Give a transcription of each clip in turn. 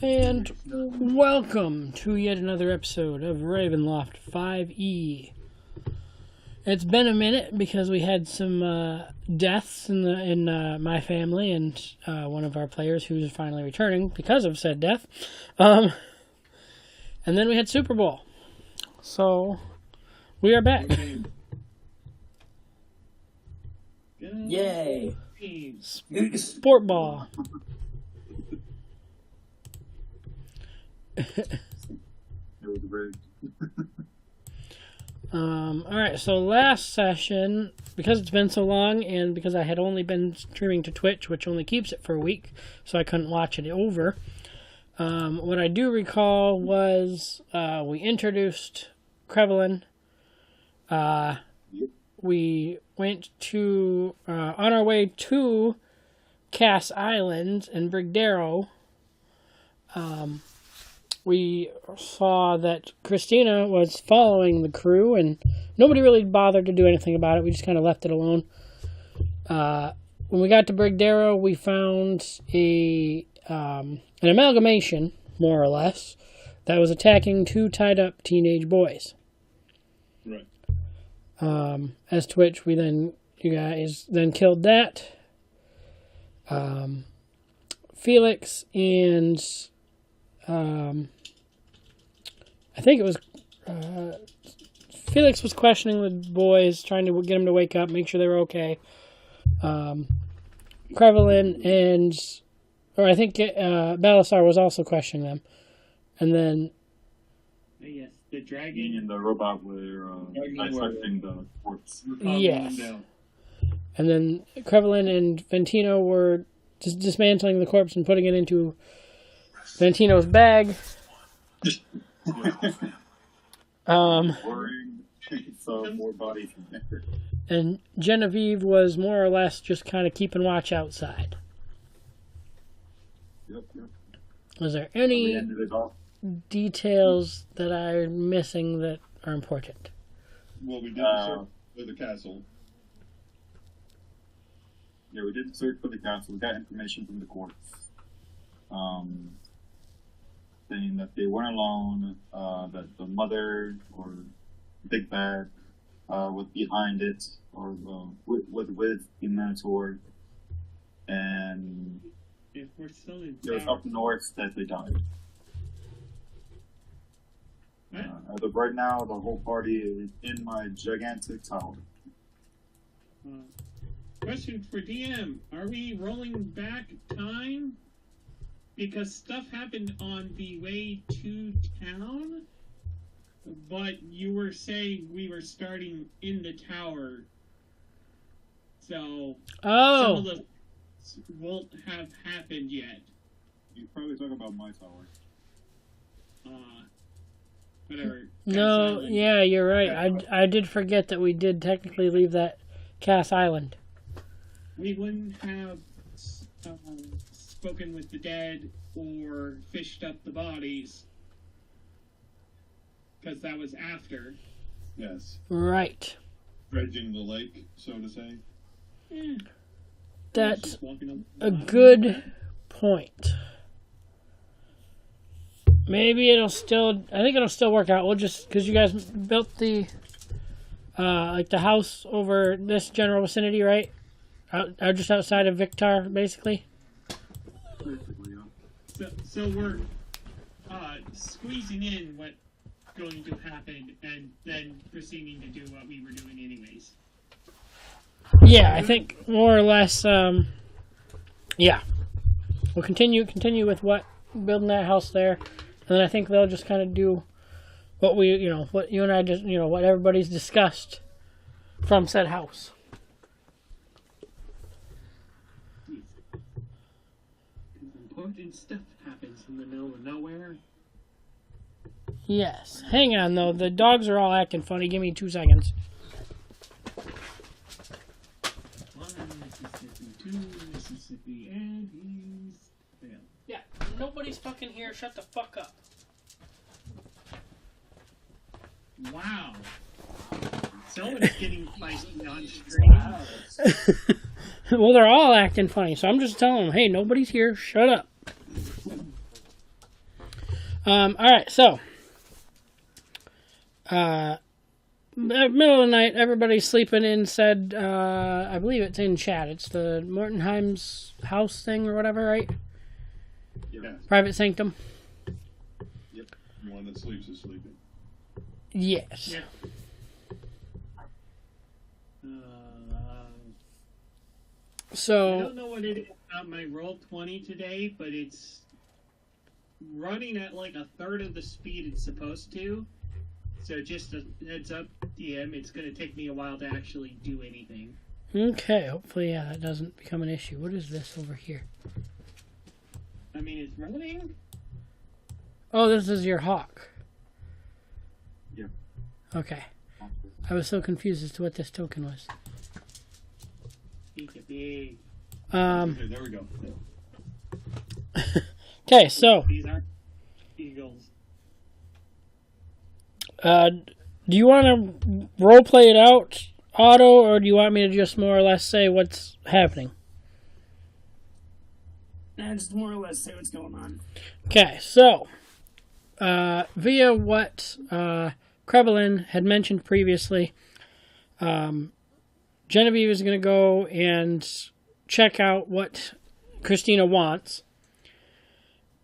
And welcome to yet another episode of Ravenloft 5e. It's been a minute because we had some deaths in my family and one of our players who's finally returning because of said death. And then we had Super Bowl. So we are back. Yay! Sport ball. Alright, so last session, because it's been so long and because I had only been streaming to Twitch, which only keeps it for a week, so I couldn't watch it over, what I do recall was we introduced Krevelin. We went to, on our way to Cass Island and Brigdarrow. We saw that Christina was following the crew, and nobody really bothered to do anything about it. We just kind of left it alone. When we got to Brigdarrow, we found an amalgamation, more or less, that was attacking two tied-up teenage boys. Right. As to which you guys then killed that. Felix and... I think it was Felix was questioning the boys, trying to get them to wake up, make sure they were okay. Krevelin or I think Balasar was also questioning them. And then... Yes, the dragon and the robot were dissecting the corpse. Yes. And then Krevelin and Ventino were dismantling the corpse and putting it into Ventino's bag. More bodies in there. And Genevieve was more or less just kind of keeping watch outside. Yep. Was there any details that I'm missing that are important? Well, we did the search for the castle. Yeah, we did the search for the castle. We got information from the corpse. Saying that they weren't alone, that the mother or Big Bad was behind it, or with the Minotaur, and if we're still in it was up north that they died. As of right now, the whole party is in my gigantic tower. Question for DM: are we rolling back time? Because stuff happened on the way to town, but you were saying we were starting in the tower, so some of the won't have happened yet. You're probably talking about my tower. Whatever. No, yeah, you're right. I did forget that we did technically leave that Cass Island. We wouldn't have spoken with the dead or fished up the bodies, because that was after. Yes. Right. Dredging the lake, so to say. That's a good point. Maybe I think it'll still work out. We'll just, because you guys built the house over this general vicinity, right? Just outside of Victar, basically. So we're squeezing in what's going to happen and then proceeding to do what we were doing anyways. Yeah, I think more or less, yeah. We'll continue with building that house there, and then I think they'll just kind of do what what you and I just, what everybody's discussed from said house. Important stuff happens in the middle of nowhere. Yes. Hang on, though. The dogs are all acting funny. Give me 2 seconds. 1 Mississippi, 2 Mississippi, and he's failed. Yeah, nobody's fucking here. Shut the fuck up. Wow. Someone's getting feisty on stream. Well, they're all acting funny, so I'm just telling them, hey, nobody's here. Shut up. All right, so middle of the night, everybody's sleeping in said, I believe it's in chat. It's the Mortenheim's house thing or whatever, right? Yeah. Private sanctum. Yep. The one that sleeps is sleeping. Yes. Yeah. I So don't know what it is about my Roll20 today, but it's running at like a third of the speed it's supposed to. So just a heads up, DM, it's going to take me a while to actually do anything. okay, hopefully that doesn't become an issue. What is this over here? I mean, it's running. Oh, this is your hawk. Yeah. Okay. I was so confused as to what this token was. Big. Okay, there we go. Okay, so These aren't eagles. do you want to role play it out, Otto, or do you want me to just more or less say what's happening? Just more or less say what's going on. Okay, so via what Krebelin had mentioned previously, Genevieve is going to go and check out what Christina wants,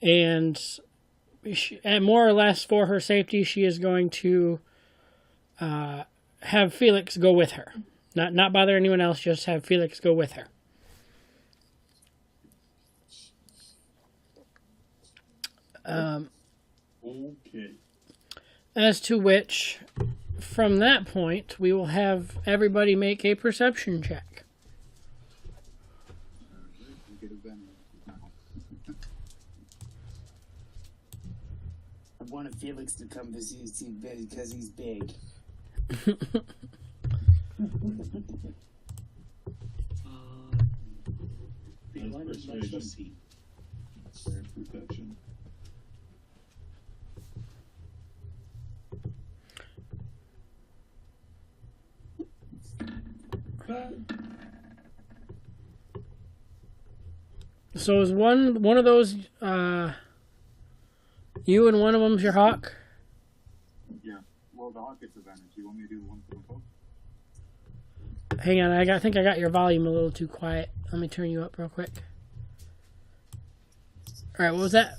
and more or less for her safety, she is going to have Felix go with her. Not bother anyone else, just have Felix go with her. Okay. As to which, from that point, we will have everybody make a perception check. I wanted Felix to come because he's big. The alarm is much to see. Perception. So is one of those you and one of them's your hawk? Yeah. Well, the hawk gets advantage. You want me to do one for the both? Hang on, I think I got your volume a little too quiet. Let me turn you up real quick. All right, what was that?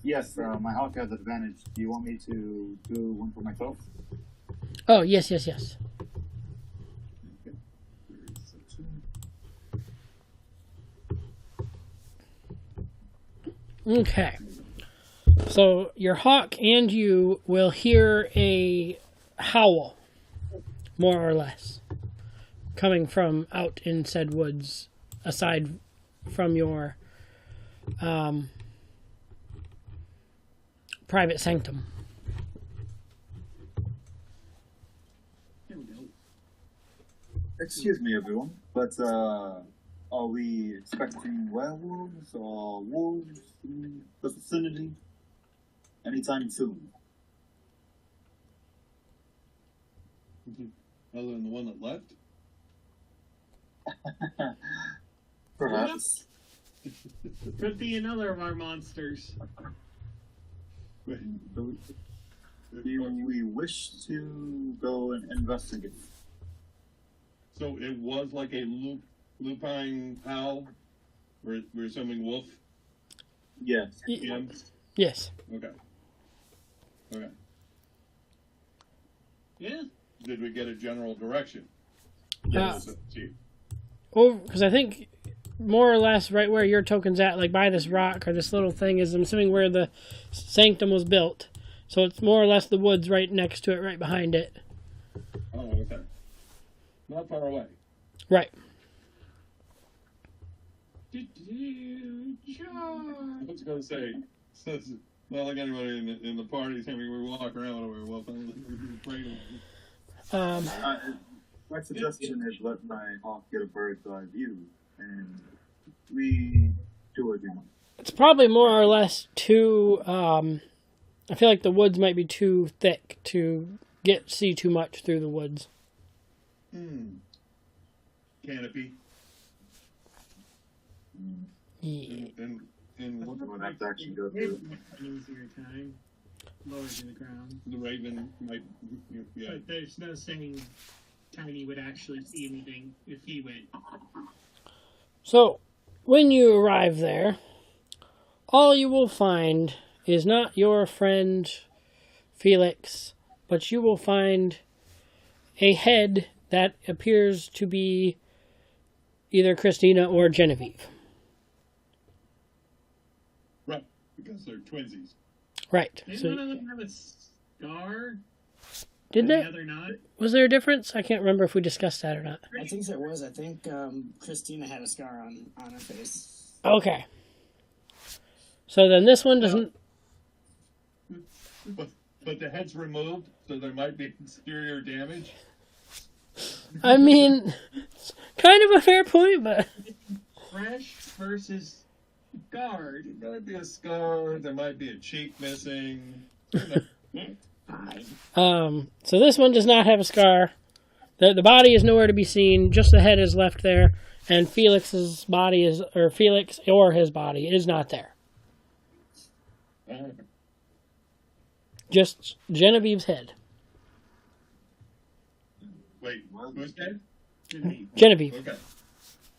Yes, my hawk has advantage. Do you want me to do one for myself? Oh, yes. Okay. So your hawk and you will hear a howl, more or less, coming from out in said woods, aside from your private sanctum. There we go. Excuse me, everyone, but are we expecting werewolves or wolves in the vicinity anytime soon? Other than the one that left? Perhaps. Could be another of our monsters. Do we wish to go and investigate? So it was like a lupine owl? We're assuming wolf? Yes. Yeah? Yes. Okay. Yeah. Did we get a general direction? Yes. See. Oh, because I think more or less right where your token's at, like by this rock or this little thing, is I'm assuming where the sanctum was built. So it's more or less the woods right next to it, right behind it. Oh, okay. Not far away. Right. I was going to say, since not like anybody in the party is having we walk around over, well, My suggestion is let my hawk get a bird's eye view, and we do it again. It's probably more or less too. I feel like the woods might be too thick to see too much through the woods. Canopy. Yeah. And And I would have to actually go through. An easier time. Lower to the ground. the Raven might, yeah. But there's no saying Tiny would actually see anything if he went. So, when you arrive there, all you will find is not your friend Felix, but you will find a head that appears to be either Christina or Genevieve. Right, because they're twinsies. Right. Didn't So, one of them have a scar? did And the there other not? was there a difference? I can't remember if we discussed that or not. I think there was. I think Christina had a scar on her face. Okay. So then this one doesn't. But the head's removed, so there might be exterior damage. I mean, it's kind of a fair point, but Fresh versus guard. There might be a scar, there might be a cheek missing. Fine. so this one does not have a scar. The body is nowhere to be seen. Just the head is left there, and Felix or his body is not there. Just Genevieve's head. Wait, who's dead? Genevieve. Okay,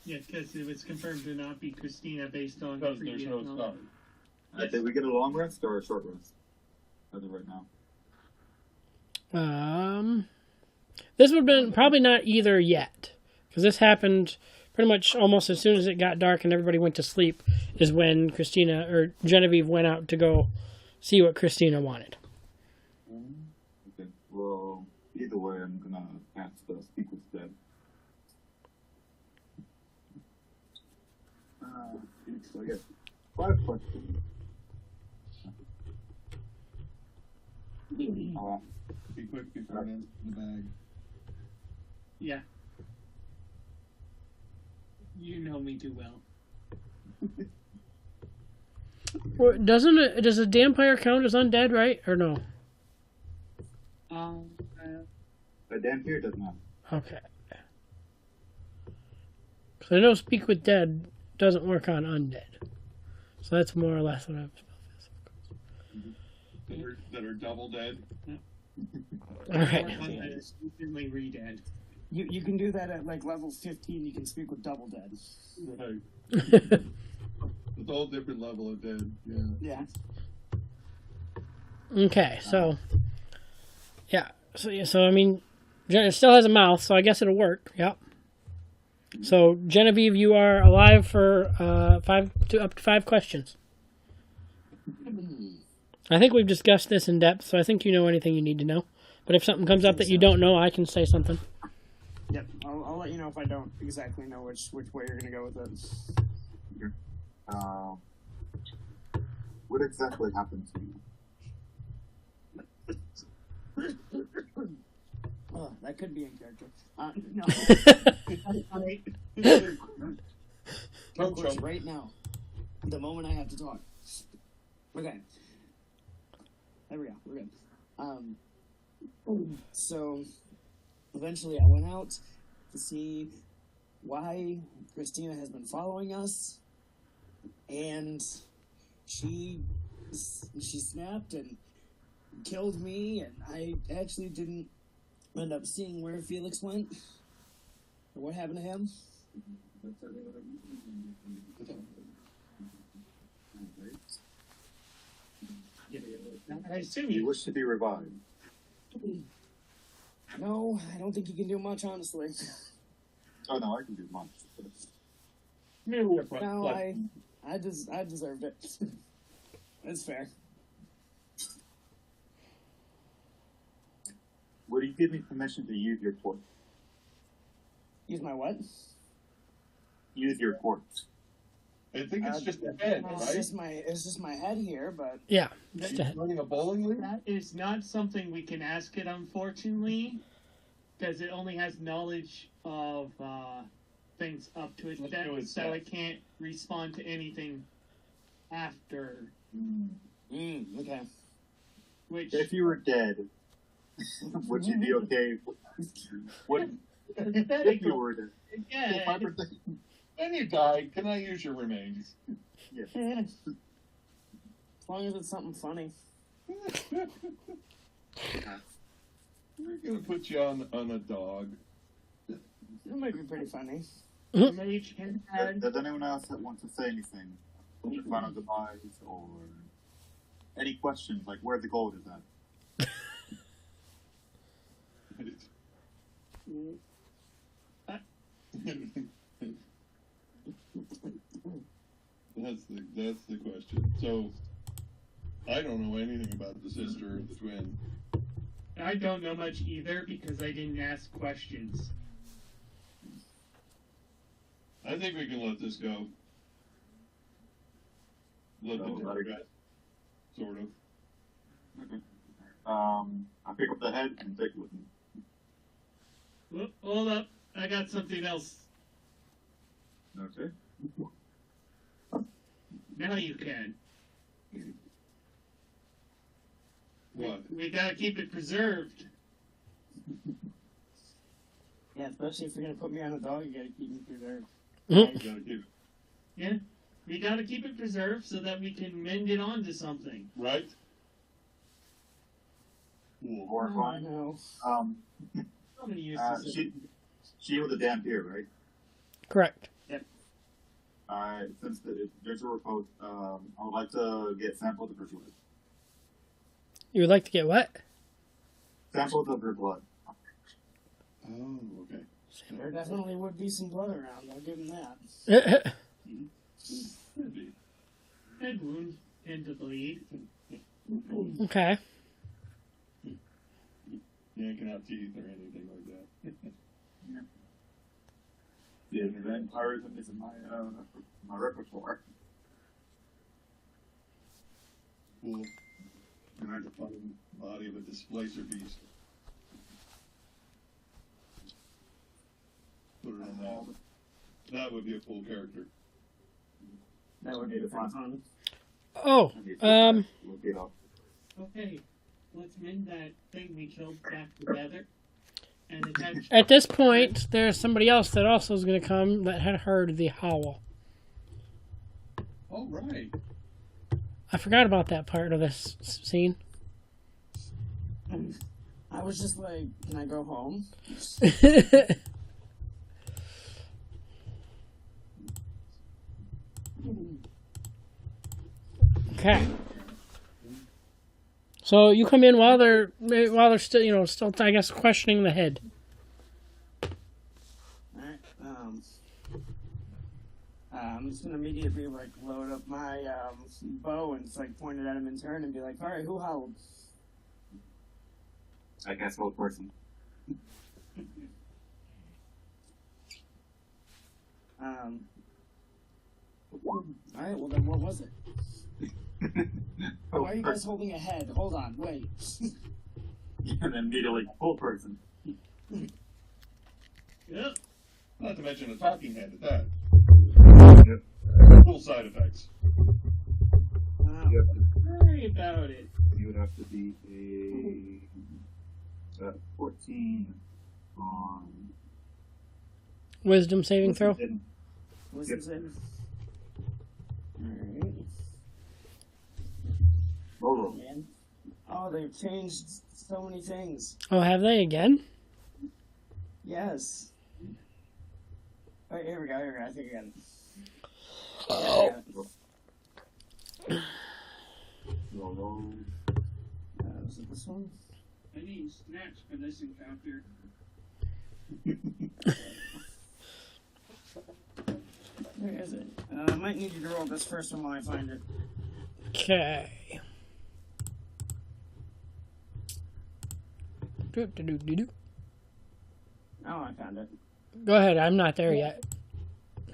Yeah, because it was confirmed to not be Christina based on because there's previous no knowledge. scar. Did we get a long rest or a short rest? As of right now. This would have been probably not either yet, because this happened pretty much almost as soon as it got dark and everybody went to sleep. Is when Christina or Genevieve went out to go see what Christina wanted. Okay. Well, either way, I'm gonna ask the speak with Deb. So I guess 5 questions. Be quick before it ends in the bag. Yeah. You know me too well. Well, does a vampire count as undead, right? Or no? The Dampier does not. Okay. Because I know Speak with Dead doesn't work on undead. So that's more or less what I've... That are double dead. Alright. Instantly re-dead. You can do that at like level 15. You can speak with double dead. Right. It's a whole different level of dead. Yeah. Yeah. Okay, so... Yeah, so I mean, it still has a mouth, so I guess it'll work. Yep. So, Genevieve, you are alive for up to 5 questions. I think we've discussed this in depth, so I think you know anything you need to know. But if something comes up that you don't know, I can say something. Yep. I'll let you know if I don't exactly know which way you're gonna go with it. What exactly happened to you? Oh, that could be in character. No. Of course, right now. The moment I have to talk. Okay. There we go. We're good. So, eventually I went out to see why Christina has been following us. And she snapped and killed me, and I actually didn't end up seeing where Felix went or what happened to him. I assume You you wish to be revived. No, I don't think you can do much, honestly. Oh no, I can do much. No, I deserved it. That's fair. Would you give me permission to use your corpse? Use my what? Use your corpse. I think it's just a head, It's right? just my head here, but Yeah. Running a bowling league? that is not something we can ask it, unfortunately, because it only has knowledge of things up to its Up to depth, its so depth. it can't respond to anything after. okay. Which If you were dead, would you be okay? If you were dead. yeah, And you died. Can I use your remains? Yeah. As long as it's something funny. We're gonna put you on a dog. It might be pretty funny. Mage can Does anyone else want to say anything? Your final demise or any questions like where the gold is at? That's the question. So I don't know anything about the sister or the twin. I don't know much either because I didn't ask questions. I think we can let this go. Let the dog go. Sort of. Okay. I pick up the head and take it with me. Whoop, hold up. I got something else. Okay. Now you can. What? We gotta keep it preserved. Yeah, especially if you're gonna put me on a dog, you gotta keep me preserved. We gotta keep it. Yeah. We gotta keep it preserved so that we can mend it onto something. Right? Cool. Horrifying. No. So many uses. She was a Dampier, right? Correct. Since there's a report, I would like to get samples of her blood. You would like to get what? Samples of her blood. Oh, okay. There definitely would be some blood around, I'll give him that. Could be. Head wounds tend to bleed. Okay. Yanking out teeth or anything like that. Yeah, vampirism is in my repertoire. Cool. And I have to find the body of a displacer beast. Put it on that. That would be a full character. That would be the fun. Oh, Look it up. Okay, let's mend that thing we killed back together. And attach. at this point, there's somebody else that also is going to come that had heard the howl. All right. I forgot about that part of this scene. I was just like, can I go home? Okay. So you come in while they're still still I guess questioning the head. Alright, I'm just gonna immediately like load up my bow and just like point it at him in turn and be like, alright, who howled? I guess old person. Alright, well then what was it? Why are you guys holding a head? Hold on, wait. And then immediately full person. Yep. Not to mention a talking head at that. Yep. Full side effects. Wow. Worry about it. You would have to be a 14 on Wisdom saving throw. Wisdom saving. Alright. Roll. Man. Oh, they've changed so many things. Oh, have they again? Yes. Alright, here we go, I think I got it. Oh. Roll. Was it this one? I need snacks for this encounter. Where is it? I might need you to roll this first one while I find it. Okay. Do-do-do-do-do. Oh, I found it. Go ahead. I'm not there yet.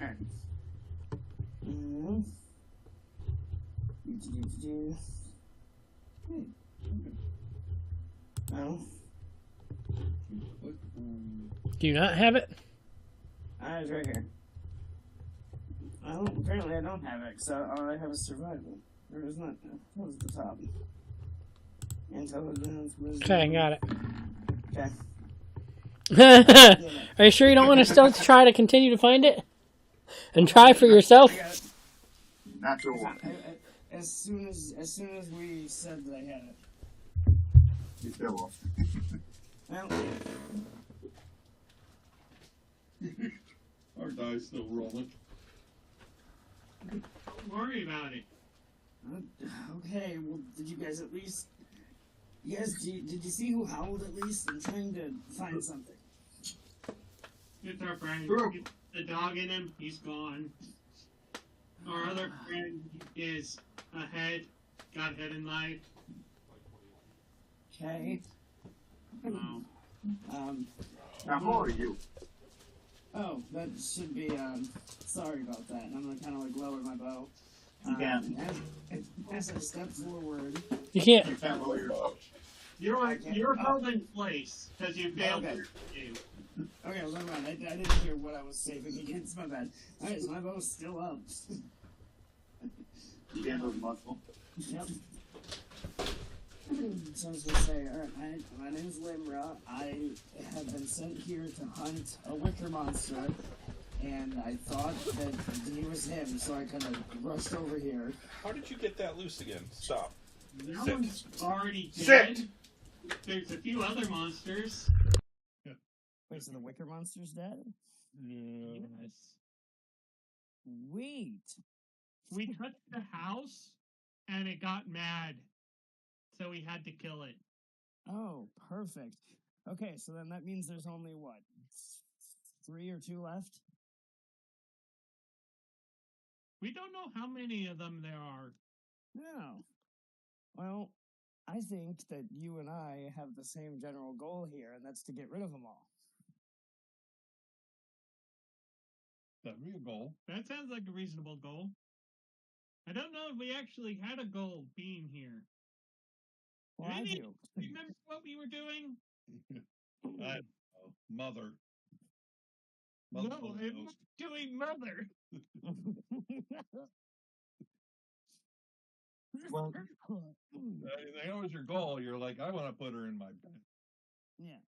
Alright. Mm-hmm. No. Do you not have it? It's right here. Apparently I don't have it, because all I have is survival. Or is not. What was the top? Intelligence, wisdom. Okay, I got it. Okay. Are you sure you don't want to still try to continue to find it? and try for yourself. I got it. Natural one. As soon as we said that I had it. You fell off. Well, Our die's still rolling. Don't worry about it. okay. Well, did you guys at least? You guys, did you see who howled at least? I'm trying to find something. It's our friend. Sure. The dog in him, he's gone. Our other friend is ahead, got ahead in life. Okay. Wow. Now, who are you? Oh, that should be. Sorry about that. And I'm gonna kind of like lower my bow. Yeah. As I step forward. You can't. You can't lower your bow. You're held in place because you failed Okay. your game. Okay, well, never mind. I didn't hear what I was saving against. My bad. Alright, so my bow's still up. You can't move muscle. Yep. So I was gonna say, alright, my name is Limra. I have been sent here to hunt a wicker monster, and I thought that he was him, so I kind of rushed over here. How did you get that loose again? Stop. That Sit. one's already Sit. dead. There's a few other monsters. Wait, so the wicker monster's dead? Yes. Wait. We touched the house and it got mad. So we had to kill it. Oh, perfect. Okay, so then that means there's only what? 3 or 2 left? We don't know how many of them there are. No. Well, I think that you and I have the same general goal here, and that's to get rid of them all. That'd be a goal. That sounds like a reasonable goal. I don't know if we actually had a goal being here. Well, I Maybe- do. Remember what we were doing? Mother. No, Mother it knows. was doing mother. Well, That was your goal. You're like, I want to put her in my bed. yeah.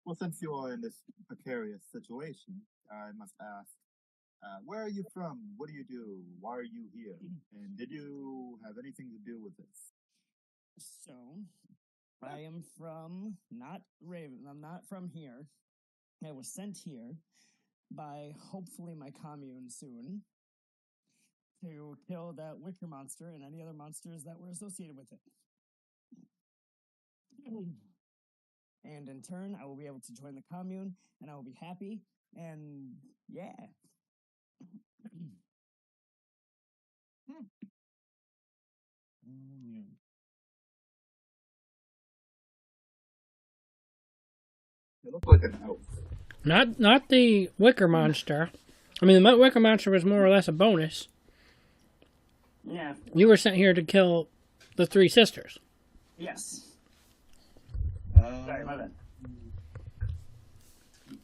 well, since you are in this precarious situation, I must ask, where are you from? What do you do? Why are you here? And did you have anything to do with this? So, I am from not Raven. I'm not from here. I was sent here by hopefully my commune soon to kill that wicker monster and any other monsters that were associated with it. And in turn, I will be able to join the commune and I will be happy. And yeah. You look like an elf. Not the Wicker Monster. I mean, the Wicker Monster was more or less a bonus. Yeah. You were sent here to kill the 3 sisters. Yes. Um, Sorry, my bad.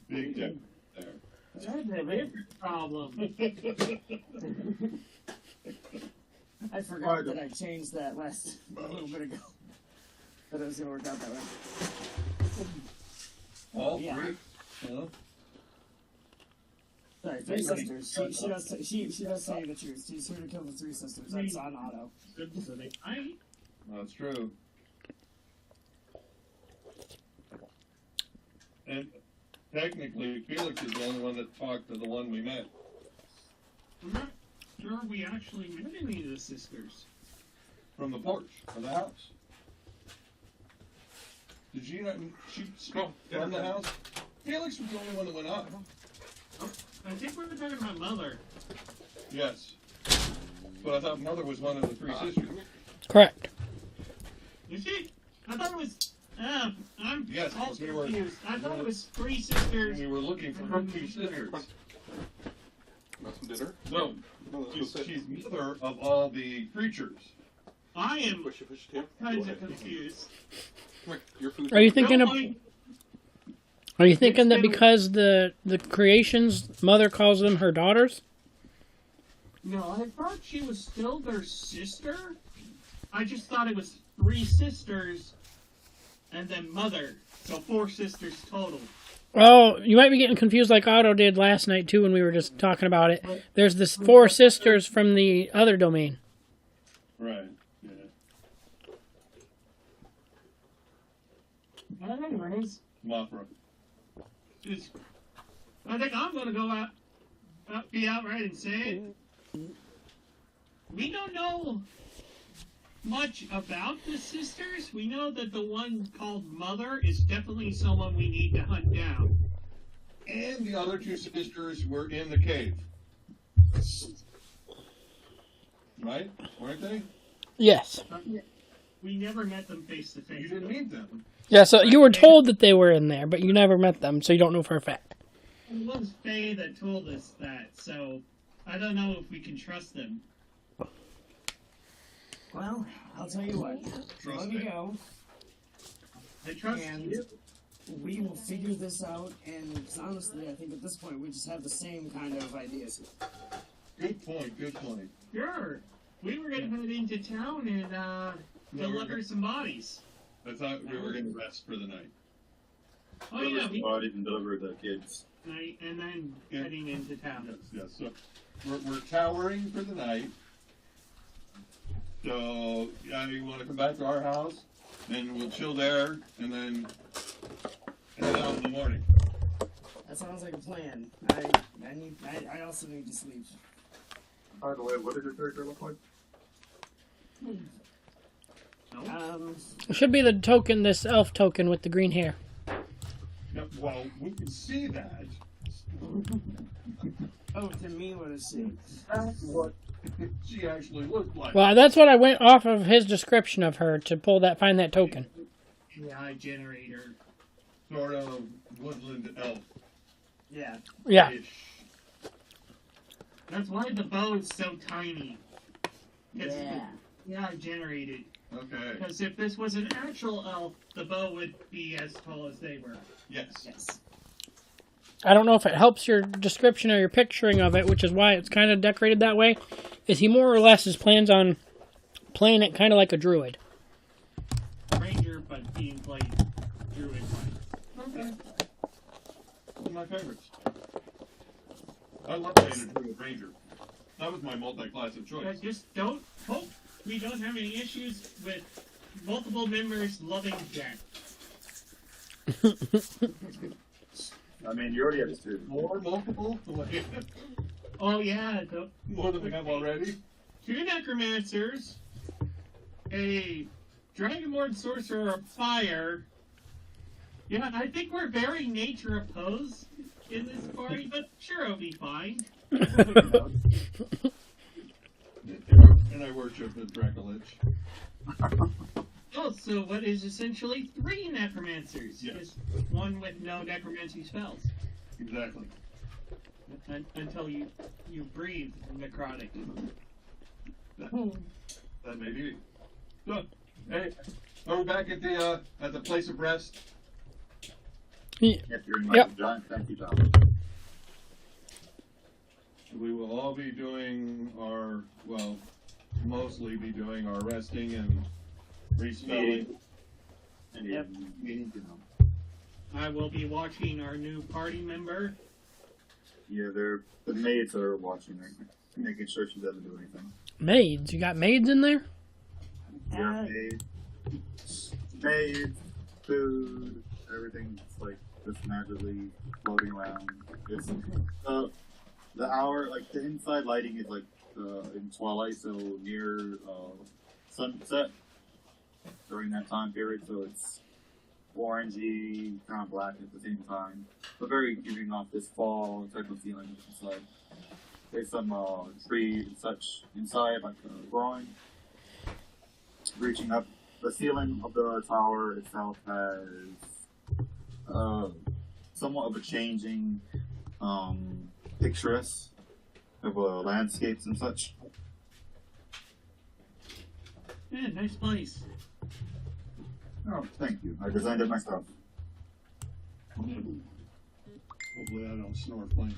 Big difference there. That's a different problem. I forgot that I changed that a little bit ago. That it was gonna work out that way. All Yeah. 3? Huh? Sorry, 3 sisters. She does say the truth. She's here to kill the 3 sisters. That's on auto. Good for the fight. That's true. And technically, Felix is the only one that talked to the one we met. I'm not sure we actually met any of the sisters. From the porch of the house. Did she not? She spoke from the house? Felix was the only one that went up. I think we were talking about Mother. Yes. But I thought Mother was one of the 3 sisters. Correct. Is she? I thought it was. I'm Yes, all we were- confused. I thought it was 3 sisters. We were looking for her 2 sisters. Want some dinner? No, No, she's mother of all the creatures. I am Push it, Tim. kinds of confused. Come here. Your food. Are you thinking Don't of? mind- Are you thinking that been- because the creations mother calls them her daughters? No, I thought she was still their sister. I just thought it was 3 sisters and then Mother. So 4 sisters total. Oh, you might be getting confused like Otto did last night too when we were just talking about it. There's this 4 sisters from the other domain. Right. Yeah. Well, anyways, Mothra. just, I think I'm gonna go out, be outright and say it. We don't know much about the sisters. We know that the one called Mother is definitely someone we need to hunt down. And the other 2 sisters were in the cave. Right? Weren't they? Yes. We never met them face to You face. didn't meet them. Yeah, so you were told that they were in there, but you never met them, so you don't know for a fact. It was Faye that told us that, so I don't know if we can trust them. Well, I'll tell you what. Trust Let me me. go, I trust and you. we will figure this out. And 'cause honestly, I think at this point we just have the same kind of ideas. Good point. Good point. Sure. We were gonna head into town and deliver some bodies. I thought we were going to rest for the night. Oh yeah, we bodies and deliver the kids. and then Yeah. heading into town. Yes. So we're towering for the night. So you want to come back to our house, and we'll chill there, and then head out in the morning. That sounds like a plan. I also need to sleep. By the way, what does your character look like? It should be the token, this elf token with the green hair. Yep, well, we can see that. Oh, to me, what is she? That's what she actually looked like. Well, that's what I went off of his description of her to find that token. AI generator. Sort of woodland elf. Yeah. Yeah. That's why the bow is so tiny. It's Yeah. AI generated. Okay. Because if this was an actual elf, the bow would be as tall as they were. Yes. Yes. I don't know if it helps your description or your picturing of it, which is why it's kind of decorated that way. Is he more or less his plans on playing it kind of like a druid? Ranger, but being played druid. Okay. One of my favorites. I love playing a druid ranger. That was my multi-class of choice. Just don't hope we don't have any issues with multiple members loving death. I mean, you already have 2. More multiple? Oh yeah, More than we have already? 2 necromancers, a dragonborn sorcerer of fire. Yeah, I think we're very nature opposed in this party, but sure, it'll be fine. And I worship the Dracolich. Oh, so what is essentially 3 necromancers? Yes. Just one with no necromancy spells. Exactly. Until you breathe necrotic. That may be. So, hey, are we back at the place of rest? If you're in Yep. giant, thank you, John. We will all be doing mostly be doing our resting and respelling. And Yep. you know. I will be watching our new party member. Yeah, the maids are watching right now, making sure she doesn't do anything. Maids? You got maids in there? Yeah, maids, food, everything's like just magically floating around. It's the hour, like the inside lighting is like in twilight, so near sunset during that time period, so it's orangey, kind of black at the same time, but very giving off this fall type of feeling inside. There's some trees and such inside, like growing, reaching up. The ceiling of the tower itself has somewhat of a changing picturesque of landscapes and such. Yeah, nice place. Oh, thank you. I designed it myself. Hopefully I don't snore playing.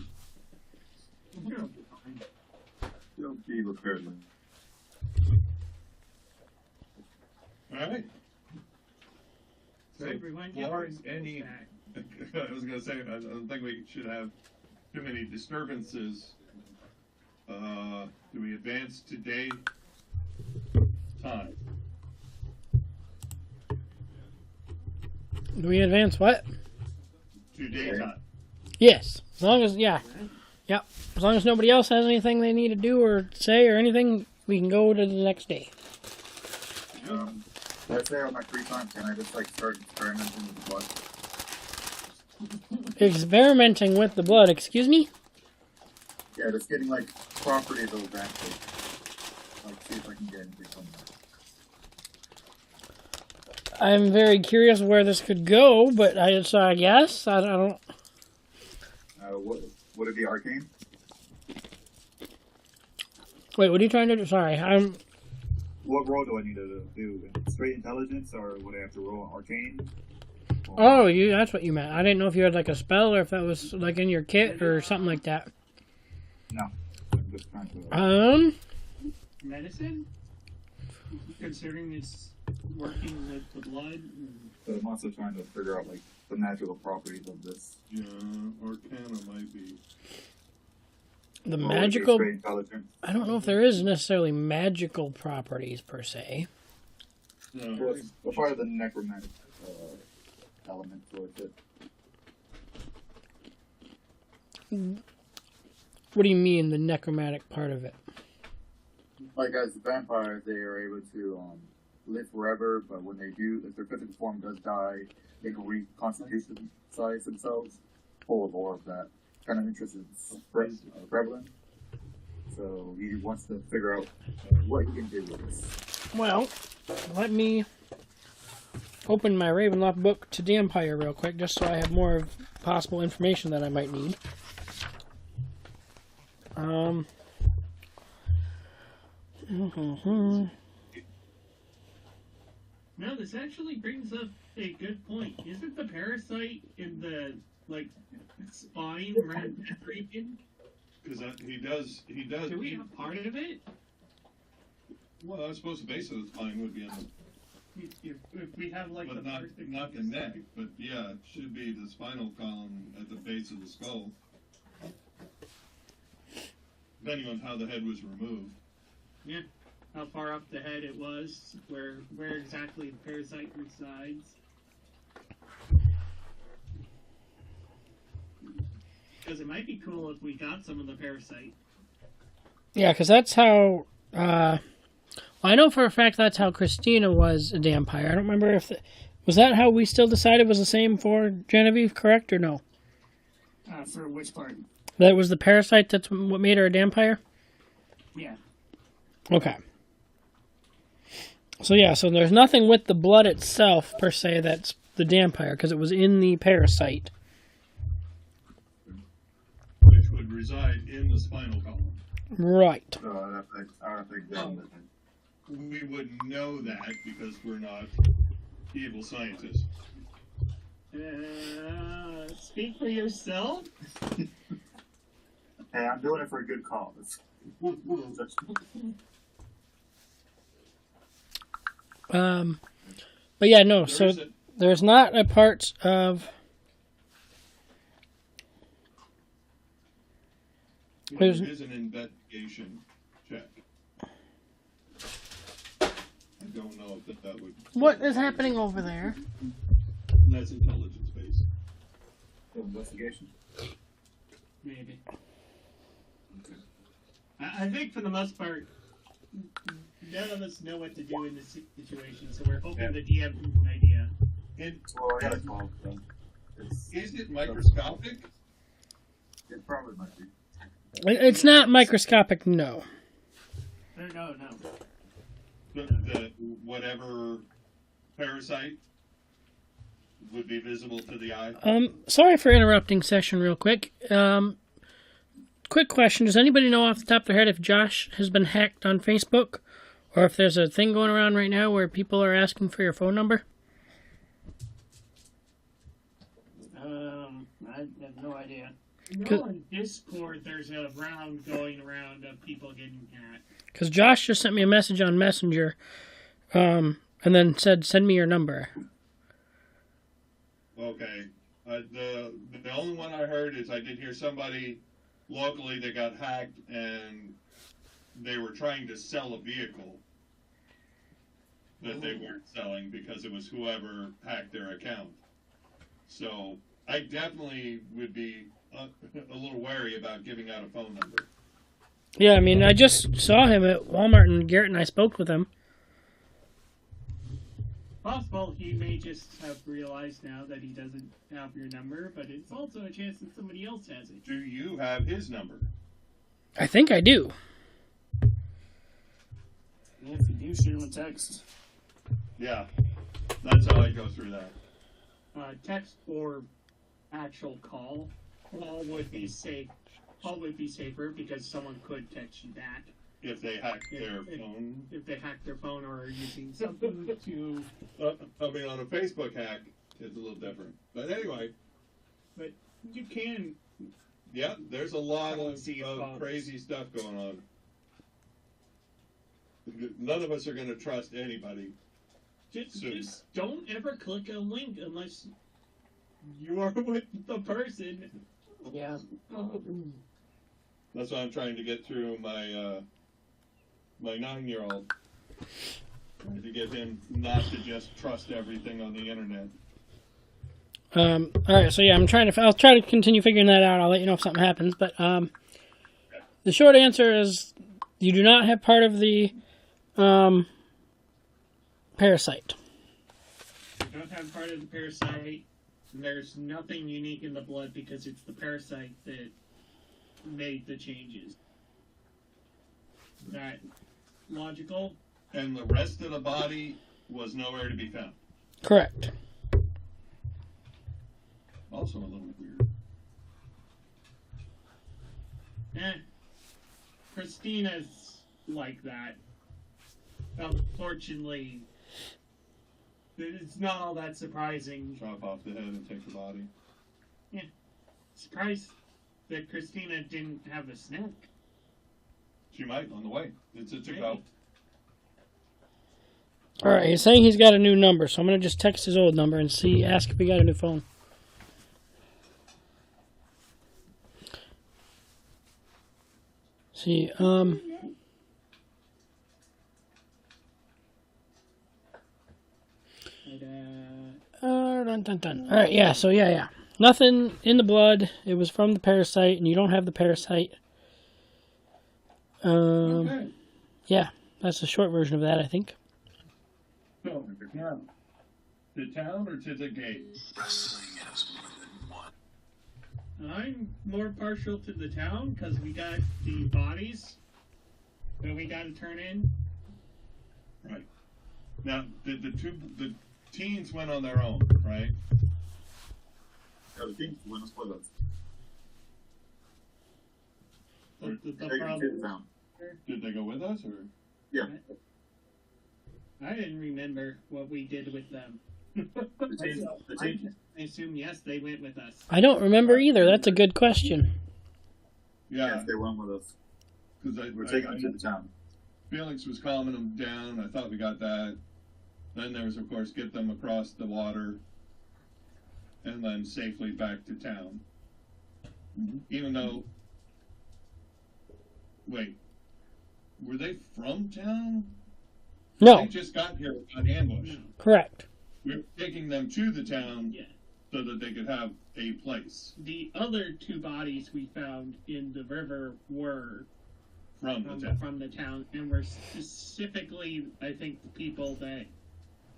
You'll be repaired later. Alright. So everyone get for their skills any- back. I was gonna say, I don't think we should have too many disturbances. Do we advance to day time? Do we advance what? To daytime. Yes. As long as, yeah. Yep. As long as nobody else has anything they need to do or say or anything, we can go to the next day. Let's say on my free time, can I just like start experimenting with the blood? Experimenting with the blood, excuse me? Yeah, just getting like properties of eventually. Like see if I can get anything from that. I'm very curious where this could go, but I guess. I don't... Would it be arcane? Wait, what are you trying to do? Sorry, I'm... What role do I need to do? Straight intelligence, or would I have to roll arcane? Oh, that's what you meant. I didn't know if you had like a spell or if that was like in your kit or something like that. No. I'm just trying to... Medicine? Considering it's working with the blood. But I'm also trying to figure out like the magical properties of this. Yeah, Arcana might be. The Or would it be magical... straight intelligence? I don't know if there is necessarily magical properties per se. No, Well, it's a part of the necromantic element towards it. What do you mean, the necromantic part of it? Like as vampires, they are able to live forever, but when they do, if their physical form does die, they can reconstitutionize themselves. Full of all of that. Kind of interest is prevalent. So he wants to figure out what he can do with this. Well, let me open my Ravenloft book to Dampire real quick, just so I have more of possible information that I might need. Now, this actually brings up a good point. Isn't the parasite in the, like, spine around that region? because he does. Do we have part of it? Well, I suppose the base of the spine would be on the, If we have, like, but the not first not the neck. But yeah, it should be the spinal column at the base of the skull, depending on how the head was removed. Yeah. How far up the head it was, where exactly the parasite resides. Because it might be cool if we got some of the parasite. Yeah, because that's how... I know for a fact that's how Christina was a Dampire. I don't remember if... was that how we still decided was the same for Genevieve, correct, or no? For which part? That was the parasite that's what made her a Dampire? Yeah. Okay. So yeah, so there's nothing with the blood itself, per se, that's the Dampire, because it was in the parasite. Which would reside in the spinal column. Right. So I don't think that. We wouldn't know that because we're not evil scientists. Speak for yourself. Hey, I'm doing it for a good cause. But yeah, no, so there's not a part of... There is an investigation check. I don't know if that would... What is happening over there? That's intelligence based. Investigation. Maybe. I think for the most part, none of us know what to do in this situation, so we're hoping the DM has an idea. Well, I got a call. So Is it microscopic? it probably might be. It's not microscopic, no. No. The whatever parasite would be visible to the eye? Sorry for interrupting session real quick. Quick question. Does anybody know off the top of their head if Josh has been hacked on Facebook? Or if there's a thing going around right now where people are asking for your phone number? I have no idea. No, on Discord, there's a round going around of people getting hacked. Because Josh just sent me a message on Messenger, and then said, send me your number. Okay. The only one I heard is I did hear somebody locally that got hacked and they were trying to sell a vehicle that they weren't selling because it was whoever hacked their account. So I definitely would be a little wary about giving out a phone number. Yeah, I mean, I just saw him at Walmart, and Garrett and I spoke with him. Possible he may just have realized now that he doesn't have your number, but it's also a chance that somebody else has it. Do you have his number? I think I do. Yeah, if you do, shoot him a text. Yeah. That's how I go through that. Text or actual call. Call would be safe. Call would be safer because someone could text you back If they hack their phone. if they hack their phone or are using something to. I mean, on a Facebook hack, it's a little different. But anyway, But you can. yeah, there's a lot See of phones. crazy stuff going on. None of us are going to trust anybody. Just don't ever click a link unless you are with the person. Yeah. That's why I'm trying to get through my my 9-year-old. Trying to get him not to just trust everything on the internet. All right, so yeah, I'll try to continue figuring that out. I'll let you know if something happens. But the short answer is you do not have part of the parasite. You don't have part of the parasite. There's nothing unique in the blood because it's the parasite that made the changes. Is that logical? And the rest of the body was nowhere to be found. Correct. Also a little weird. Christina's like that. Unfortunately, it's not all that surprising. Chop off the head and take the body. Surprised that Christina didn't have a snack. She might on the way. It's a to-go. All right, he's saying he's got a new number, so I'm going to just text his old number and ask if we got a new phone. See, dun, dun, dun. All right, yeah, so yeah. Nothing in the blood. It was from the parasite, and you don't have the parasite. Okay. Yeah, that's the short version of that, I think. So, to town or to the gate? I'm more partial to the town because we got the bodies that we got to turn in. Right. Now, the teens went on their own, right? Yeah, the team went as well. The They can problem. sit down. Did they go with us, or? Yeah, I didn't remember what we did with them. the team. I assume yes, they went with us. I don't remember either. That's a good question. Yeah, Yes, they went with us. because We're taking them to the town. Felix was calming them down. I thought we got that. Then there was, of course, get them across the water and then safely back to town. Even though, wait, were they from town? No, They just got here and got ambushed. correct. We were taking them to the town Yeah. so that they could have a place The other two bodies we found in the river were from the town. from the town and were specifically, I think, the people that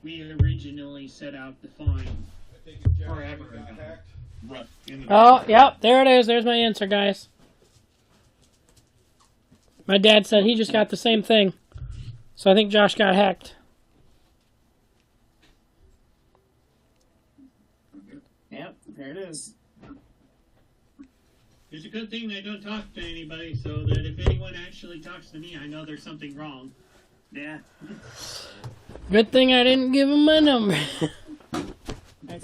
we originally set out to find. I think it Jack Forever got ago. hacked. Right. In the Oh, yep, there it is. There's my answer, guys. My dad said he just got the same thing. So I think Josh got hacked. Yep, there it is. It's a good thing I don't talk to anybody so that if anyone actually talks to me, I know there's something wrong. Yeah. Good thing I didn't give him my number. I think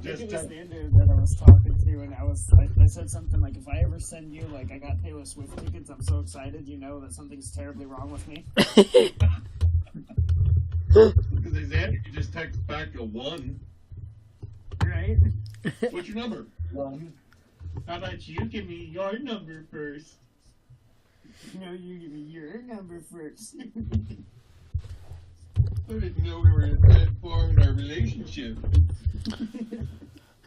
Just it was check- the dude that I was talking to, and I said something like, if I ever send you, like, I got Taylor Swift tickets, I'm so excited, you know that something's terribly wrong with me. Because they said you just text back a 1. right? What's your number? How about you give me your number first? No, you give me your number first. I didn't know we were in that far in our relationship.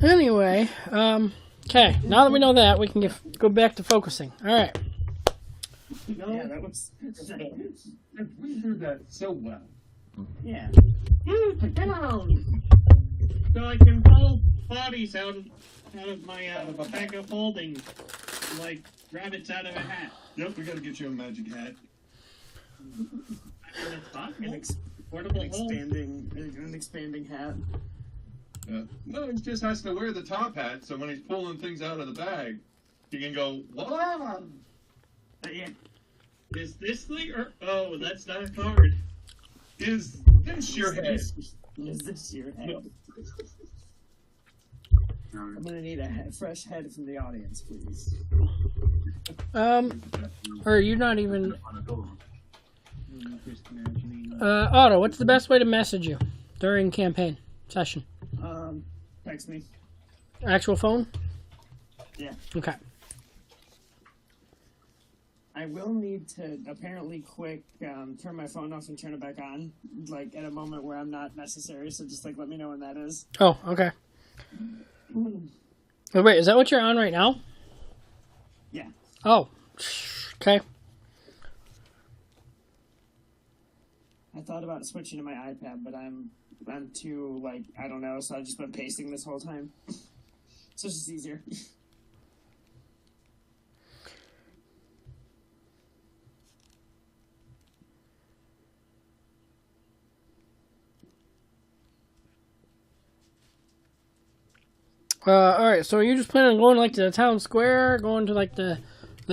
Anyway, okay. Now that we know that, we can go back to focusing. All right. No. Yeah, that was. We do that so well. Yeah. Down. So I can pull bodies out of my bag of holding, like rabbits out of a hat. Yep, we gotta get you a magic hat. It's possible. An Portable hole. expanding hat. Yeah. No, he just has to wear the top hat, so when he's pulling things out of the bag, he can go, wow! Yeah. Is this thing or oh, that's not a card. Is this your head? Is this your head? I'm gonna need a fresh head from the audience, please. Or you're not even. Otto, what's the best way to message you during campaign session? Text me. Actual phone? Yeah. Okay. I will need to apparently quick turn my phone off and turn it back on, like at a moment where I'm not necessary. So just like let me know when that is. Oh, okay. Oh, wait, is that what you're on right now? Yeah. Oh, okay. I thought about switching to my iPad, but I'm too like I don't know. So I've just been pasting this whole time. So it's just easier. All right, so are you just planning on going like to the town square, going to like the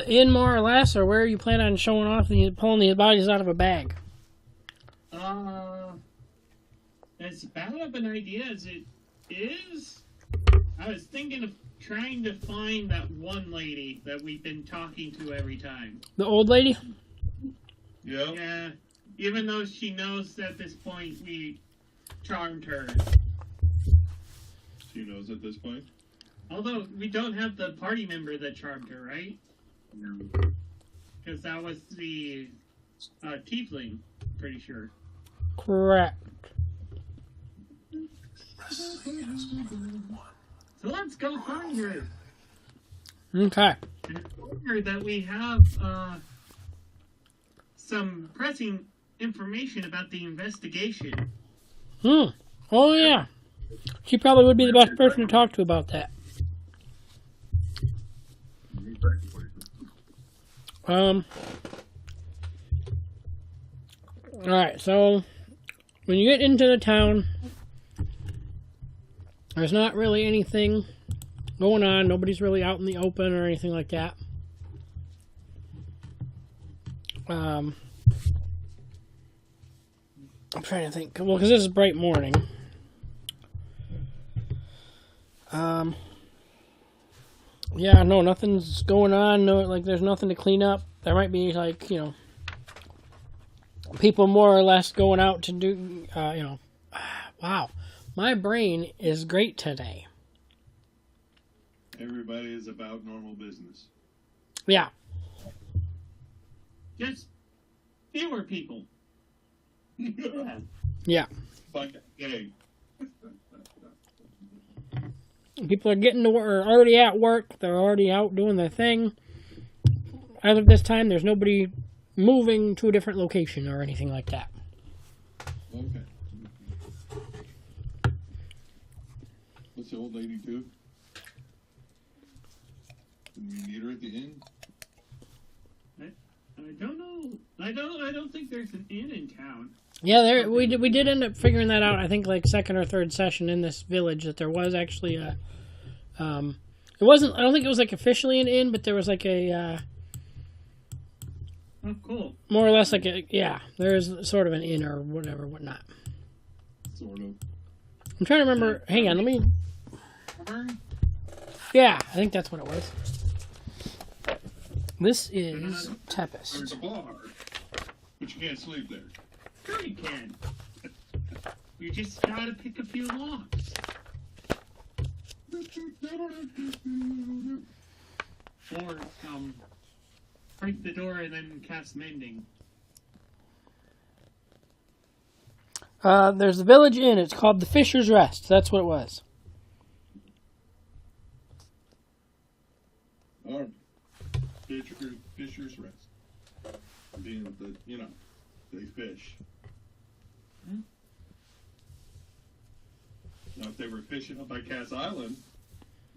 inn more or less, or where are you planning on showing off pulling these bodies out of a bag? As bad of an idea as it is, I was thinking of trying to find that one lady that we've been talking to every time. The old lady? Yeah. Yeah, even though she knows at this point we charmed her. She knows at this point. Although we don't have the party member that charmed her, right? No. Because that was the tiefling, pretty sure. Correct. So let's go find her. Okay. And tell her that we have some pressing information about the investigation. Oh, yeah. She probably would be the best person to talk to about that. Alright, so when you get into the town, there's not really anything going on. Nobody's really out in the open or anything like that. I'm trying to think. Well, because this is bright morning. Yeah, no, nothing's going on. No, like, there's nothing to clean up. There might be, like, you know, people more or less going out to do, you know. Wow. My brain is great today. Everybody is about normal business. Yeah. Just fewer people. Yeah. But, hey, People are getting to work, are already at work. They're already out doing their thing. As of this time, there's nobody moving to a different location or anything like that. okay. What's the old lady do? Can we meet her at the inn? I don't know. I don't think there's an inn in town. Yeah, we did end up figuring that out. I think like second or third session in this village that there was actually a. It wasn't. I don't think it was like officially an inn, but there was like a. Oh, cool. More or less like a there is sort of an inn or whatnot. Sort of. I'm trying to remember. Hang on, let me. Yeah, I think that's what it was. This is Tempest. There's a bar, but you can't sleep there. Sure you can. You just gotta pick a few locks. Or break the door and then cast mending. There's the village inn. It's called the Fisher's Rest. That's what it was. Or Fisher's Rest. Being the, they fish. Now, if they were fishing up by Cass Island,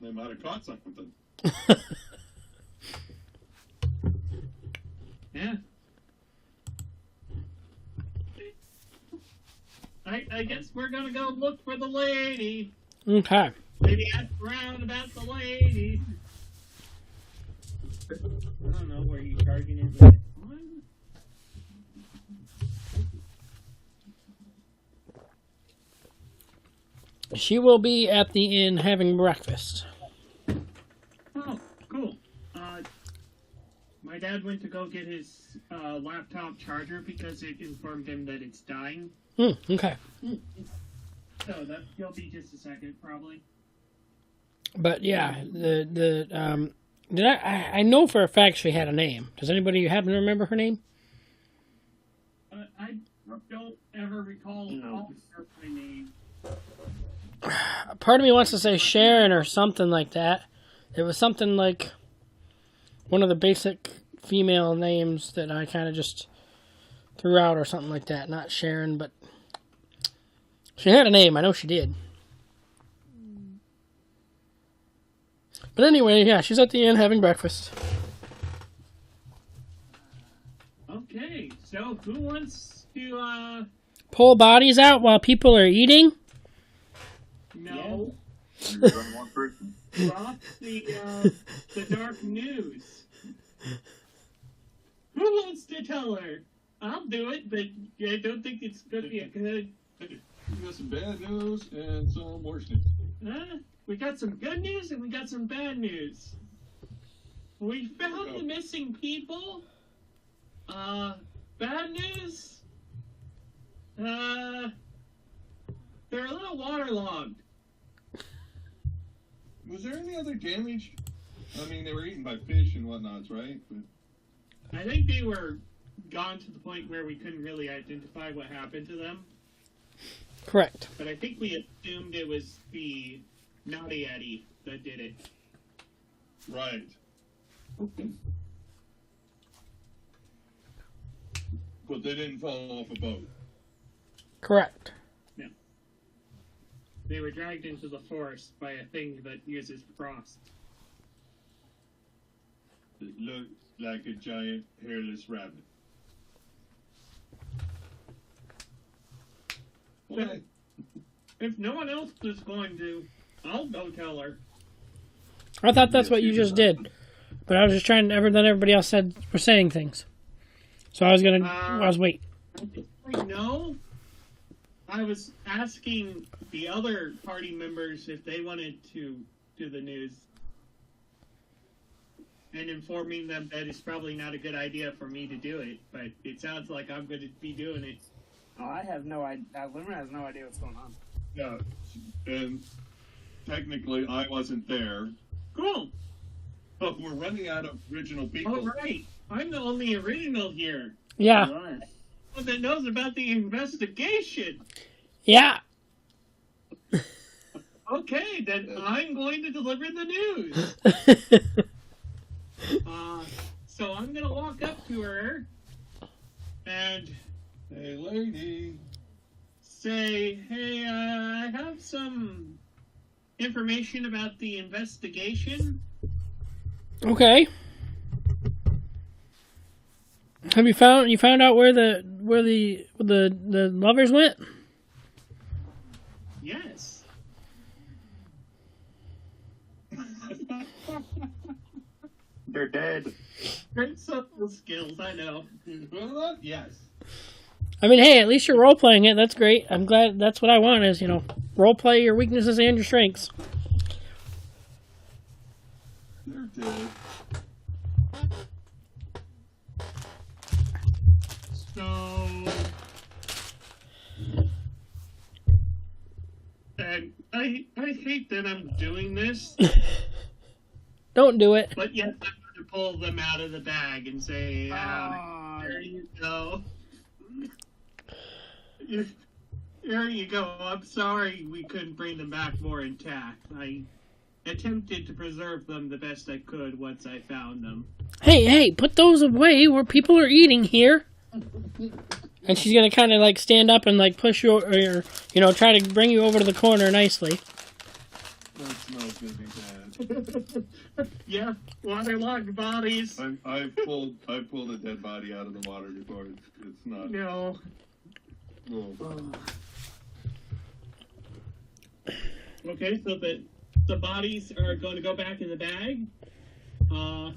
they might have caught something. Yeah. I guess we're gonna go look for the lady. Okay. Maybe ask around about the lady. I don't know where you targeted this one. She will be at the inn having breakfast. Oh, cool. My dad went to go get his laptop charger because it informed him that it's dying. Okay. So he'll be just a second, probably. But yeah, I know for a fact she had a name. Does anybody happen to remember her name? I don't ever recall calling her by name. Part of me wants to say Sharon or something like that. It was something like one of the basic female names that I kind of just threw out or something like that. Not Sharon, but she had a name. I know she did. But anyway, yeah, she's at the inn having breakfast. Okay, so who wants to, Pull bodies out while people are eating? no, There's only one person. drop the dark news? Who wants to tell her? I'll do it, but I don't think it's gonna be a good... We got some bad news and some worse news. We got some good news and we got some bad news. We found the missing people. Bad news? They're a little waterlogged. Was there any other damage? I mean, they were eaten by fish and whatnots, right? But I think they were gone to the point where we couldn't really identify what happened to them. Correct. But I think we assumed it was the Naughty Eddie that did it. right. But they didn't fall off a boat. Correct. They were dragged into the forest by a thing that uses frost. It looked like a giant hairless rabbit. Okay. If no one else is going to, I'll go tell her. I thought that's what you just did. But I was just trying to, everybody else were saying things. So I was wait. No. I was asking the other party members if they wanted to do the news. And informing them that it's probably not a good idea for me to do it, but it sounds like I'm going to be doing it. Oh, I have no idea. Limerick has no idea what's going on. Yeah. And technically, I wasn't there. Cool. But we're running out of original people. All right. I'm the only original here. Yeah. Right. One that knows about the investigation. Yeah. Okay, then I'm going to deliver the news. So I'm going to walk up to her and Hey, lady. say, hey, I have some information about the investigation. Okay. Have you found out where the lovers went? Yes. They're dead. Great social skills, I know. Well, yes. I mean, hey, at least you're role playing it. That's great. I'm glad. That's what I want. Is role play your weaknesses and your strengths. They're dead. So, I hate that I'm doing this, Don't do it. but yes, I'm going to pull them out of the bag and say, "There you go. Here you go. I'm sorry we couldn't bring them back more intact. I attempted to preserve them the best I could once I found them." Hey, put those away where people are eating here. And she's gonna kind of like stand up and like push you, or try to bring you over to the corner nicely. That smells really bad. Yeah, waterlogged bodies. I've pulled a dead body out of the water before. It's not. No. Oh. Okay, so the bodies are going to go back in the bag. And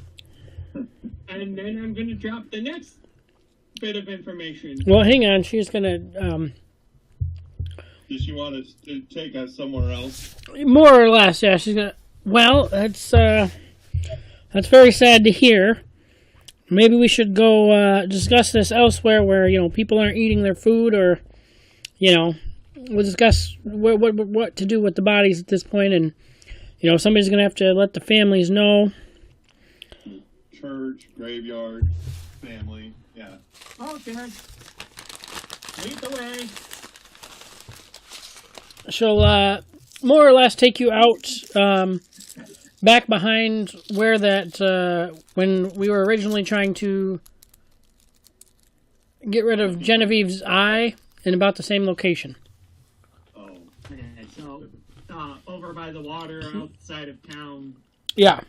then I'm going to drop the next bit of information. Well, hang on. She's gonna Does she want us to take us somewhere else? more or less. Yeah, she's gonna. Well, that's very sad to hear. Maybe we should go discuss this elsewhere, where people aren't eating their food, or we'll discuss what to do with the bodies at this point, and somebody's gonna have to let the families know. Church, graveyard, family. Yeah. Okay. Lead the way. She'll more or less take you out back behind where that when we were originally trying to get rid of Genevieve's eye, in about the same location. Oh. Okay, so over by the water outside of town, Yeah.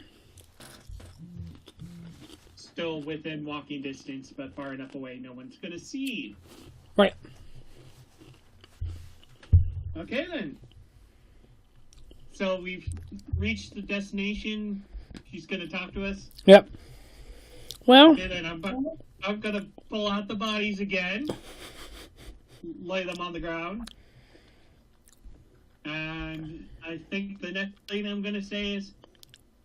still within walking distance, but far enough away no one's going to see. Right. Okay, then. So we've reached the destination. She's going to talk to us. Yep. Well, Okay, then I'm going to pull out the bodies again. Lay them on the ground. And I think the next thing I'm going to say is,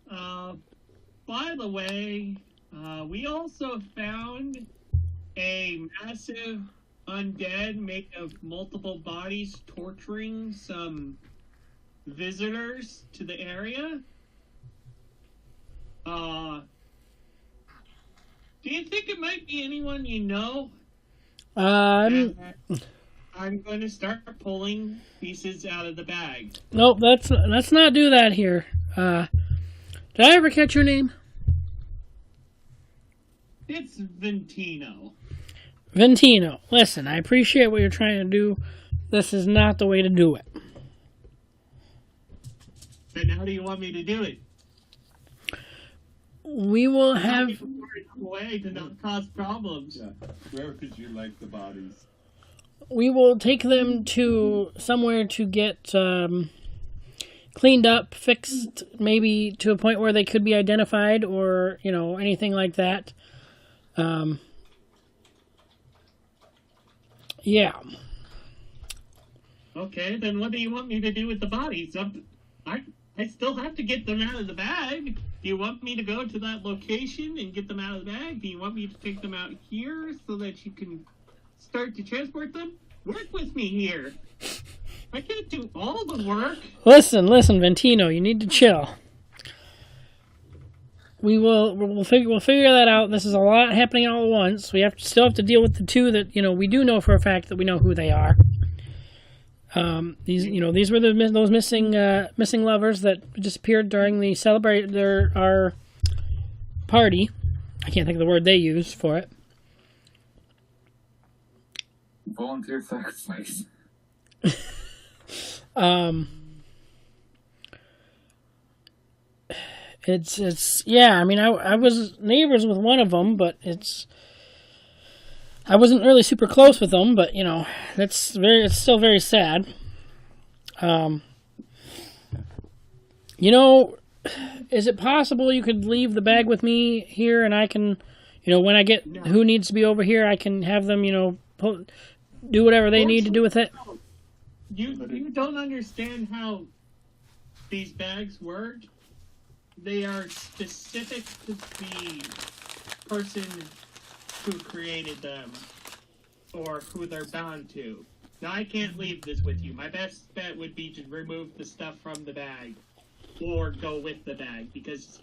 by the way, we also found a massive undead made of multiple bodies torturing some visitors to the area. Do you think it might be anyone you know? I'm going to start pulling pieces out of the bag. nope. Let's not do that here. Did I ever catch your name? It's Ventino. Ventino. Listen, I appreciate what you're trying to do. This is not the way to do it. Then how do you want me to do it? We will have. A way to not cause problems. Yeah. Where could you like the bodies? We will take them to somewhere to get cleaned up, fixed, maybe to a point where they could be identified, or anything like that. Yeah. Okay, then what do you want me to do with the bodies? I still have to get them out of the bag. Do you want me to go to that location and get them out of the bag? Do you want me to take them out here so that you can start to transport them? Work with me here. I can't do all the work. Listen, Ventino, you need to chill. We'll figure that out. This is a lot happening all at once. We still have to deal with the two that we do know for a fact that we know who they are. These were those missing lovers that disappeared during the our party. I can't think of the word they used for it. Volunteer sacrifice. It's yeah. I mean, I was neighbors with one of them, but I wasn't really super close with them. But it's still very sad. Is it possible you could leave the bag with me here, and I can, when I get who needs to be over here, I can have them, do whatever they need to do with it. You don't understand how these bags work. They are specific to the person who created them, or who they're bound to. Now, I can't leave this with you. My best bet would be to remove the stuff from the bag, or go with the bag, because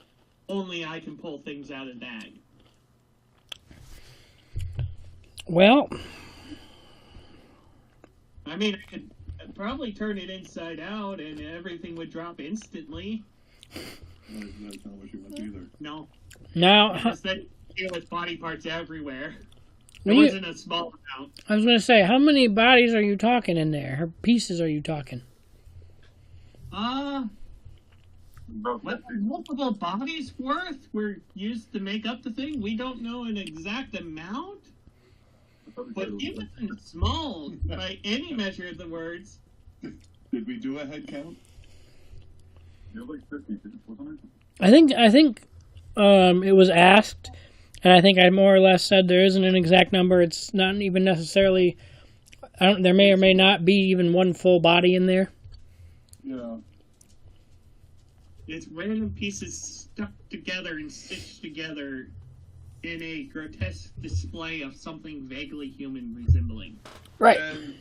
only I can pull things out of the bag. Well, I mean, I could probably turn it inside out, and everything would drop instantly. That's not what you want either. No, now, because then you deal with body parts everywhere. It when you- wasn't a small amount. I was going to say, how many bodies are you talking in there? Or pieces are you talking? What multiple bodies worth were used to make up the thing? We don't know an exact amount, but even small, by any measure of the words. Did we do a head count? You're like 50, wasn't it? I think it was asked, and I think I more or less said there isn't an exact number. It's not even necessarily. There may or may not be even one full body in there. Yeah. It's random pieces stuck together and stitched together in a grotesque display of something vaguely human resembling. Right. And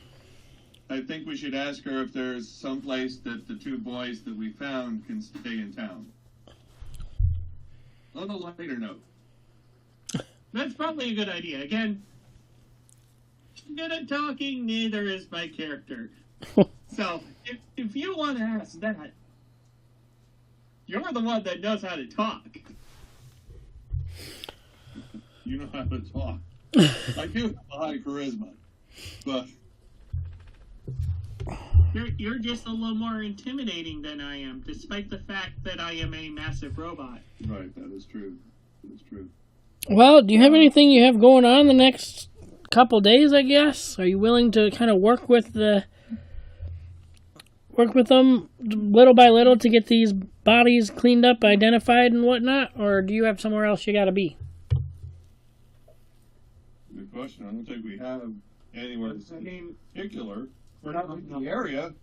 I think we should ask her if there's some place that the two boys that we found can stay in town. On a lighter note. That's probably a good idea. Again, good at talking, neither is my character. So, if you want to ask that, you're the one that knows how to talk. You know how to talk. I do have a high charisma. But You're just a little more intimidating than I am, despite the fact that I am a massive robot. right, that is true. That is true. Well, do you have anything you have going on the next couple days, I guess? Are you willing to kind of work with them little by little to get these bodies cleaned up, identified, and whatnot? Or do you have somewhere else you got to be? Good question. I don't think we have anywhere I mean, particular. We're not in the area.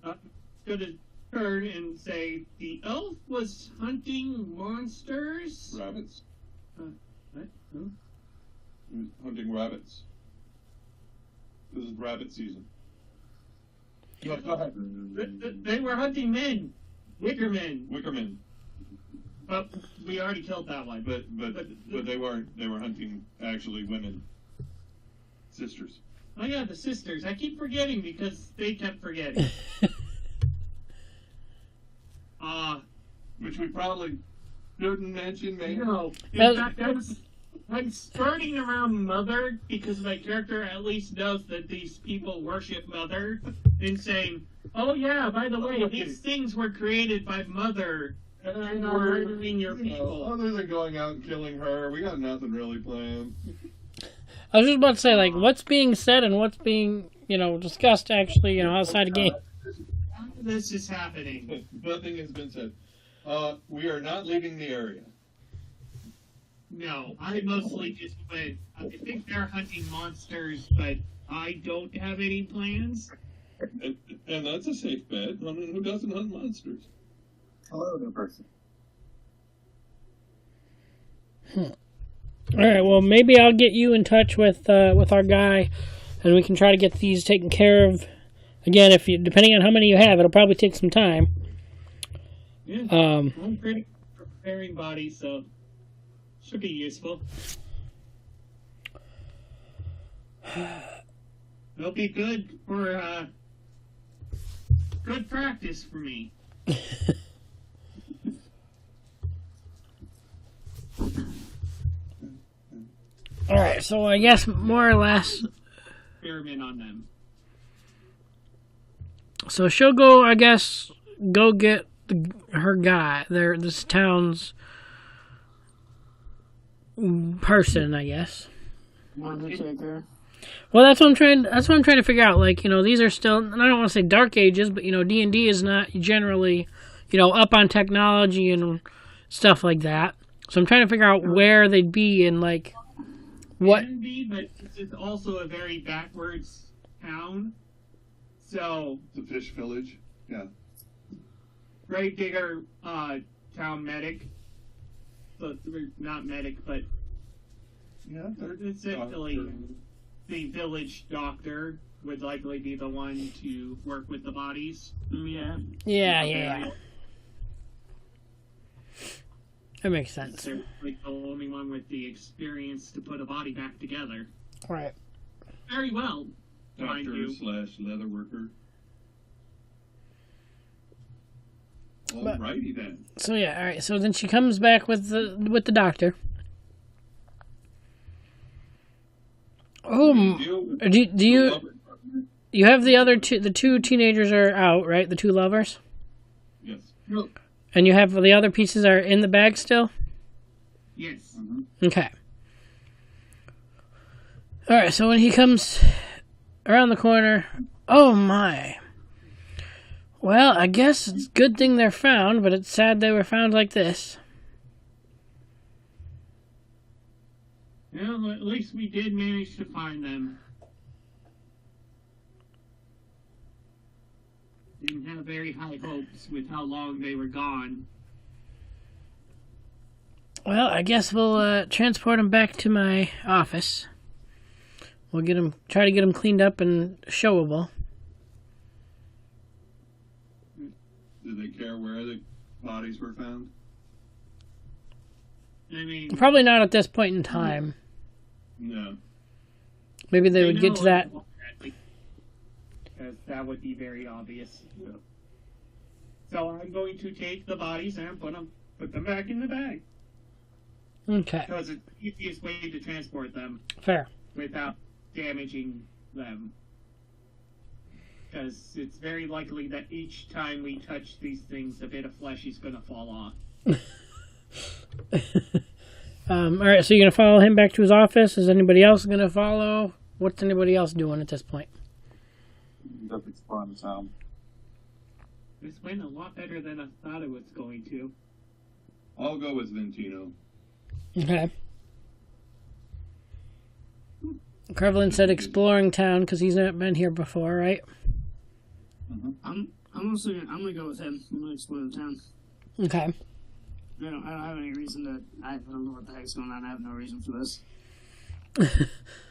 I'm gonna turn and say, the elf was hunting monsters? Rabbits. What? Who? He was hunting rabbits. This is rabbit season. Go ahead. They were hunting men. Wickermen. Wickerman. Oh, we already killed that one. But they weren't. They were hunting actually women. Sisters. Oh yeah, the sisters. I keep forgetting because they kept forgetting. Which we probably shouldn't mention, maybe. No. In fact, I'm starting around Mother because my character at least knows that these people worship Mother, and saying, "Oh yeah, by the way, these things were created by Mother, and are murdering your people." Other than going out and killing her, we got nothing really planned. I was just about to say, like, what's being said and what's being, discussed actually, outside the game. This is happening. Nothing has been said. We are not leaving the area. No, I mostly just went. I think they're hunting monsters, but I don't have any plans. And that's a safe bet. I mean, who doesn't hunt monsters? Hello, new person. All right, well, maybe I'll get you in touch with our guy, and we can try to get these taken care of. Again, depending on how many you have, it'll probably take some time. Yeah, I'm pretty preparing bodies, so should be useful. It'll be good for good practice for me. All right, so I guess more or less. Experiment on them. So she'll go, I guess, get her guy, this town's person, I guess. Undertaker. Well, that's what I'm trying to figure out. Like, these are still, and I don't want to say dark ages, but D&D is not generally, up on technology and stuff like that. So I'm trying to figure out where they'd be in, like, what. Can be, but this is also a very backwards town. So The fish village. Yeah. Gravedigger, town medic. So not medic, but Yeah. essentially the village doctor would likely be the one to work with the bodies. Yeah. Yeah. That makes sense. They're like the only one with the experience to put a body back together. Right. Very well, mind Doctor you. / leather worker. But- Alrighty then. So yeah, all right. So then she comes back with the doctor. Oh, Deal with do the you lover partner. you have the two teenagers are out, right? The two lovers, Yes. and you have the other pieces are in the bag still. Yes. Okay. All right. So when he comes around the corner, oh my. Well, I guess it's a good thing they're found, but it's sad they were found like this. Well, at least we did manage to find them. Didn't have very high hopes with how long they were gone. Well, I guess we'll transport them back to my office. We'll try to get them cleaned up and showable. Did they care where the bodies were found? I mean, Probably not at this point in time. No. Maybe they would get to that. Because that would be very obvious. So I'm going to take the bodies and put them back in the bag. Okay, Because it's the easiest way to transport them fair. without damaging them. Because it's very likely that each time we touch these things, a bit of flesh is going to fall off. All right, so you're gonna follow him back to his office. Is anybody else gonna follow? What's anybody else doing at this point? Just exploring the town. This went a lot better than I thought it was going to. I'll go with Ventino. Okay. Krevlin said exploring town because he's not been here before, right? I'm gonna go with him. I'm gonna explore the town. Okay. I don't have any reason to. I don't know what the heck's going on. I have no reason for this. Did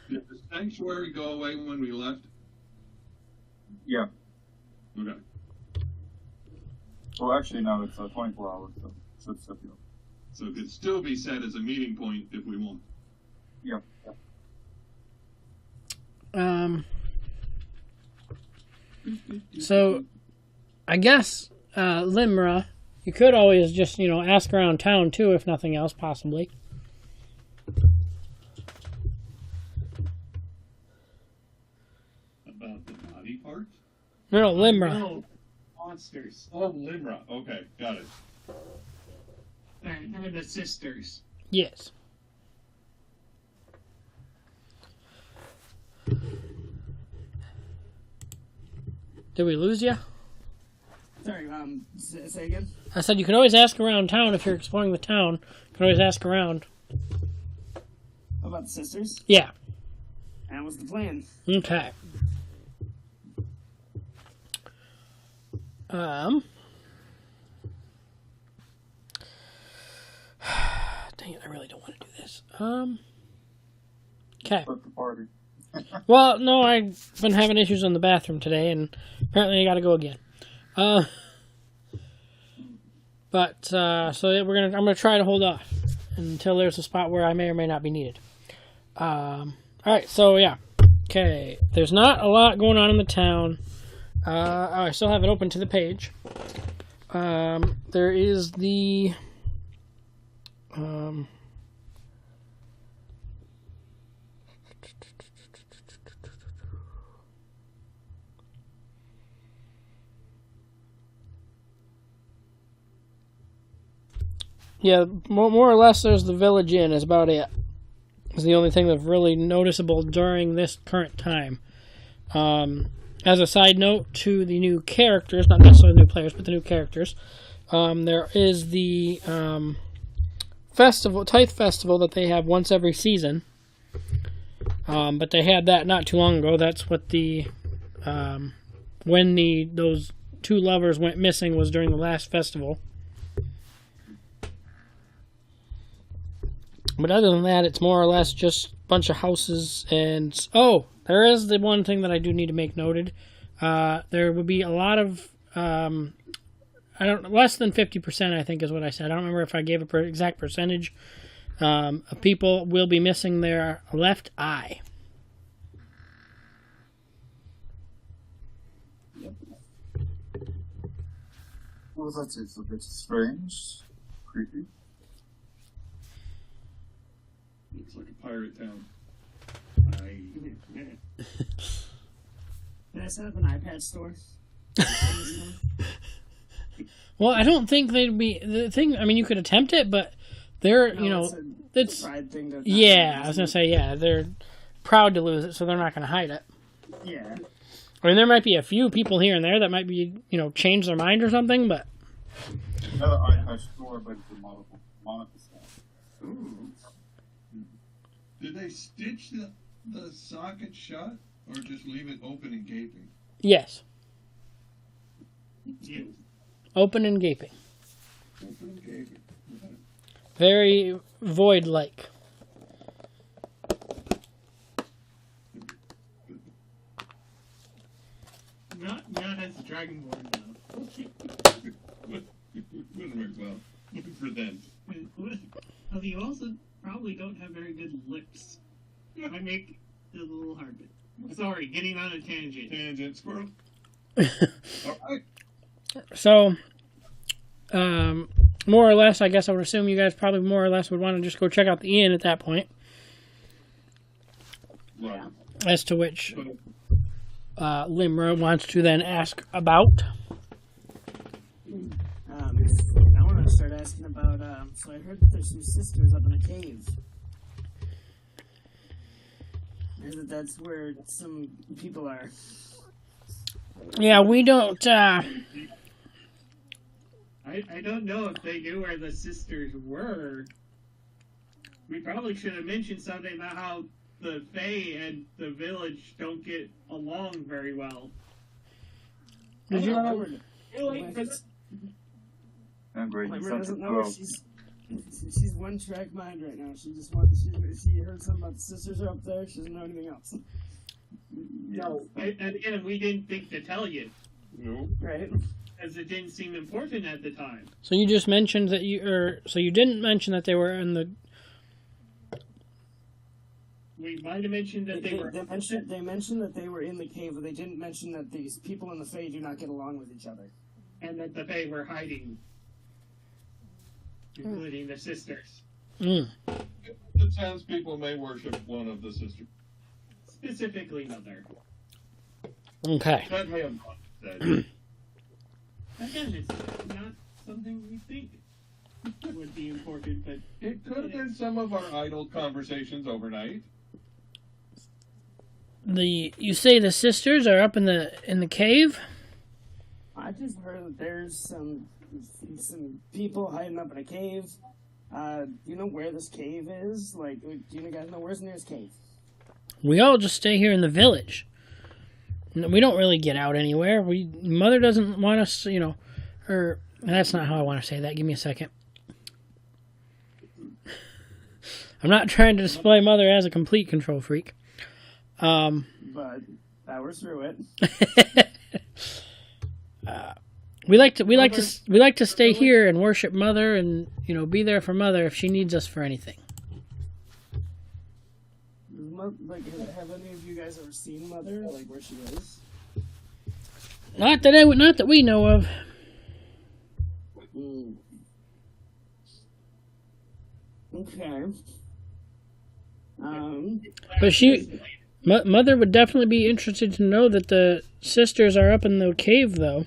the sanctuary go away when we left? Yeah. Okay. Well, actually, no, it's 24 hours, so it's up here. So it could still be set as a meeting point if we want. Yeah. So, I guess Limra, you could always just ask around town too, if nothing else, possibly. About the body parts? No, Limra. No, monsters. Oh, Limra. Okay, got it. And the sisters. Yes. Did we lose you? Sorry. Say again. I said you could always ask around town if you're exploring the town. You could always ask around. What about the sisters? Yeah. And what's the plan? Okay. Dang it, I really don't want to do this. Okay. Start the party. Well, no, I've been having issues in the bathroom today, and apparently I gotta go again. So I'm gonna try to hold off until there's a spot where I may or may not be needed. Alright, so yeah. Okay, there's not a lot going on in the town. I still have it open to the page. There is the... yeah, more or less there's the Village Inn is about it. It's the only thing that's really noticeable during this current time. As a side note to the new characters, not necessarily new players, but the new characters, there is the Tithe Festival that they have once every season. But they had that not too long ago. That's what when those two lovers went missing was during the last festival. But other than that, it's more or less just a bunch of houses and... Oh, there is the one thing that I do need to make noted. There would be a lot of less than 50%, I think is what I said. I don't remember if I gave a exact percentage. Of people will be missing their left eye. Well, that's it. A bit strange, creepy. Looks like a pirate town. Can I set up an iPad store? Well, I don't think they'd be the thing. I mean, you could attempt it, but they're it's pride thing to yeah. I was gonna say they're proud to lose it, so they're not gonna hide it. Yeah. I mean, there might be a few people here and there that might be change their mind or something, but Another iPad store, but it's a Monica stuff. Did they stitch the socket shut, or just leave it open and gaping? yes, You. open and gaping, Open and gaping. Okay. very void-like. Not as Dragonborn though. Wouldn't work well for them. Well, you also probably don't have very good lips. I make it a little hard. Sorry, getting on a tangent. Tangent squirrel. All right. So, more or less, I guess I would assume you guys probably more or less would want to just go check out the inn at that point. Right. As to which Limra wants to then ask about. I want to start asking about. So I heard that there's some sisters up in a cave. I heard that that's where some people are. Yeah, we don't. I don't know if they knew where the sisters were. We probably should have mentioned something about how the Fae and the village don't get along very well. Did you? Remember, you Limra said doesn't to know grow. she's one track mind right now. She just wants. She heard something about the sisters are up there. She doesn't know anything else. No, and again, we didn't think to tell you, No. Right. as it didn't seem important at the time. So you just mentioned that so you didn't mention that they were in the. We might have mentioned that they were. They mentioned that they were in the cave, but they didn't mention that these people in the Fae do not get along with each other. And that the Fae were hiding, including the sisters. Mm. The townspeople may worship one of the sisters. Specifically Mother. Okay. That may have said. Again, it's not something we think would be important, but It could have been some of our idle conversations overnight. You say the sisters are up in the cave? I just heard that there's some people hiding up in a cave. Do you know where this cave is? Like, do you guys know where's the nearest cave? We all just stay here in the village. We don't really get out anywhere. Mother doesn't want us, or that's not how I want to say that. Give me a second. I'm not trying to display Mother as a complete control freak. But we're through it. We like to stay here and worship Mother, and be there for Mother if she needs us for anything. Like, have any of you guys ever seen Mother? Like, where she is? Not that we know of. Okay. But Mother would definitely be interested to know that the sisters are up in the cave, though.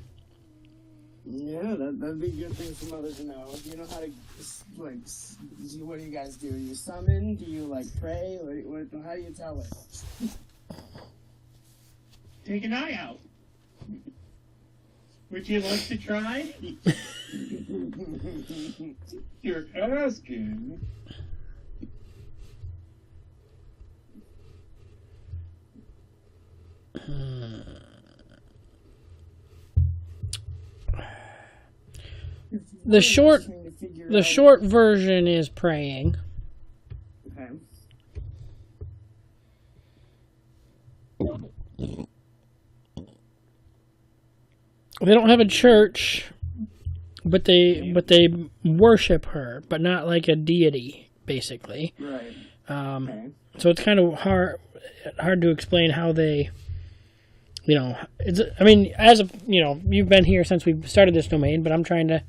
Yeah, that'd be a good thing for Mother to know. Do you know how to, like, what do you guys do? Do you summon? Do you, like, pray? How do you tell her? take an eye out. Would you like to try? You're asking. The short version is praying. Okay. they don't have a church, but they worship her, but not like a deity, basically. Right. Um, Okay. So it's kind of hard to explain how they, it's. I mean, as a, you've been here since we started this domain, but I'm trying to.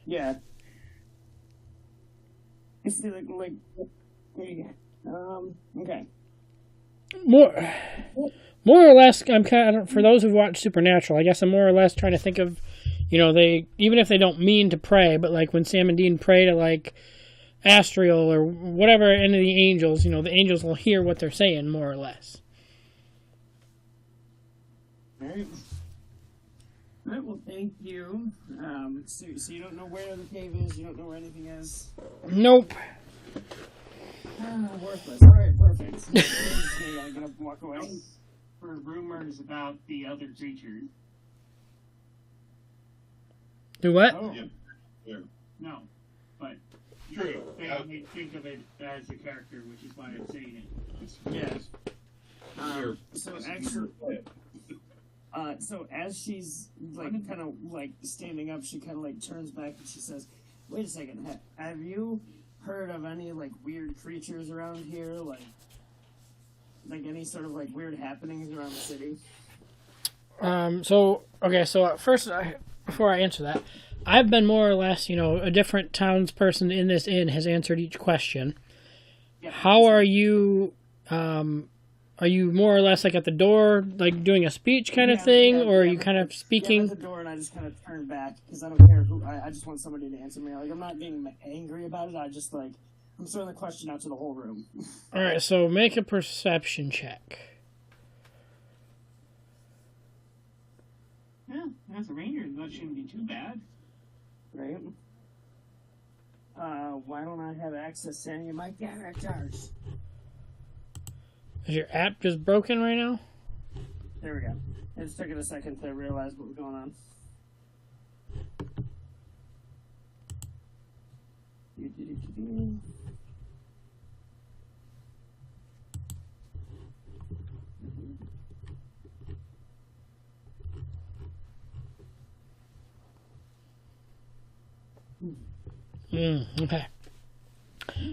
Yeah. I see, okay. More or less, I'm kind of, for those who've watched Supernatural, I guess I'm more or less trying to think of, they, even if they don't mean to pray, but like when Sam and Dean pray to like Astriel or whatever, any of the angels, the angels will hear what they're saying, more or less. Alright. Alright, well, thank you. So you don't know where the cave is, you don't know where anything is? Nope. Worthless. Alright, perfect. I'm just gonna get up and walk away. For rumors about the other creatures. Do what? Oh. Yeah. No, but True. they think of it as a character, which is why I'm saying it. Yeah. So actually, so as she's like kind of like standing up, she kind of like turns back and she says, "Wait a second. Have you heard of any like weird creatures around here? Like any sort of like weird happenings around the city?" So at first, before I answer that, I've been more or less, a different townsperson in this inn has answered each question. Yeah. How are you? Are you more or less like at the door, like doing a speech kind of thing, or are you kind of Yeah, I'm speaking? at the door and I just kind of turn back because I don't care who. I just want somebody to answer me. Like I'm not being angry about it. I just like I'm throwing the question out to the whole room. All right, so make a perception check. Yeah, as a ranger, that shouldn't be too bad. Right. Why don't I have access to any of my characters? Is your app just broken right now? There we go. It just took it a second to realize what was going on. Okay.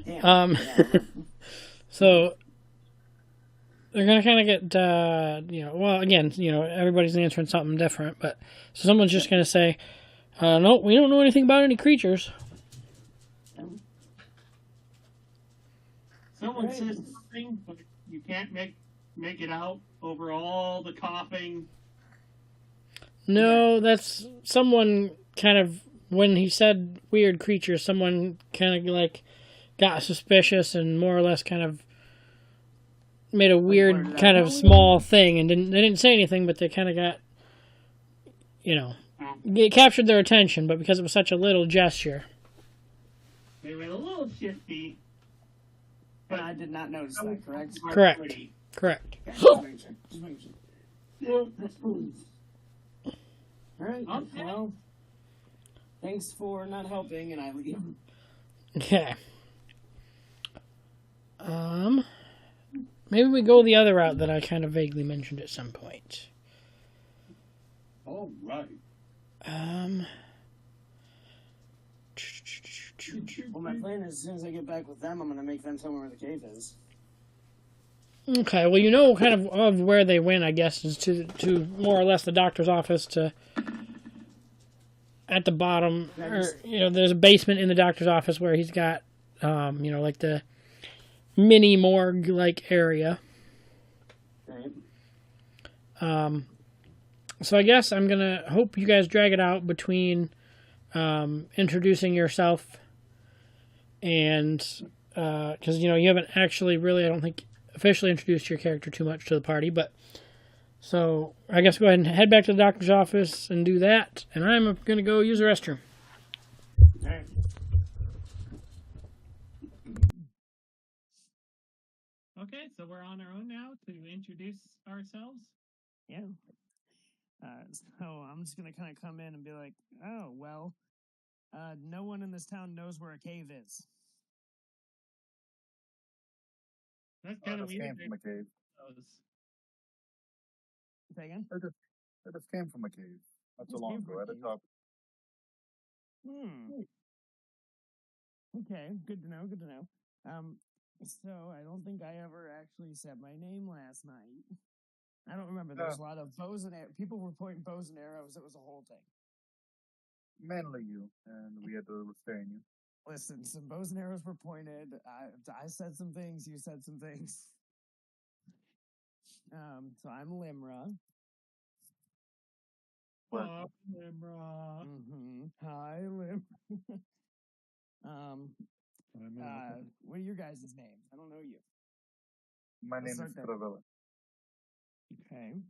Damn. So they're gonna kind of get, well, again, everybody's answering something different, but so someone's just gonna say, no, we don't know anything about any creatures. Someone Right. says something, but you can't make it out over all the coughing. No, that's someone kind of, when he said weird creatures, someone kind of like got suspicious and more or less kind of made a weird blurted kind out. of small thing, and they didn't say anything, but they kind of got, it captured their attention, but because it was such a little gesture. They were a little shifty. But I did not notice that, correct? Correct. Correct. Okay, just making sure. Just making sure. Alright, Okay. well, thanks for not helping, and I leave. Okay. Maybe we go the other route that I kind of vaguely mentioned at some point. All right. Well, my plan is as soon as I get back with them, I'm going to make them tell me where the cave is. Okay, well, kind of where they went, I guess, is to more or less the doctor's office at the bottom, or, there's a basement in the doctor's office where he's got, like the mini morgue-like area. Right. So I guess I'm going to hope you guys drag it out between introducing yourself and, because, you haven't actually really, I don't think, officially introduced your character too much to the party, but so I guess go ahead and head back to the doctor's office and do that, and I'm going to go use the restroom. Alright. Okay, so we're on our own now to introduce ourselves. Yeah. So I'm just going to kind of come in and be like, oh, well, no one in this town knows where a cave is. That's kind of Just weird. came from a cave. Say again? I just came from a cave. Not too Just long came ago for at the you. top. Okay, good to know. Good to know. So I don't think I ever actually said my name last night. I don't remember. There was a lot of bows and people were pointing bows and arrows. It was a whole thing. Mainly you, and we had to restrain you. Listen, some bows and arrows were pointed. I said some things. You said some things. So I'm Limra. But Limra. Hi, Limra. What are your guys' names? I don't know you. my Let's name is start there. Travella. Okay.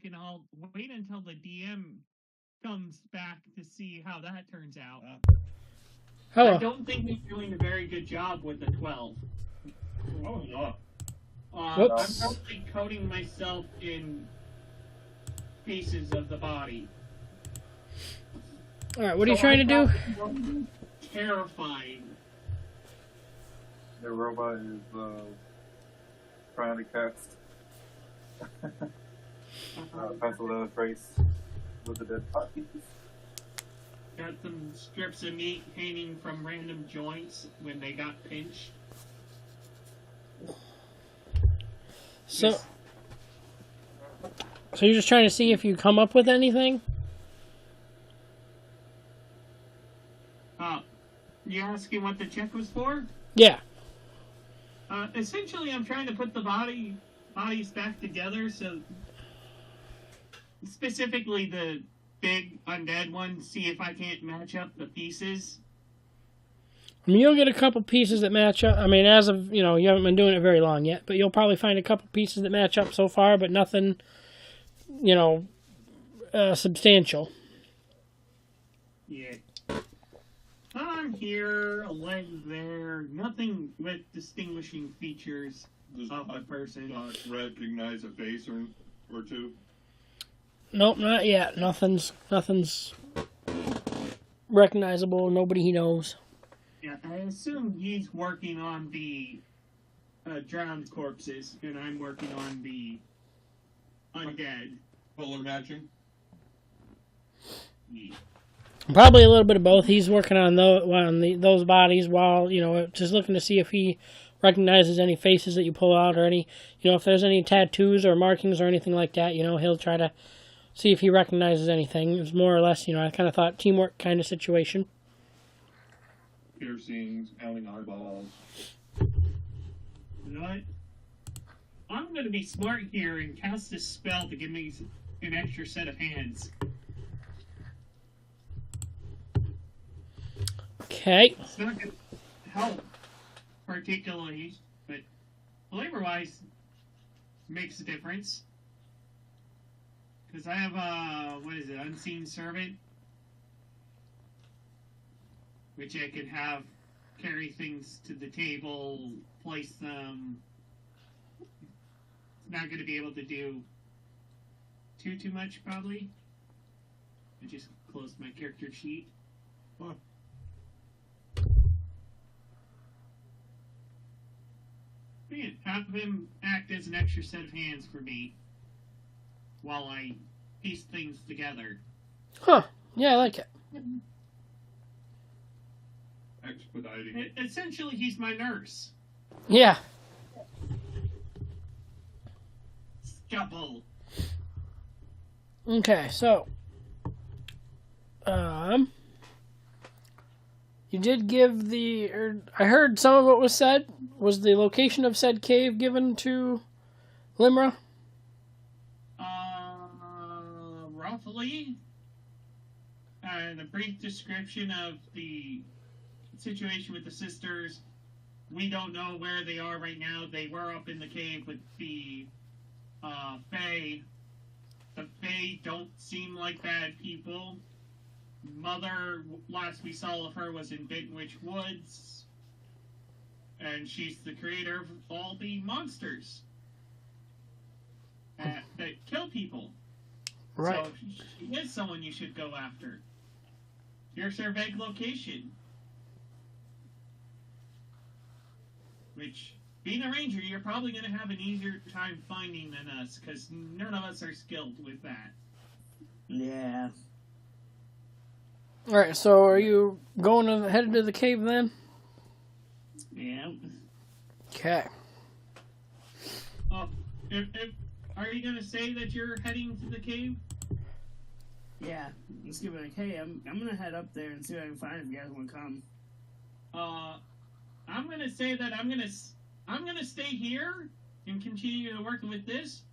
and I'll wait until the DM comes back to see how that turns out. I Hello. don't think he's doing a very good job with the 12. Oh, no. I'm Whoops. probably coating myself in pieces of the body. All right, what are you trying to do? Terrifying. The robot is trying to cast pencil race with the dead bodies. Got some strips of meat hanging from random joints when they got pinched. So you're just trying to see if you come up with anything? You asking what the check was for? Yeah. Essentially, I'm trying to put the bodies back together. So, specifically the big undead one, see if I can't match up the pieces. I mean, you'll get a couple pieces that match up. I mean, as of, you haven't been doing it very long yet, but you'll probably find a couple pieces that match up so far, but nothing, substantial. Yeah. I'm here, a leg there, nothing with distinguishing features Does of a person. not recognize a face or two? Nope, not yet. Nothing's recognizable. Nobody he knows. Yeah, I assume he's working on the drowned corpses, and I'm working on the undead. Color matching? Yeah. Probably a little bit of both. He's working on those bodies while, just looking to see if he recognizes any faces that you pull out or any, if there's any tattoos or markings or anything like that, he'll try to see if he recognizes anything. It's more or less, I kind of thought teamwork kind of situation. Piercings, pounding eyeballs. You know what? I'm going to be smart here and cast this spell to give me an extra set of hands. Okay. It's not going to help particularly, but flavor-wise, makes a difference. Because I have, Unseen Servant, which I can have carry things to the table, place them. It's not going to be able to do too much, probably. I just closed my character sheet. Huh. Man, have him act as an extra set of hands for me while I piece things together. Huh. Yeah, I like it. Expediting. Essentially, he's my nurse. Yeah. Scalpel. Okay, so you did give I heard some of what was said. Was the location of said cave given to Limra? Roughly. And a brief description of the situation with the sisters. We don't know where they are right now. They were up in the cave with the Fae. The Fae don't seem like bad people. Mother, last we saw of her, was in Bentwitch Woods. And she's the creator of all the monsters that kill people. Right. So she is someone you should go after. Here's her vague location. Which, being a ranger, you're probably going to have an easier time finding than us, because none of us are skilled with that. Yeah. Alright, so are you headed to the cave then? Yeah. Okay. Oh, are you going to say that you're heading to the cave? Yeah. Let's give it like, hey, I'm gonna head up there and see what I can find if you guys want to come. I'm going to say that I'm going to stay here and continue to work with this,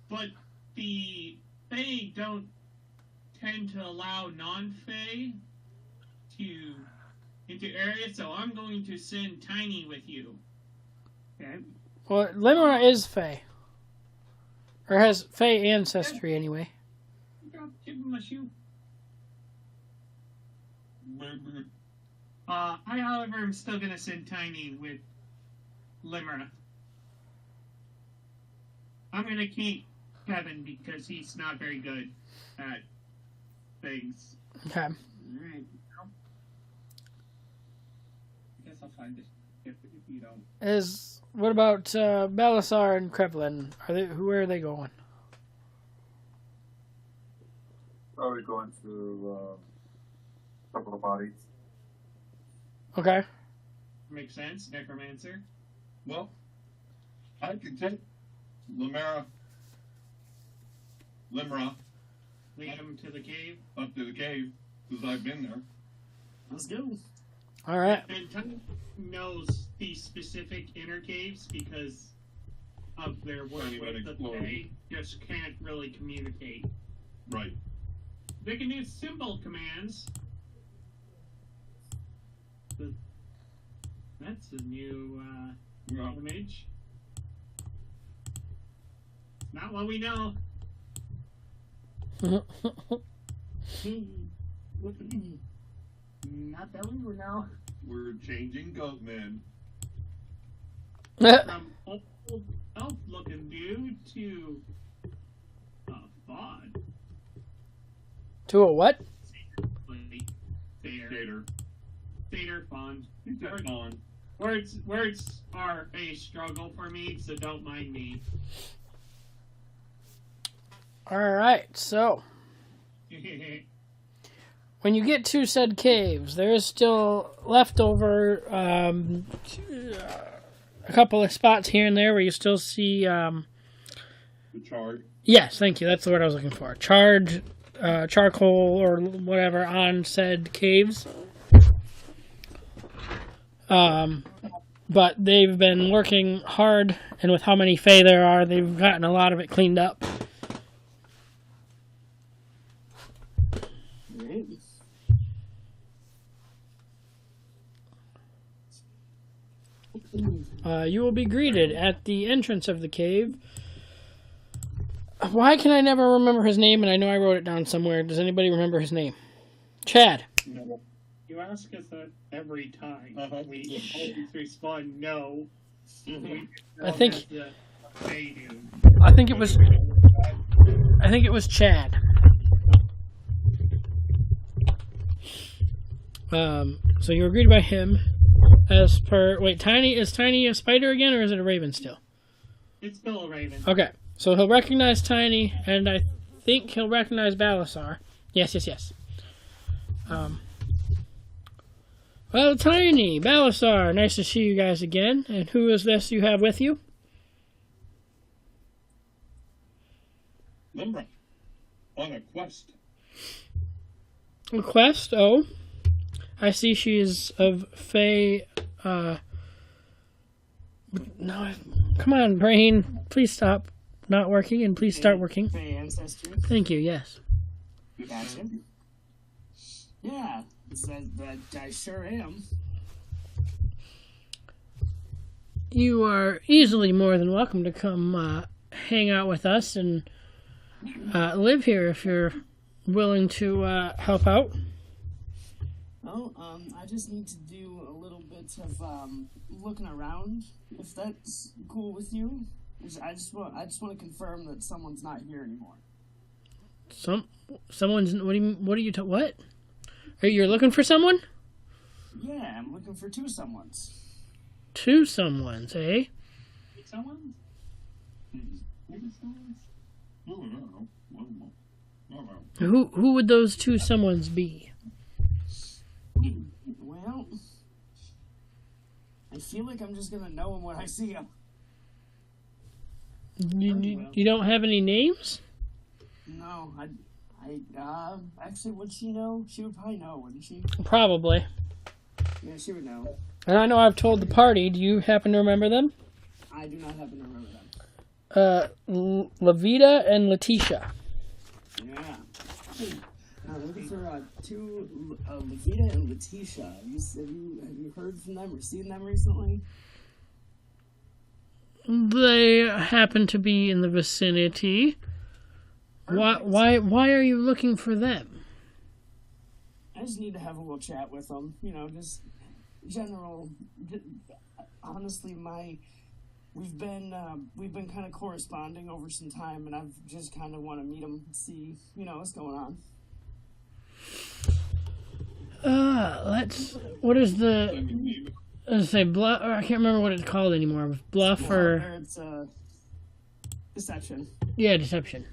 but the Fae don't tend to allow non-Fae into areas, so I'm going to send Tiny with you. Okay. Well, Limra is Fae. Or has Fey ancestry, anyway. Give him a shoe. I, however, am still gonna send Tiny with Limera. I'm gonna keep Kevin because he's not very good at things. Okay. Alright. I guess I'll find it if you don't. What about Belisar and Krevlin? Where are they going? Probably going to a couple of bodies. Okay. Makes sense, Necromancer. Well, I could take Limera Lead him to the cave. up to the cave, because I've been there. Let's go. All right. And Tiny knows the specific inner caves because of their work Tiny with would the explore. Fae. Just can't really communicate. Right. They can do symbol commands. That's a new Yeah. image. Not what we know. Not that we would know. We're changing Goatman. From old elf-looking dude to Vaughn. To a what? Theater. Theater fun. On. Words are a struggle for me, so don't mind me. All right. So, when you get to said caves, there is still leftover a couple of spots here and there where you still see. The charred. Yes, thank you. That's the word I was looking for. Charred charcoal or whatever on said caves. But they've been working hard, and with how many Fae there are, they've gotten a lot of it cleaned up. You will be greeted at the entrance of the cave. Why can I never remember his name? And I know I wrote it down somewhere. Does anybody remember his name? Chad. No. You ask us that every time. Uh-huh. We always respond no. I think- They do. I think it was Chad. So you were greeted by him. As per, wait, is Tiny a spider again, or is it a raven still? It's still a raven. Okay, so he'll recognize Tiny, and I think he'll recognize Belisar. Yes. Well, Tiny, Belisar, nice to see you guys again. And who is this you have with you? Limera. On a quest. A quest? Oh. I see she is of Fae, no, come on, brain. Please stop not working, and please start working. Fae ancestry. Thank you, yes. Gotcha. Yeah, that I sure am. You are easily more than welcome to come hang out with us and live here if you're willing to help out. Well, I just need to do a little bit of looking around, if that's cool with you. I just want to confirm that someone's not here anymore. Someone's. What are you? What? You're looking for someone? Yeah, I'm looking for two someones. Two someones, eh? Someone? Who would those two someones be? Well, I feel like I'm just gonna know them when I see them. You don't have any names? No, actually, would she know? She would probably know, wouldn't she? Probably. Yeah, she would know. And I know I've told the party. Do you happen to remember them? I do not happen to remember them. Levita and Letitia. Yeah. I'm looking for two, Levita and Letitia. Have you heard from them or seen them recently? They happen to be in the vicinity. Why are you looking for them? I just need to have a little chat with them. You know, just general. Honestly, we've been kind of corresponding over some time, and I've just kind of want to meet them, see what's going on. What is the? Let's say bluff. Or I can't remember what it's called anymore. Bluff or It's deception. yeah, deception.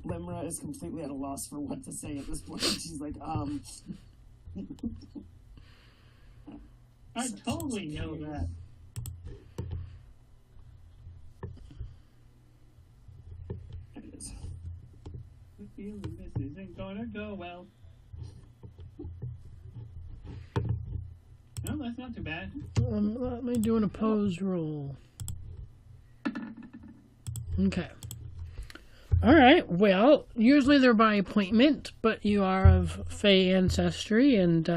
Limra is completely at a loss for what to say at this point. She's like, I totally know that. There it is. I feel this isn't gonna go well. No, that's not too bad. Let me do an opposed roll. Okay. All right. Well, usually they're by appointment, but you are of Fey ancestry, and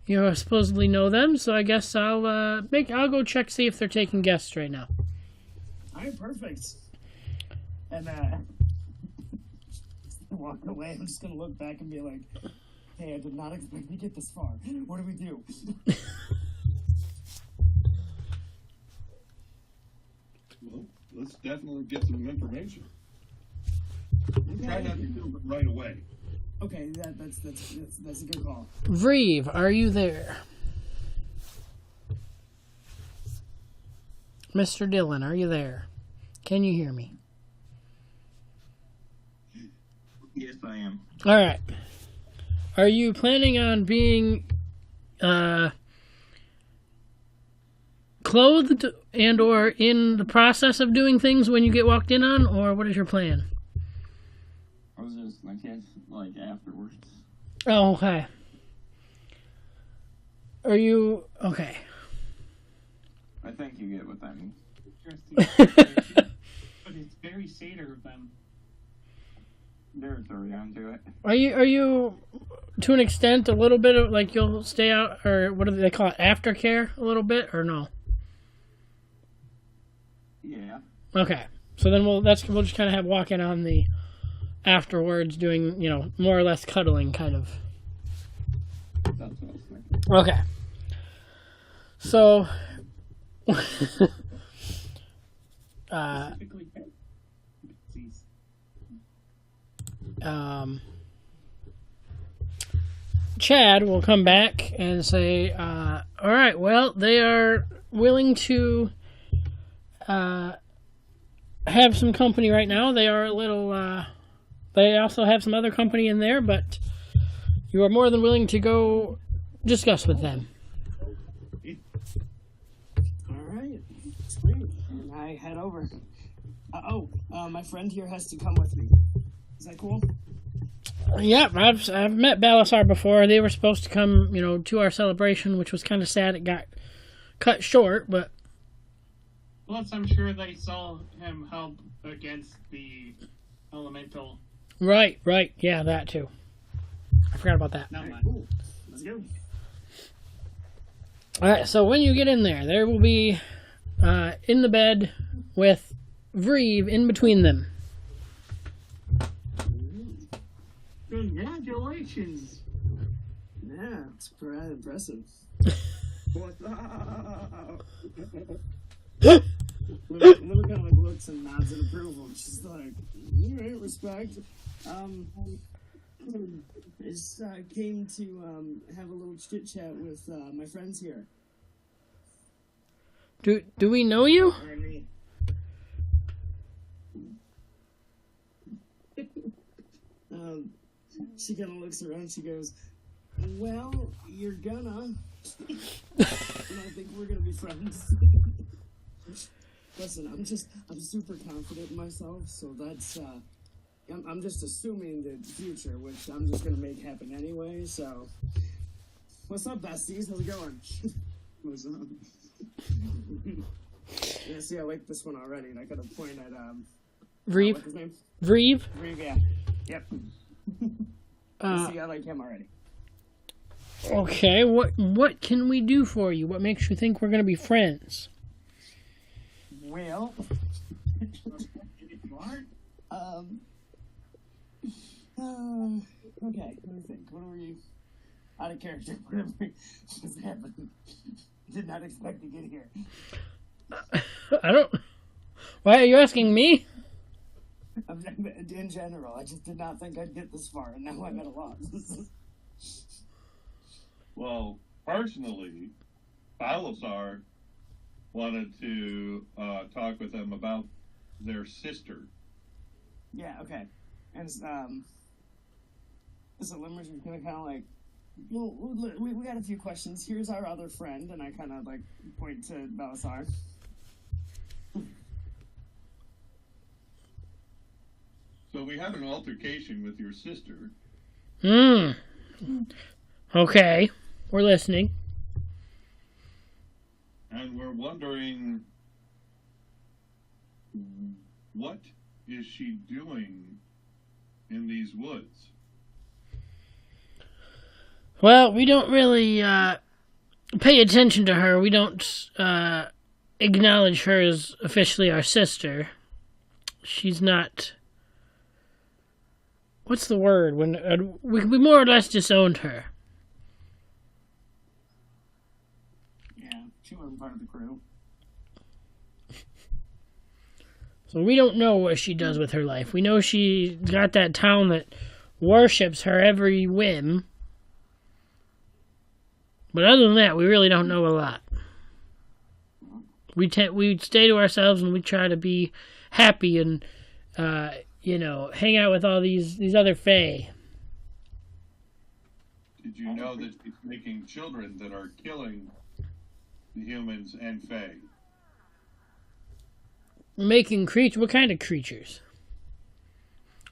you supposedly know them. So I guess I'll go check see if they're taking guests right now. All right, perfect. And walking away, I'm just gonna look back and be like, "Hey, I did not expect to get this far. What do we do?" Well, let's definitely get some information. Try not to do it right away. Okay, that's a good call. Vreve, are you there? Mr. Dillon, are you there? Can you hear me? Yes, I am. All right. Are you planning on being clothed and or in the process of doing things when you get walked in on, or what is your plan? I was just like afterwards. Oh, okay. Are you okay? I think you get what that means. Interesting. But it's very Seder of them. There's a reaction to it. Are you to an extent a little bit of like you'll stay out, or what do they call it, aftercare a little bit, or no? Yeah. Okay. So then we'll just kind of have walking on the afterwards, doing more or less cuddling kind of. That's what I was thinking. Okay. So Specifically, Chad will come back and say, all right, well, they are willing to have some company right now. They are a little, they also have some other company in there, but you are more than willing to go discuss with them. All right, sweet. And I head over. My friend here has to come with me. Is that cool? Yep, I've met Balasar before. They were supposed to come, to our celebration, which was kind of sad. It got cut short, but plus, I'm sure they saw him help against the elemental. right, yeah, that too. I forgot about that. Not mine. Cool. Let's go. All right, so when you get in there will be in the bed with Vreve in between them. Congratulations! Yeah, it's pretty impressive. What's up? Lily kind of like looks and nods in approval. She's like, "All right, respect." I just came to have a little chit chat with my friends here. Do we know you? Or me. She kind of looks around. She goes, "Well, you're gonna." And I think we're gonna be friends. Listen, I'm super confident in myself, so that's I'm just assuming the future, which I'm just gonna make happen anyway. So, what's up, besties? How's it going? What's up? Yeah, see, I like this one already, and I gotta point at Vreve? what's his name? Vreve? Vreve, yeah. Yep. See, I like him already. Okay, what can we do for you? What makes you think we're going to be friends? Well, okay, let me think. What are we out of character? Whatever just happened. Did not expect to get here. I don't... Why are you asking me? In general, I just did not think I'd get this far, and now I'm at a loss. Well, personally, Balasar wanted to talk with them about their sister. Yeah, okay. And so Limerick's gonna kind of like, well, we got a few questions. Here's our other friend, and I kind of like point to Balasar. So we had an altercation with your sister. Okay, we're listening. And we're wondering, what is she doing in these woods? Well, we don't really pay attention to her. We don't acknowledge her as officially our sister. She's not... What's the word? When we more or less disowned her. Yeah, she wasn't part of the crew. So we don't know what she does with her life. We know she got that town that worships her every whim. But other than that, we really don't know a lot. We stay to ourselves and we try to be happy and, hang out with all these other fae. Did you know that she's making children that are killing the humans and fae? Making creatures? What kind of creatures?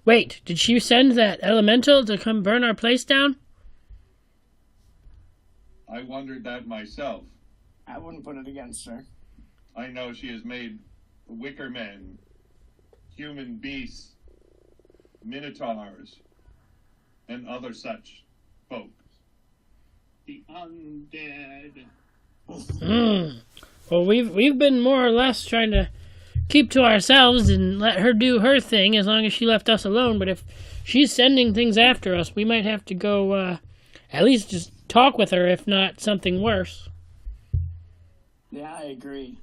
Wait, did she send that elemental to come burn our place down? I wondered that myself. I wouldn't put it against her. I know she has made wicker men, human beasts, minotaurs, and other such folks. The undead. Well, we've been more or less trying to keep to ourselves and let her do her thing as long as she left us alone. But if she's sending things after us, we might have to go at least just talk with her, if not something worse. Yeah, I agree.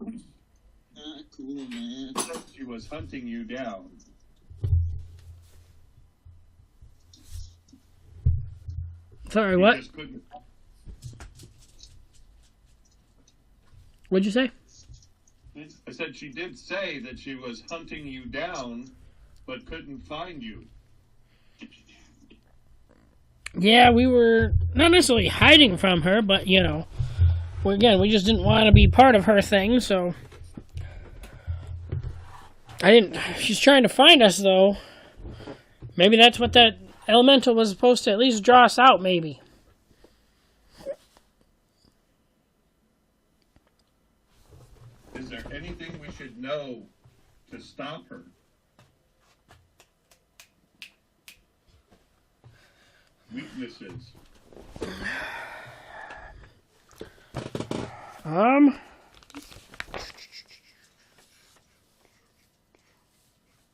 Not cool, man. She was hunting you down. Sorry, You what? just couldn't. What'd you say? I said she did say that she was hunting you down, but couldn't find you. Yeah, we were not necessarily hiding from her, but, we just didn't want to be part of her thing, so... She's trying to find us, though. Maybe that's what that elemental was supposed to at least draw us out, maybe. Is there anything we should know to stop her? Weaknesses.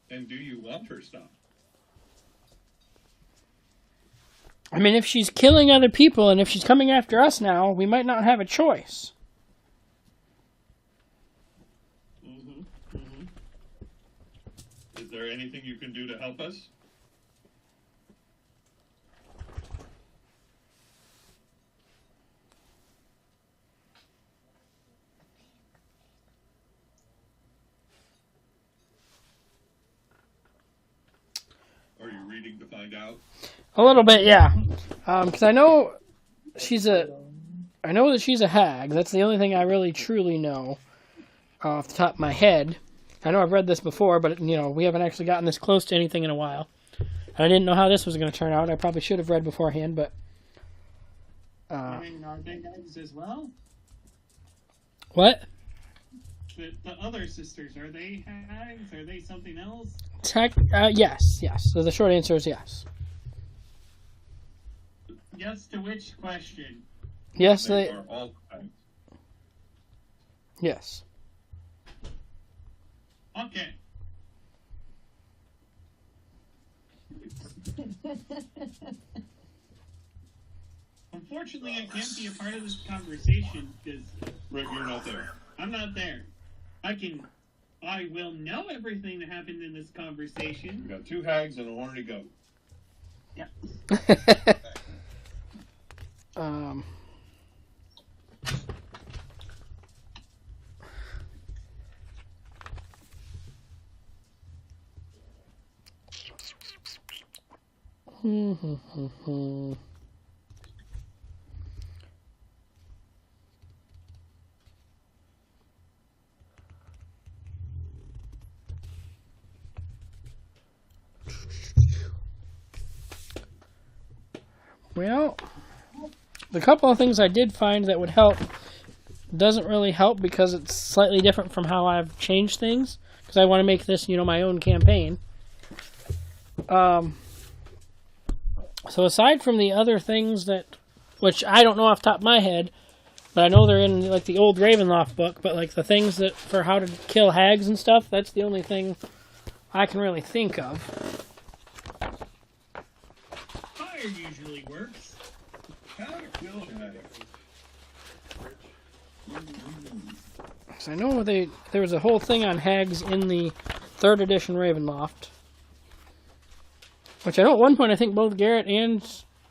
And do you want her stopped? I mean, if she's killing other people and if she's coming after us now, we might not have a choice. Is there anything you can do to help us? Are you reading to find out? A little bit, yeah. Because I know that she's a hag. That's the only thing I really truly know off the top of my head. I know I've read this before, but, we haven't actually gotten this close to anything in a while. And I didn't know how this was going to turn out. I probably should have read beforehand, but... Are they hags as well? What? The other sisters, are they hags? Are they something else? Yes. So the short answer is yes. Yes to which question? Yes, They they. are all kinds. Yes. Okay. Unfortunately, I can't be a part of this conversation because Rick, you're not there. I'm not there. I will know everything that happened in this We conversation. got 2 hags and a horny goat. um. Well, the couple of things I did find that would help doesn't really help because it's slightly different from how I've changed things. Because I want to make this, my own campaign. So aside from the other things which I don't know off the top of my head, but I know they're in like the old Ravenloft book, but like the things that for how to kill hags and stuff, that's the only thing I can really think of. Fire usually works. How to kill a hag. So I know there was a whole thing on hags in the 3rd edition Ravenloft. Which I know at one point I think both Garrett and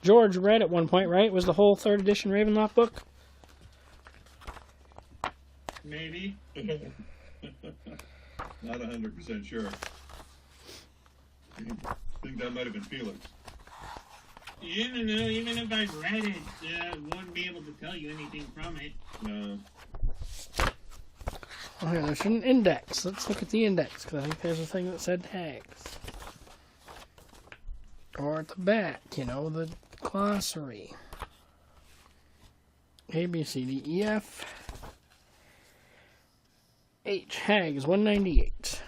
George read at one point, right? Was the whole 3rd edition Ravenloft book? Maybe. Not 100% sure. I think that might have been Felix. You don't know, even if I read it, I wouldn't be able to tell you anything from it. No. Oh, yeah, there's an index. Let's look at the index, because I think there's a thing that said hags. Or at the back, the glossary. A, B, C, D, E, F. H, hags, 198.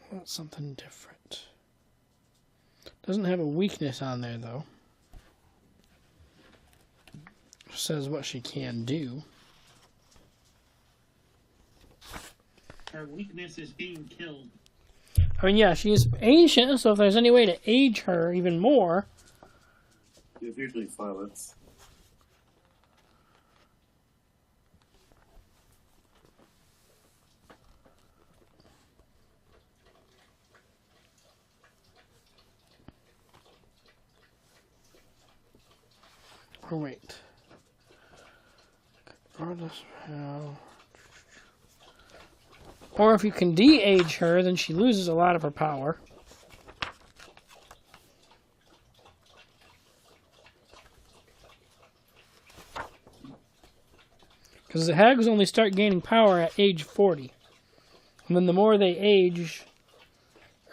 Want something different. Doesn't have a weakness on there, though. Says what she can do. Her weakness is being killed. I mean, yeah, she's ancient, so if there's any way to age her even more... It's usually silence. Or wait. Regardless of how... Or if you can de-age her, then she loses a lot of her power. Because the hags only start gaining power at age 40. And then the more they age,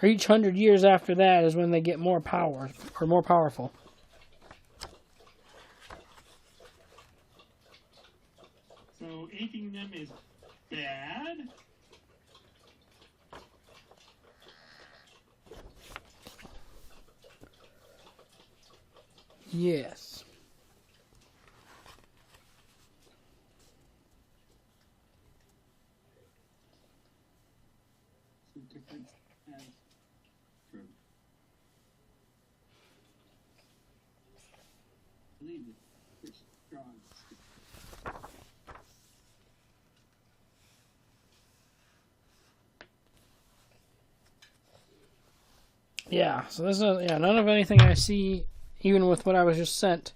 or each 100 years after that is when they get more power, or more powerful. So aging them is bad? Yes. Difference as True. believe it. It's strong. Yeah, so this is none of anything I see even with what I was just sent,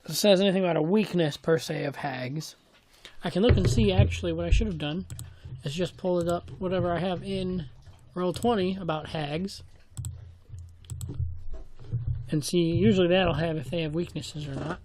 says anything about a weakness per se of hags. I can look and see actually what I should have done is just pull it up, whatever I have in Roll20 about hags, and see. Usually that'll have if they have weaknesses or not.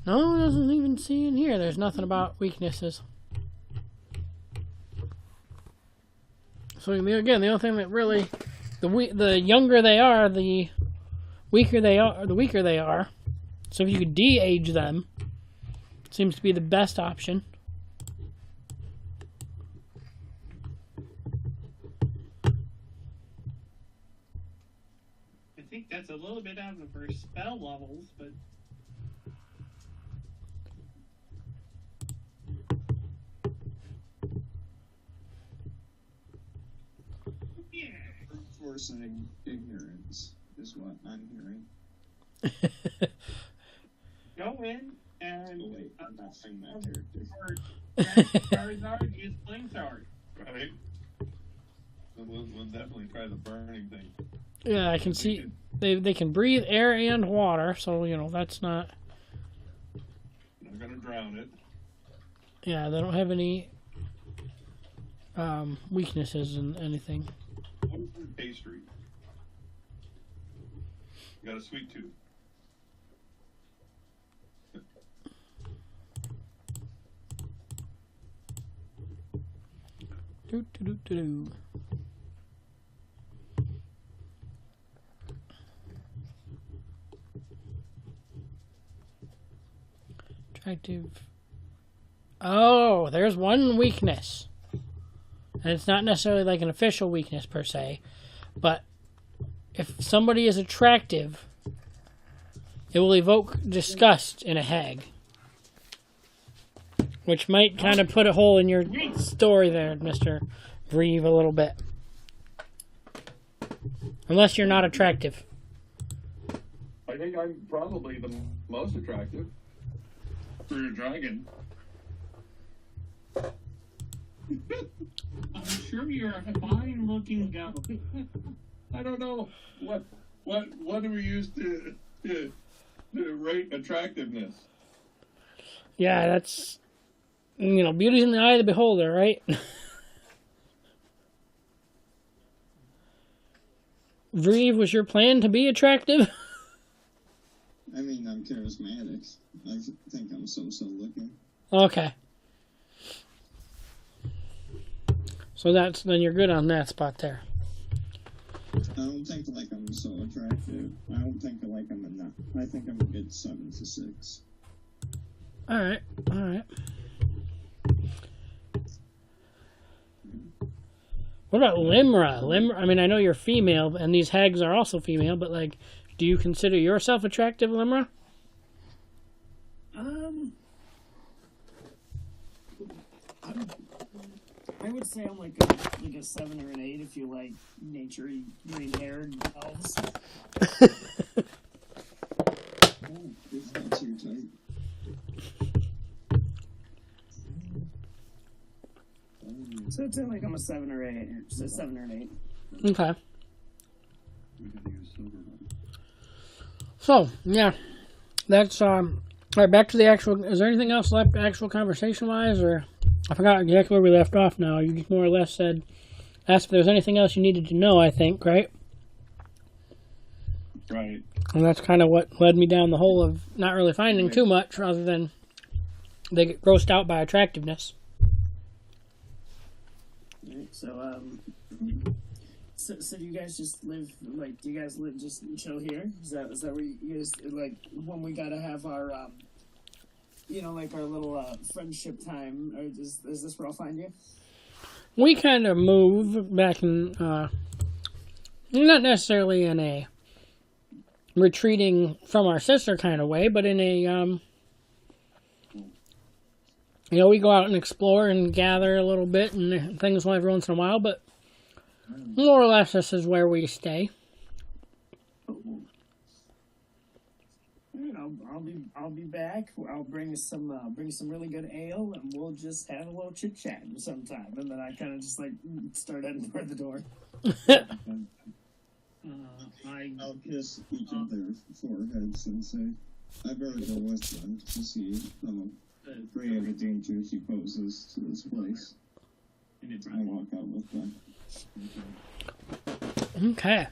No, it doesn't even see in here. There's nothing about weaknesses. So again, the only thing that really, the younger they are, the weaker they are. So if you could de-age them, seems to be the best option. I think that's a little bit out of her spell levels, but yeah. Forcing ignorance is what I'm hearing. Go in and Oh, wait, I'm not saying that character. Charizard is Flamesword. Right? We'll definitely try the burning thing. Yeah, I can see they can breathe air and water, so that's not. Not gonna drown it. Yeah, they don't have any weaknesses in anything. Pastry. Got a sweet tooth. Do, do, do, do, do. Attractive. Oh, there's one weakness. And it's not necessarily like an official weakness per se, but if somebody is attractive, it will evoke disgust in a hag. Which might kind of put a hole in your story there, Mr. Vreve, a little bit. Unless you're not attractive. I think I'm probably the most attractive for a dragon. I'm sure you're a fine-looking guy. I don't know what do we use to rate attractiveness. Yeah, that's beauty's in the eye of the beholder, right? Vreve, was your plan to be attractive? I mean, I'm charismatic. I think I'm so-so looking. Okay. So then you're good on that spot there. I don't think like I'm so attractive. I don't think like I'm enough. I think I'm a good 7 to 6. Alright. What about Limra? I mean, I know you're female, and these hags are also female, but do you consider yourself attractive, Limra? I would say I'm like a 7 or an 8 if you like naturey green-haired elves. Oh, it's not too tight. So I'd say like I'm a 7 or 8, or just a 7 or an 8. Okay. We gotta use silver one. So, yeah. That's, alright, back to the actual, is there anything else left actual conversation-wise, or, I forgot exactly where we left off now. You more or less asked if there was anything else you needed to know, I think, right? Right. And that's kind of what led me down the hole of not really finding too much, rather than they get grossed out by attractiveness. Right, so do you guys just live, do you guys live just chill here? Is that where you guys, when we gotta have our, our little, friendship time, or is this where I'll find you? We kind of move back in, not necessarily in a retreating from our sister kind of way, but in a, You know, we go out and explore and gather a little bit and things every once in a while, but more or less this is where we stay. I'll be back. I'll bring some really good ale, and we'll just have a little chit chat sometime. And then I kind of just like start heading toward the door. I'll kiss each of their foreheads and say, I better go with them to see how great of a danger she poses to this place. I walk out with them. Okay.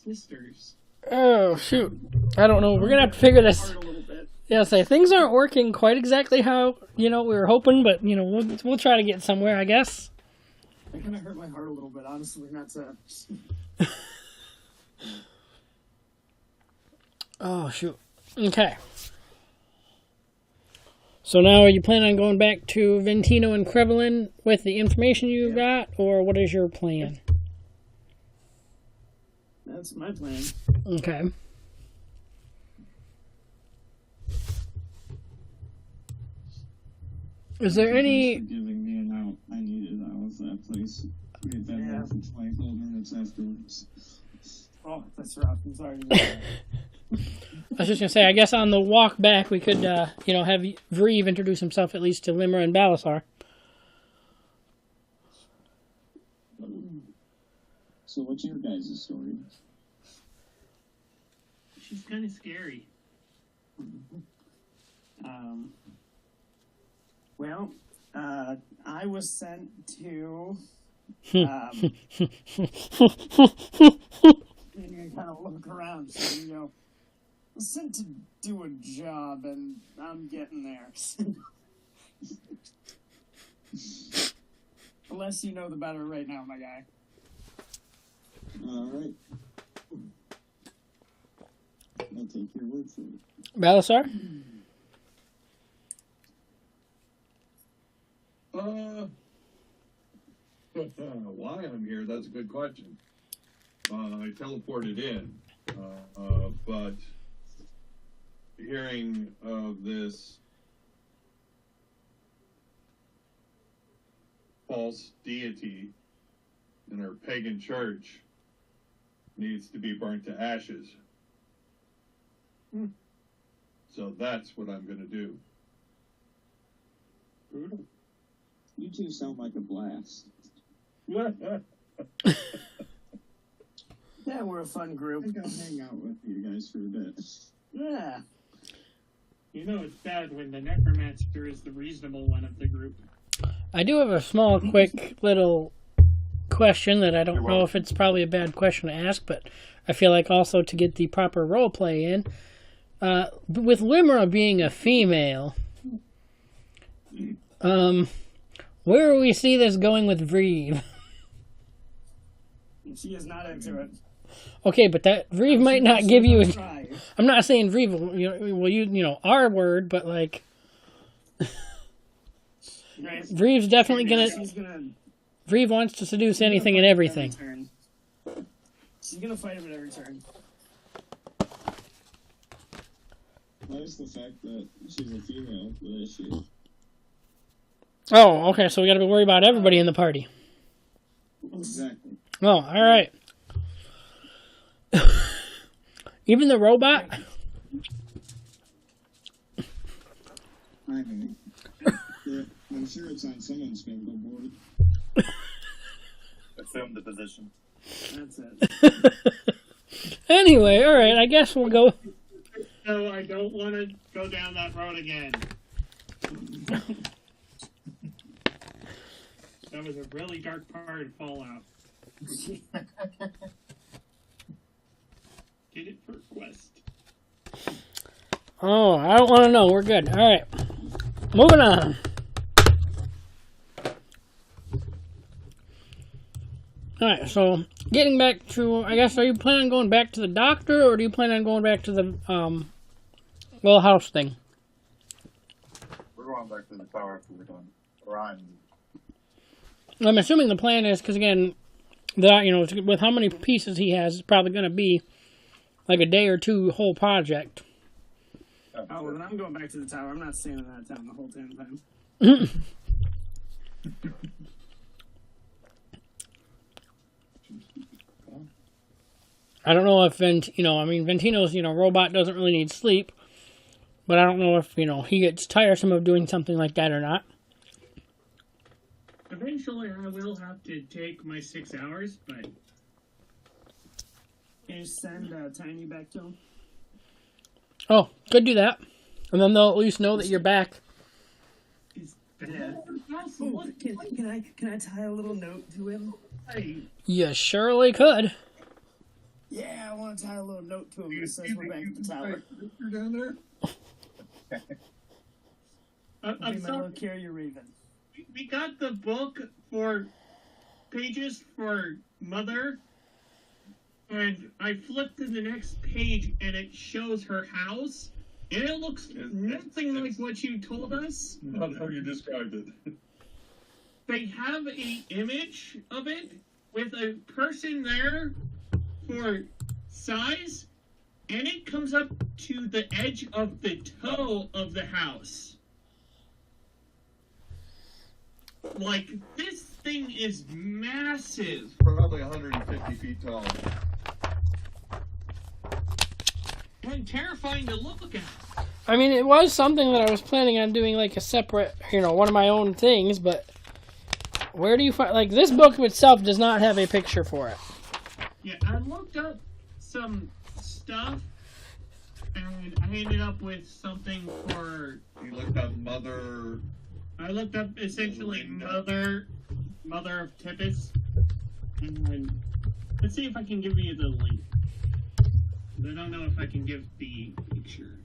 Sisters. Oh, shoot. I don't know. We're going to have to figure this. Yeah, say things aren't working quite exactly how, we were hoping, but, we'll try to get somewhere, I guess. It kind of hurt my heart a little bit, honestly, not to... Oh, shoot. Okay. So now are you planning on going back to Ventino and Krevelin with the information you got, or what is your plan? That's my plan. Okay. Is there any... Thanks for giving me an out. I needed out of that place. We had been there for 20 whole minutes afterwards. Oh, that's rough. I'm sorry to hear I was just going to say, I guess on the walk back, we could, have Vreve introduce himself at least to Limmer and Balasar. So what's your guys' story? She's kind of scary. Well, I was sent to, and you kind of look around, so, I was sent to do a job, and I'm getting there. The less you know, the better right now, my guy. Alright. I'll take your word for it. Balasar? Why I'm here, that's a good question. I teleported in, but hearing of this false deity in our pagan church needs to be burnt to ashes. So that's what I'm going to do. Brutal. You two sound like a blast. Yeah, we're a fun I group. think I'll hang out with you guys for a bit. Yeah. It's bad when the necromancer is the reasonable one of the group. I do have a small, quick little question that I don't know if it's probably a bad question to ask, but I feel like also to get the proper role play in. With Limera being a female, where do we see this going with Vreve? She is not into it. Okay, but that Vreve might not give you. Try. I'm not saying Vreve will use our word, but like Right. Vreve's definitely She's gonna. Vreve wants to seduce anything and everything. She's gonna fight him at every turn. Why is the fact that she's a female the issue? Oh, okay. So we got to be worried about everybody in the party. Exactly. Oh, all right. Even the robot. I mean, yeah, I'm sure it's on someone's bingo board. I filmed the position. That's it. Anyway, all right. I guess we'll go. No, I don't want to go down that road again. That was a really dark part of Fallout. Did it for quest. Oh, I don't want to know. We're good. All right. Moving on. All right. So getting back to, I guess, are you planning on going back to the doctor, or do you plan on going back to the little house thing? We're going back to the tower after we're done. Or I'm. I'm assuming the plan is, because again, That, you know, with how many pieces he has, it's probably going to be like a day or two whole project. Oh, well, then I'm going back to the tower. I'm not staying in that town the whole damn time. I don't know if Ventino's, robot doesn't really need sleep, but I don't know if, he gets tiresome of doing something like that or not. Eventually, I will have to take my 6 hours, but Can you send Tiny back to him? Oh, could do that. And then they'll at least know that you're back. is Yeah. that possible? Can I tie a little note to him? You surely could. Yeah, I want to tie a little note to him that says we're back at the tower. You're down there? Be I'm my sorry. little carrier raven. We got the book for pages for Mother, and I flipped to the next page, and it shows her house, and it looks nothing like what you told us. Not how you described it. They have a image of it with a person there for size, and it comes up to the edge of the toe of the house. Like, this thing is massive. Probably 150 feet tall. And terrifying to look at. I mean, it was something that I was planning on doing, like a separate, one of my own things, but where do you find, like, this book itself does not have a picture for it. Yeah, I looked up some stuff, and I ended up with something for. You looked up Mother. I looked up essentially Mother of Tippis, and then let's see if I can give you the link. I don't know if I can give the picture.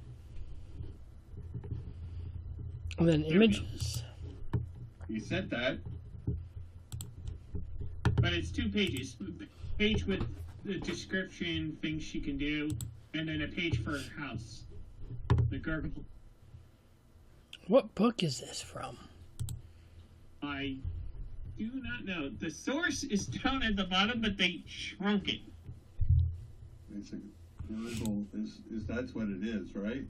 And then images. You said that. But it's 2 pages. Page with the description, things she can do, and then a page for her house. The gurgle. What book is this from? I do not know. The source is down at the bottom, but they shrunk it. It's a gurgle. Is that's what it is, right?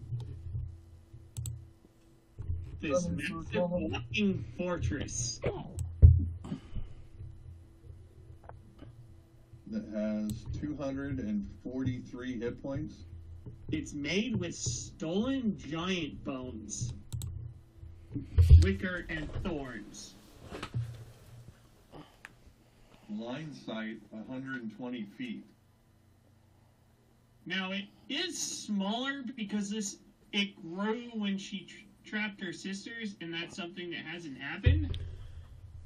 This massive walking fortress. That has 243 hit points. It's made with stolen giant bones, wicker, and thorns. Line sight 120 feet. Now it is smaller because it grew when she trapped her sisters, and that's something that hasn't happened.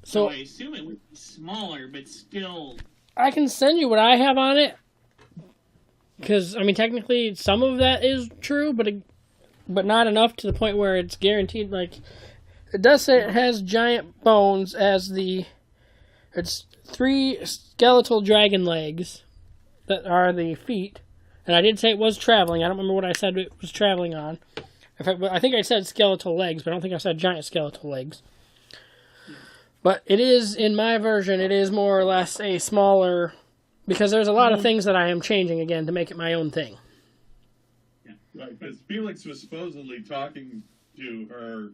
So I assume it would be smaller, but still. I can send you what I have on it, because technically some of that is true, but not enough to the point where it's guaranteed. Like, it does say it has giant bones as it's 3 skeletal dragon legs that are the feet, and I did say it was traveling. I don't remember what I said it was traveling on. In fact, I think I said skeletal legs, but I don't think I said giant skeletal legs. But it is, in my version, it is more or less a smaller, because there's a lot of things that I am changing again to make it my own thing. Yeah, right. Because Felix was supposedly talking to her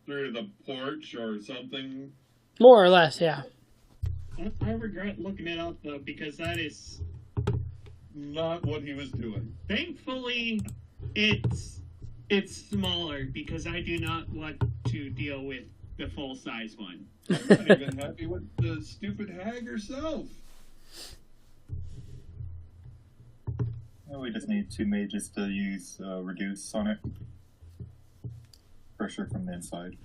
through the porch or something. More or less, yeah. I regret looking it up, though, because that is not what he was doing. Thankfully, it's smaller, because I do not want to deal with the full-size one. I'm not even happy with the stupid hag herself. We just need 2 mages to use reduce on it. Pressure from the inside.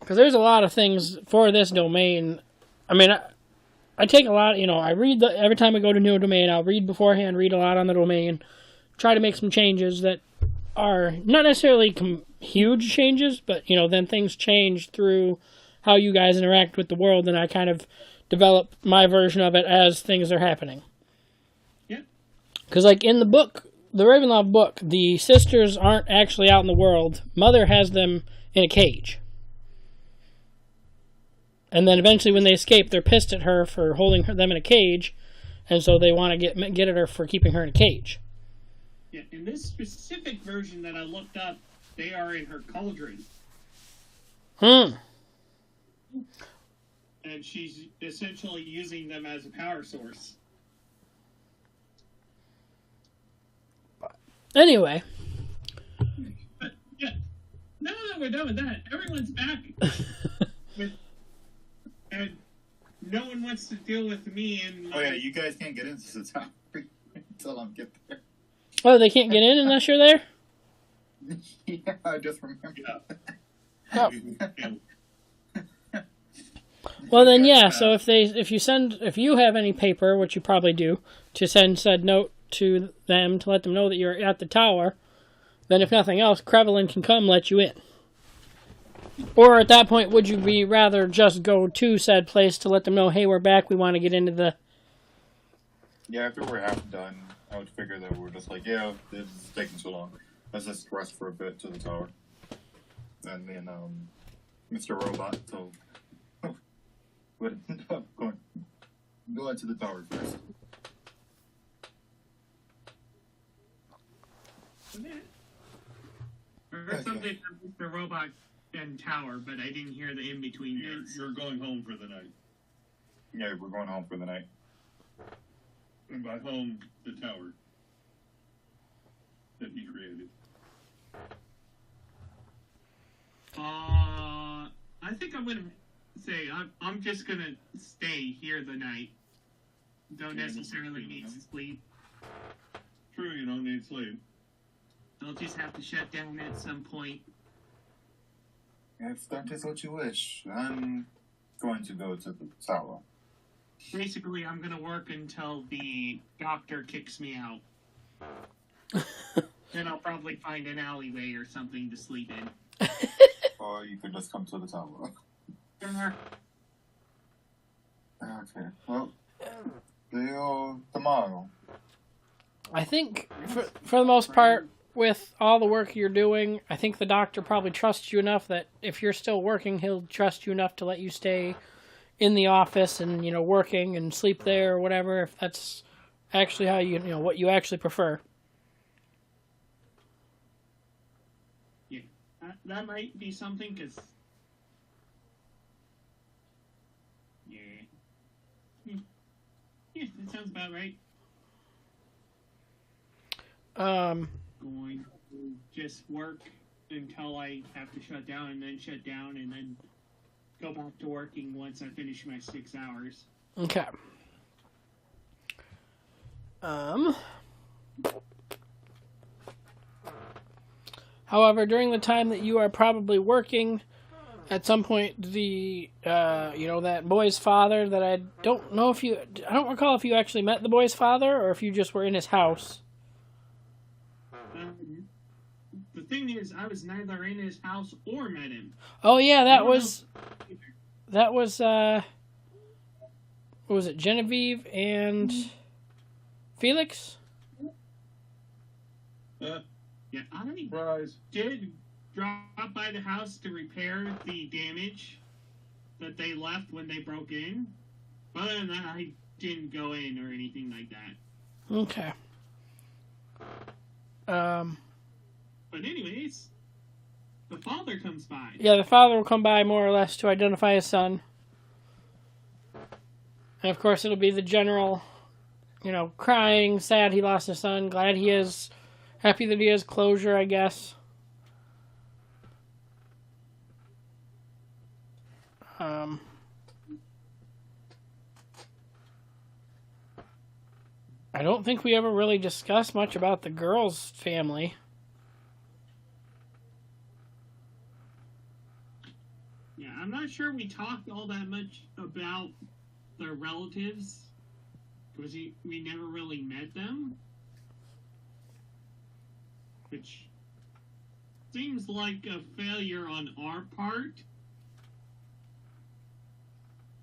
Because there's a lot of things for this domain. I take a lot, I read every time I go to new domain, I'll read beforehand, read a lot on the domain, try to make some changes that are not necessarily huge changes, but, then things change through how you guys interact with the world, and I kind of develop my version of it as things are happening. Yeah. Because, like, in the book, the Ravenloft book, the sisters aren't actually out in the world. Mother has them in a cage. And then eventually when they escape, they're pissed at her for holding them in a cage, and so they want to get at her for keeping her in a cage. Yeah, in this specific version that I looked up, they are in her cauldron. And she's essentially using them as a power source. Anyway. But, yeah, now that we're done with that, everyone's back. And no one wants to deal with me and... Oh yeah, you guys can't get into the tower until I get there. Oh, they can't get in unless you're there? Yeah, I just remembered. Oh. Well then, yeah. So if you have any paper, which you probably do, to send said note to them to let them know that you're at the tower, then if nothing else, Krevelin can come let you in. Or at that point, would you be rather just go to said place to let them know, hey, we're back, we want to get into the... Yeah, after we're half done, I would figure that we're just like, yeah, this is taking too long. Let's just rest for a bit to the tower. And then, Mr. Robot, so... But no, go into the tower first. I heard something from Mr. Robot and Tower, but I didn't hear the in-between bits. You're going home for the night. Yeah, we're going home for the night. And by home, the tower that he created. I think I'm gonna say I'm just gonna stay here the night. Don't necessarily need to sleep. True, you don't need sleep. I'll just have to shut down at some point. If that is what you wish, I'm going to go to the tower. Basically, I'm gonna work until the doctor kicks me out. Then I'll probably find an alleyway or something to sleep in. Or you could just come to the tower. Okay, well, tomorrow. I think, for the most part, with all the work you're doing, I think the doctor probably trusts you enough that if you're still working, he'll trust you enough to let you stay in the office and, working and sleep there or whatever, if that's actually how what you actually prefer. Yeah, that might be something, because... Yeah, that sounds about right. Going to just work until I have to shut down, and then go back to working once I finish my 6 hours. Okay. However, during the time that you are probably working, at some point the that boy's father that I don't recall if you actually met the boy's father or if you just were in his house. The thing is, I was neither in his house or met him. Oh yeah, that was what was it, Genevieve and Felix? Yeah, I Surprise. did drop by the house to repair the damage that they left when they broke in. But other than that, I didn't go in or anything like that. Okay. But anyways, the father comes by. Yeah, the father will come by more or less to identify his son. And of course it'll be the general, crying, sad he lost his son, glad he is, happy that he has closure, I guess. I don't think we ever really discussed much about the girl's family. Yeah, I'm not sure we talked all that much about their relatives, because we never really met them. Which seems like a failure on our part.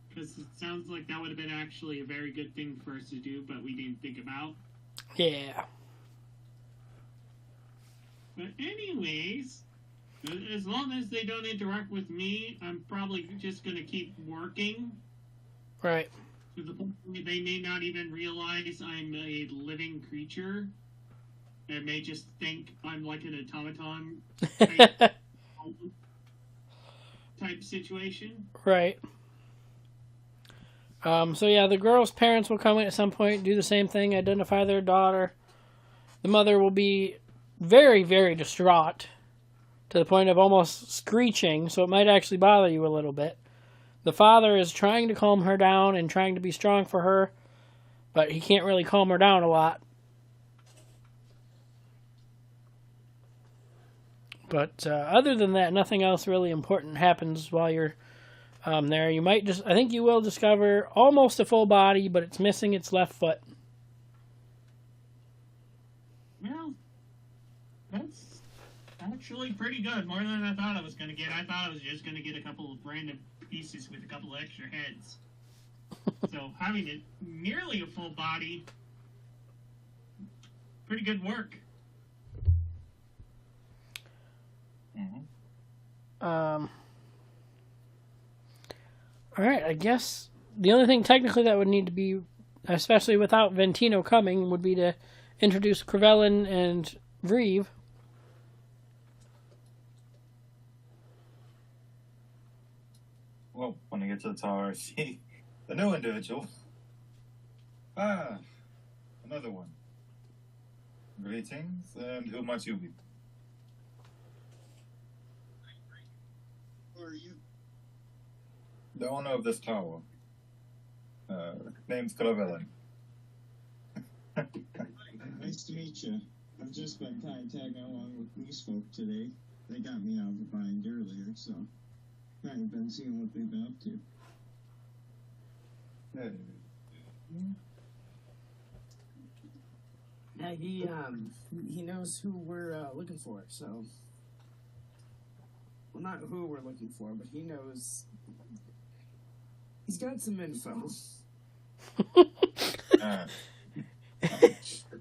Because it sounds like that would have been actually a very good thing for us to do, but we didn't think about. Yeah. But anyways, as long as they don't interact with me, I'm probably just gonna keep working. Right. To the point where they may not even realize I'm a living creature. They may just think I'm like an automaton type situation. Right. So yeah, the girl's parents will come in at some point, do the same thing, identify their daughter. The mother will be very, very distraught to the point of almost screeching, so it might actually bother you a little bit. The father is trying to calm her down and trying to be strong for her, but he can't really calm her down a lot. But other than that, nothing else really important happens while you're there. You might I think you will discover almost a full body, but it's missing its left foot. Well, that's actually pretty good. More than I thought I was going to get. I thought I was just going to get a couple of random pieces with a couple of extra heads. So having it nearly a full body, pretty good work. All right, I guess the only thing technically that would need to be, especially without Ventino coming, would be to introduce Crevelin and Vreve. Well, when I get to the tower, I see the new individual. Ah, another one. Greetings, and who might you be? Who are you? The owner of this tower. Name's Crevelin. Nice to meet you. I've just been kind of tagging along with these folk today. They got me out of the bind earlier, so I've been seeing what they've been up to. Yeah, he knows who we're looking for, so. Well, not who we're looking for, but he knows. He's got some info.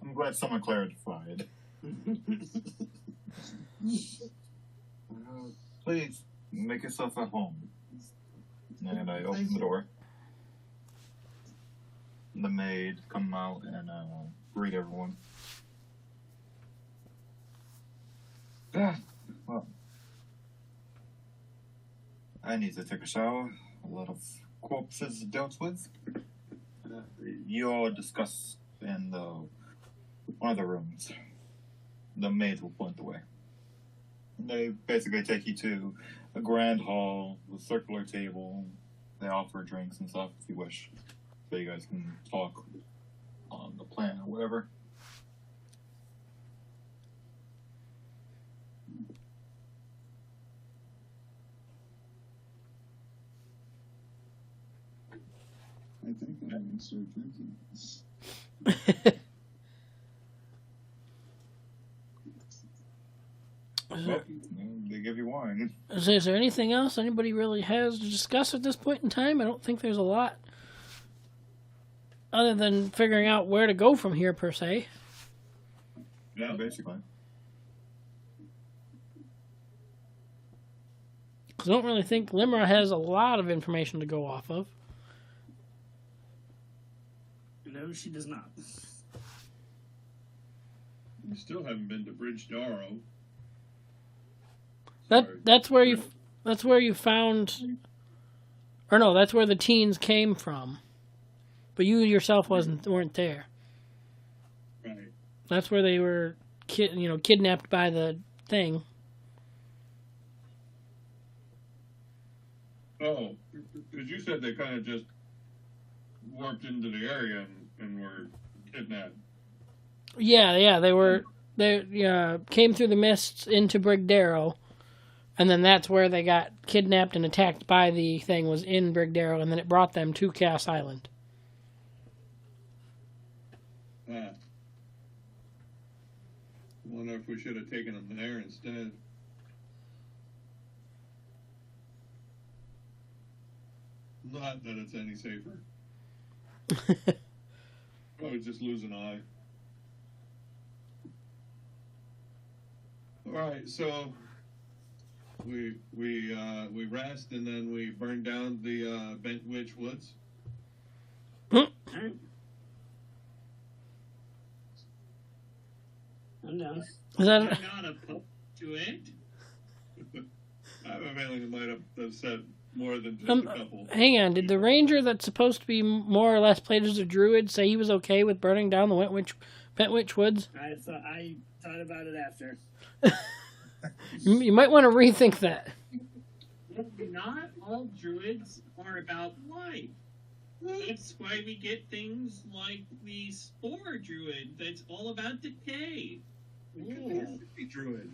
I'm glad someone clarified. Please, make yourself at home. And I open the door. The maid come out and greet everyone. Well, I need to take a shower. A lot of corpses dealt with. You all discuss in one of the rooms. The maid will point the way. They basically take you to a grand hall with a circular table. They offer drinks and stuff if you wish. So you guys can talk on the plan or whatever. I think I'm going to start drinking. Well, they give you wine. Is there anything else anybody really has to discuss at this point in time? I don't think there's a lot. Other than figuring out where to go from here, per se. Yeah, basically. Because I don't really think Limra has a lot of information to go off of. No, she does not. You still haven't been to Bridge Darrow. That's where you found, or no, that's where the teens came from. But you yourself weren't there. Right. That's where they were, kidnapped by the thing. Oh, because you said they kind of just warped into the area and were kidnapped. Yeah, they came through the mists into Brigdarrow, and then that's where they got kidnapped and attacked by the thing, was in Brigdarrow, and then it brought them to Chaos Island. I wonder if we should have taken them there instead. Not that it's any safer. Probably just lose an eye. All right, so we rest and then we burn down the Bent Witch Woods. Alright. I'm down. Is that I'm not opposed to it. I have a feeling it might have said more than just a couple. hang on? Did the ranger that's supposed to be more or less played as a druid say he was okay with burning down the Bent Witch Woods? I thought about it after. You might want to rethink that. Not all druids are about life. That's why we get things like the spore druid that's all about decay. Yeah. Druid.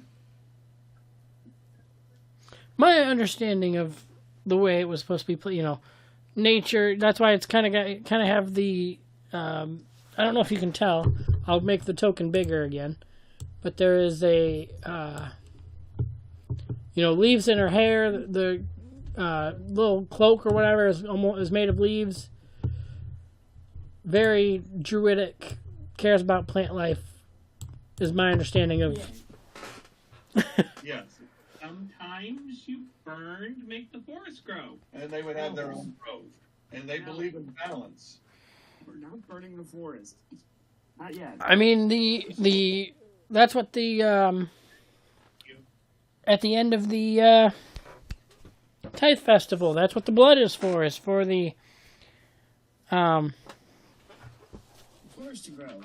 My understanding of the way it was supposed to be, nature. That's why it's kind of have the. I don't know if you can tell. I'll make the token bigger again, but there is a. Leaves in her hair. The little cloak or whatever is made of leaves. Very druidic. Cares about plant life. Is my understanding of. Yes. Sometimes you burn to make the forest grow. And they would have their own grove. And they believe in balance. We're not burning the forest. Not yet. I mean that's what the at the end of the Tithe Festival. That's what the blood is for the Forest to grow.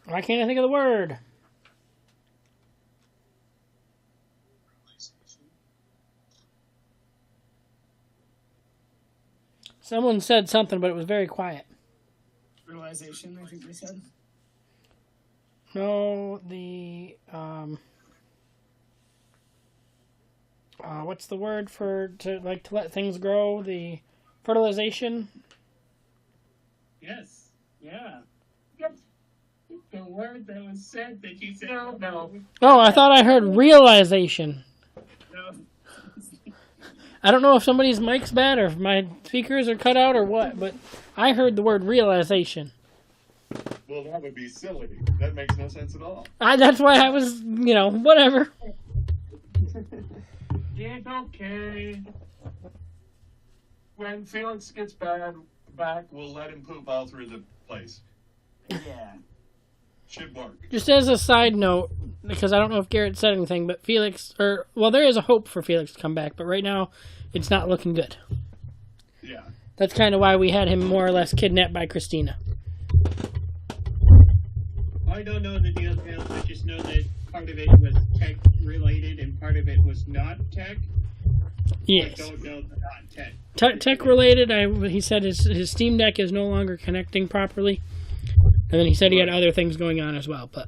why can't I think of the word? Someone said something, but it was very quiet. Fertilization, I think they said. No, the what's the word to let things grow? The fertilization. Yes. Yeah. The word that was said that you said. No. Oh, I thought I heard realization. No. I don't know if somebody's mic's bad or if my speakers are cut out or what, but I heard the word realization. Well, that would be silly. That makes no sense at all. That's why I was, whatever. It's okay. When Felix gets back, we'll let him poop all through the place. Yeah. Should work. Just as a side note, because I don't know if Garrett said anything, but there is a hope for Felix to come back, but right now, it's not looking good. Yeah. That's kind of why we had him more or less kidnapped by Christina. I don't know the details. I just know that part of it was tech related and part of it was not tech. Yes. I don't know the not tech. Tech related, he said his Steam Deck is no longer connecting properly. And then he said he had other things going on as well, but...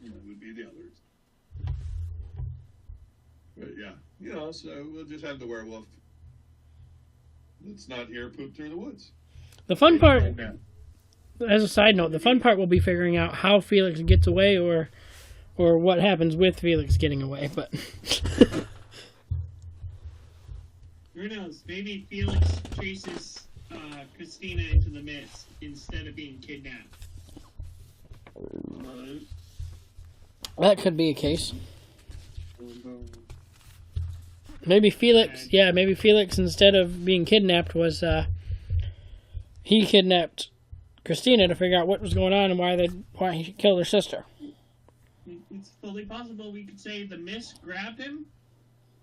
That would be the others. But yeah, so we'll just have the werewolf that's not here poop through the woods. The fun part, as a side note, the fun part will be figuring out how Felix gets away or what happens with Felix getting away, but... Who knows? Maybe Felix chases Christina into the mist instead of being kidnapped. That could be a case. Maybe Felix, instead of being kidnapped was, he kidnapped Christina to figure out what was going on and why he killed her sister. It's fully possible we could say the mist grabbed him,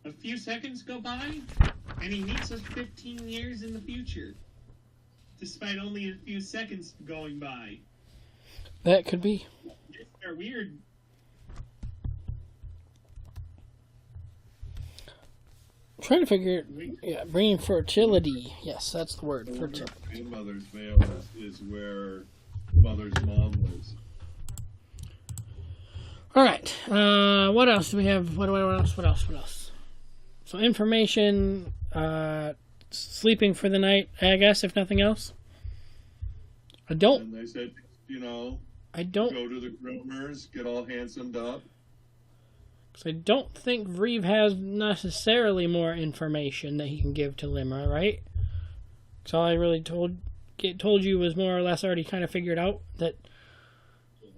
a few seconds go by, and he meets us 15 years in the future, despite only a few seconds going by. That could be. They're weird. I'm trying to figure, bringing fertility. Yes, that's the word, fertility. In Mother's Vale is where Mother's mom lives. All right. What else do we have? What else? So information, sleeping for the night, I guess, if nothing else. And they said, I don't go to the groomers, get all handsomed up. So I don't think Vreve has necessarily more information that he can give to Limra, right? So all I really told you was more or less already kind of figured out that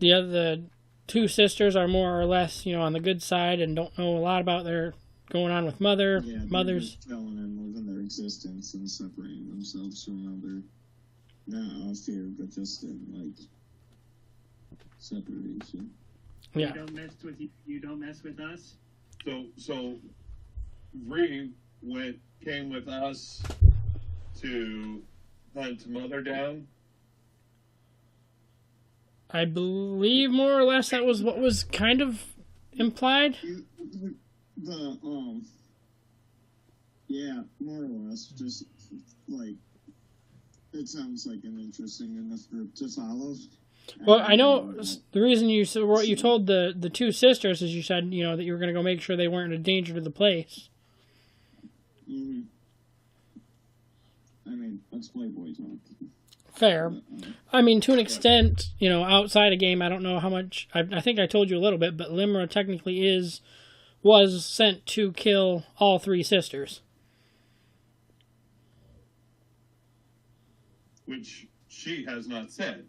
the two sisters are more or less, on the good side and don't know a lot about their going on with mothers. Just telling and living their existence and separating themselves from other, not off here, but just in like separation. Yeah. You don't mess with you don't mess with us. So Bree came with us to hunt Mother down. I believe more or less that was what was kind of implied. Yeah, more or less, just like it sounds like an interesting enough group to follow. Well, I know the reason what you told the two sisters is you said, that you were going to go make sure they weren't a danger to the place. Mm-hmm. I mean, that's Playboy talk. Fair. I mean, to an extent, outside a game, I don't know how much. I think I told you a little bit, but Limra technically was sent to kill all three sisters. Which she has not said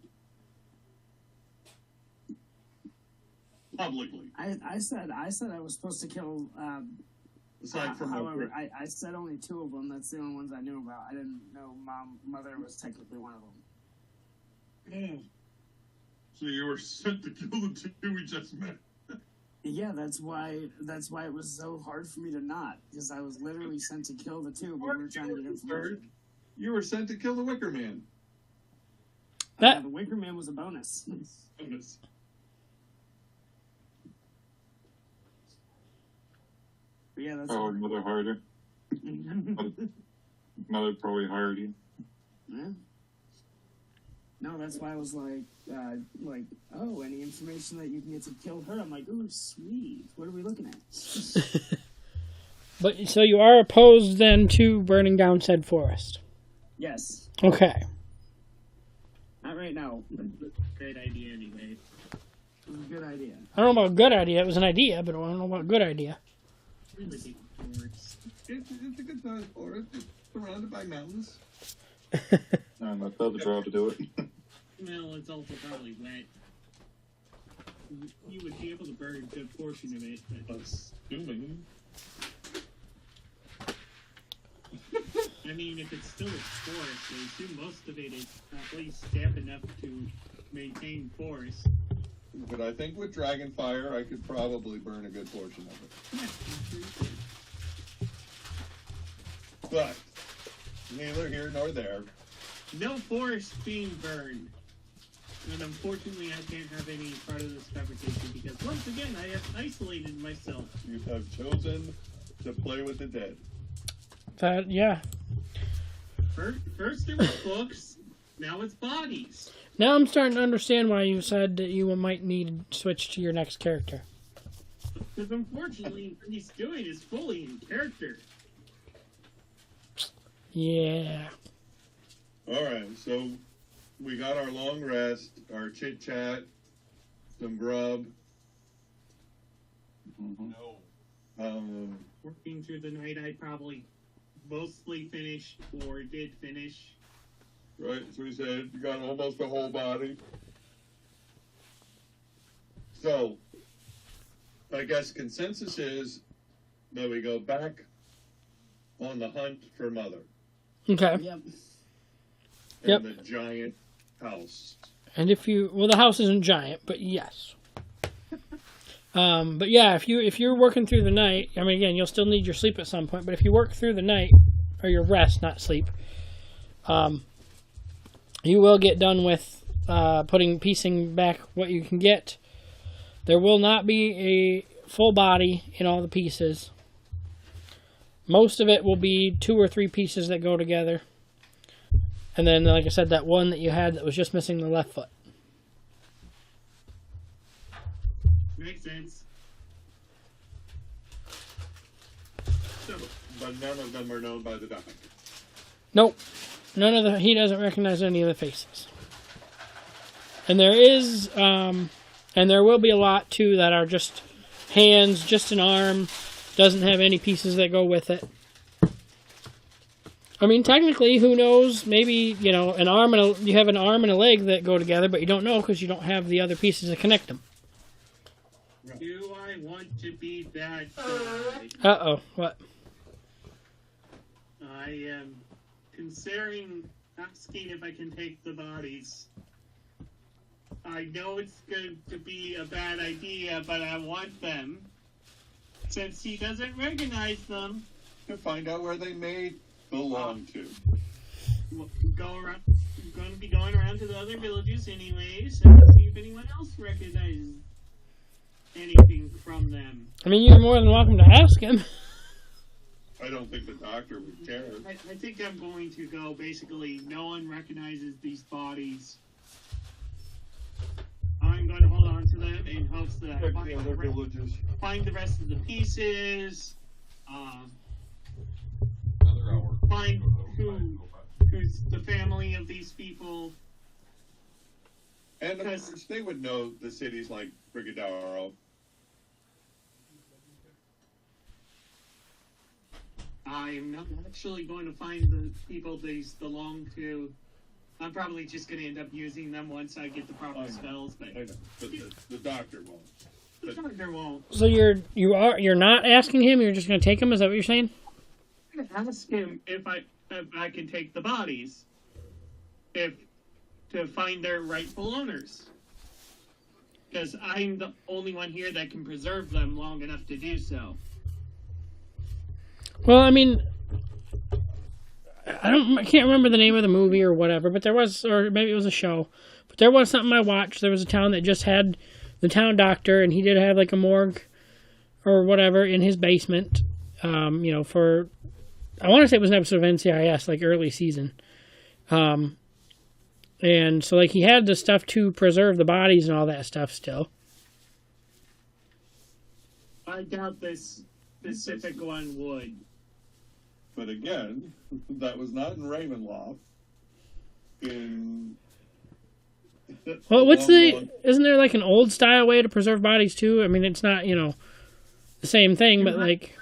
publicly. I said I was supposed to kill. Aside from however, I said only two of them. That's the only ones I knew about. I didn't know mother was technically one of them. So you were sent to kill the two we just met. Yeah, that's why it was so hard for me to not, because I was literally sent to kill the two, but we were trying to get information. You were sent to kill the Wicker Man. That The Wicker Man was a bonus. Bonus. But yeah, that's Oh, Mother harder. Mother probably hired you. Yeah. No, that's why I was like, oh, any information that you can get to kill her? I'm like, ooh, sweet. What are we looking at? But so you are opposed then to burning down said forest? Yes. Okay. Not right now. Great idea, anyway. It was a good idea. I don't know about good idea. It was an idea, but I don't know about good idea. Really big forest. It's a good size forest. It's surrounded by mountains. And I felt the draw to do it. Well, it's also probably wet. You would be able to burn a good portion of it, but Assuming. I mean, if it's still a forest, I assume most of it is at least damp enough to maintain forest. But I think with Dragonfire, I could probably burn a good portion of it. Yeah, I'm sure you could. But neither here nor there. No forest being burned. And unfortunately, I can't have any part of this conversation because once again, I have isolated myself. You have chosen to play with the dead. Yeah. First it was books, now it's bodies. Now I'm starting to understand why you said that you might need to switch to your next character. Because unfortunately, what he's doing is fully in character. Yeah. Alright, so we got our long rest, our chit chat, some grub. No. Working through the night, I probably mostly finished or did finish. Right, so we said you got almost a whole body. So, I guess consensus is that we go back on the hunt for Mother Okay. Yep. in Yep. the giant house. And the house isn't giant, but yes. But yeah, if you're working through the night, I mean, again, you'll still need your sleep at some point. But if you work through the night, or your rest, not sleep, you will get done with piecing back what you can get. There will not be a full body in all the pieces. Most of it will be 2 or 3 pieces that go together. And then, like I said, that one that you had that was just missing the left foot. Makes sense. So, but none of them are known by the doctor. Nope. He doesn't recognize any of the faces. And there will be a lot, too, that are just hands, just an arm, doesn't have any pieces that go with it. I mean, technically, who knows? Maybe, an arm you have an arm and a leg that go together, but you don't know because you don't have the other pieces to connect them. Do I want to be that guy? Uh-oh. What? I am considering asking if I can take the bodies. I know it's going to be a bad idea, but I want them. Since he doesn't recognize them, To find out where they may belong to. we'll go around. I'm going to be going around to the other villages anyways, and see if anyone else recognizes anything from them. I mean, you're more than welcome to ask him. I don't think the doctor would care. I think I'm going to go basically, no one recognizes these bodies. I'm going to hold on to them in hopes that I Check find the other villages. the rest of the pieces, Another hour. find who's the family of these people. And of Because- course, they would know the cities like Brigadaro. I'm not actually going to find the people these belong to. I'm probably just going to end up using them once I get the proper spells, but I know, but the doctor won't. the doctor won't. So you're not asking him. You're just going to take him. Is that what you're saying? I'm going to ask him if I can take the bodies, to find their rightful owners. Because I'm the only one here that can preserve them long enough to do so. Well, I mean, I can't remember the name of the movie or whatever, but there was, or maybe it was a show, but there was something I watched. There was a town that just had the town doctor, and he did have like a morgue or whatever in his basement. For I want to say it was an episode of NCIS, like early season. And so like he had the stuff to preserve the bodies and all that stuff still. I doubt this specific one would. But again, that was not in Ravenloft. Well, isn't there like an old style way to preserve bodies too? I mean, it's not, the same thing, but like,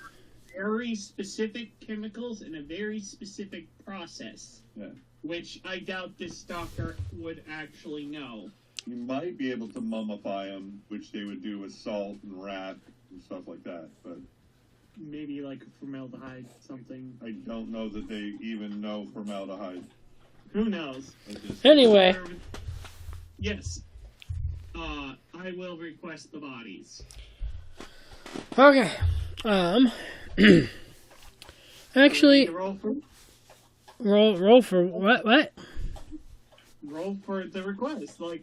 Very specific chemicals and a very specific process. Yeah. Which I doubt this doctor would actually know. You might be able to mummify them, which they would do with salt and rat and stuff like that. But Maybe like formaldehyde, something. I don't know that they even know formaldehyde. Who knows? anyway. Yes. I will request the bodies. Okay. Actually, Roll for roll for what? roll for the request, like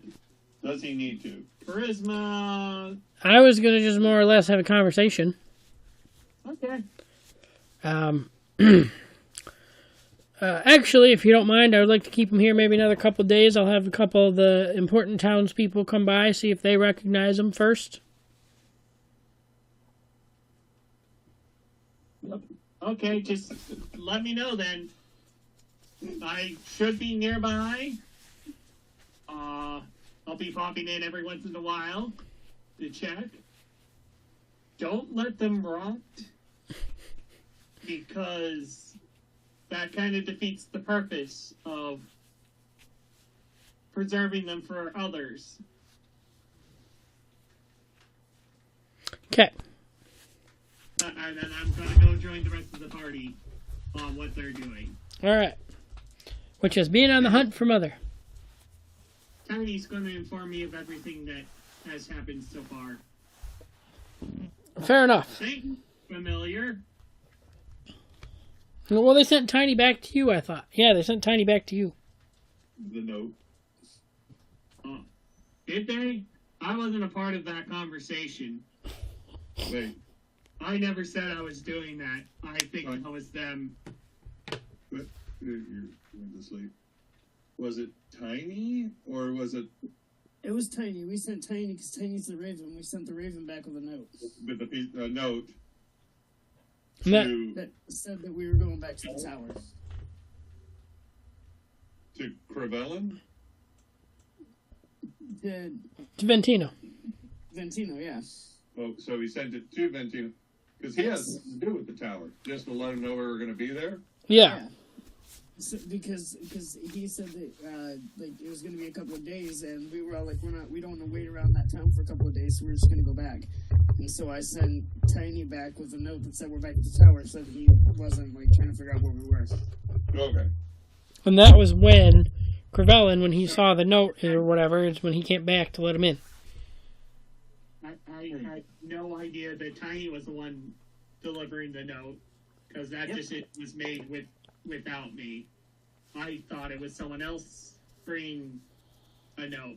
Does he need to? charisma. I was gonna just more or less have a conversation. Okay. Actually, if you don't mind, I would like to keep him here maybe another couple of days. I'll have a couple of the important townspeople come by, see if they recognize him first. Okay, just let me know then. I should be nearby. I'll be popping in every once in a while to check. Don't let them rot, because that kind of defeats the purpose of preserving them for others. Okay. And then I'm going to go join the rest of the party on what they're doing. All right. Which is being on the hunt for Mother. Tiny's going to inform me of everything that has happened so far. Fair enough. Think familiar? Well, they sent Tiny back to you, I thought. Yeah, they sent Tiny back to you. The note. Did they? I wasn't a part of that conversation. Wait, I never said I was doing that. I think that was them. you're going to sleep. Was it Tiny, or was it It was Tiny. We sent Tiny because Tiny's the Raven. We sent the Raven back with a note with the note That- to that said that we were going back to the tower. Crevellan? To To Ventino. Ventino, yeah. Oh, so he sent it to Ventino because he has nothing to do with the tower. Just to let him know we were going to be there. Yeah. So, because he said that like it was gonna be a couple of days, and we were all like, we don't want to wait around that town for a couple of days, so we're just gonna go back. And so I sent Tiny back with a note that said we're back at the tower, so that he wasn't like trying to figure out where we were. Okay. And that was when Crevelin, when he saw the note or whatever, is when he came back to let him in. I had no idea that Tiny was the one delivering the note, because that decision was made without me. I thought it was someone else bringing a note.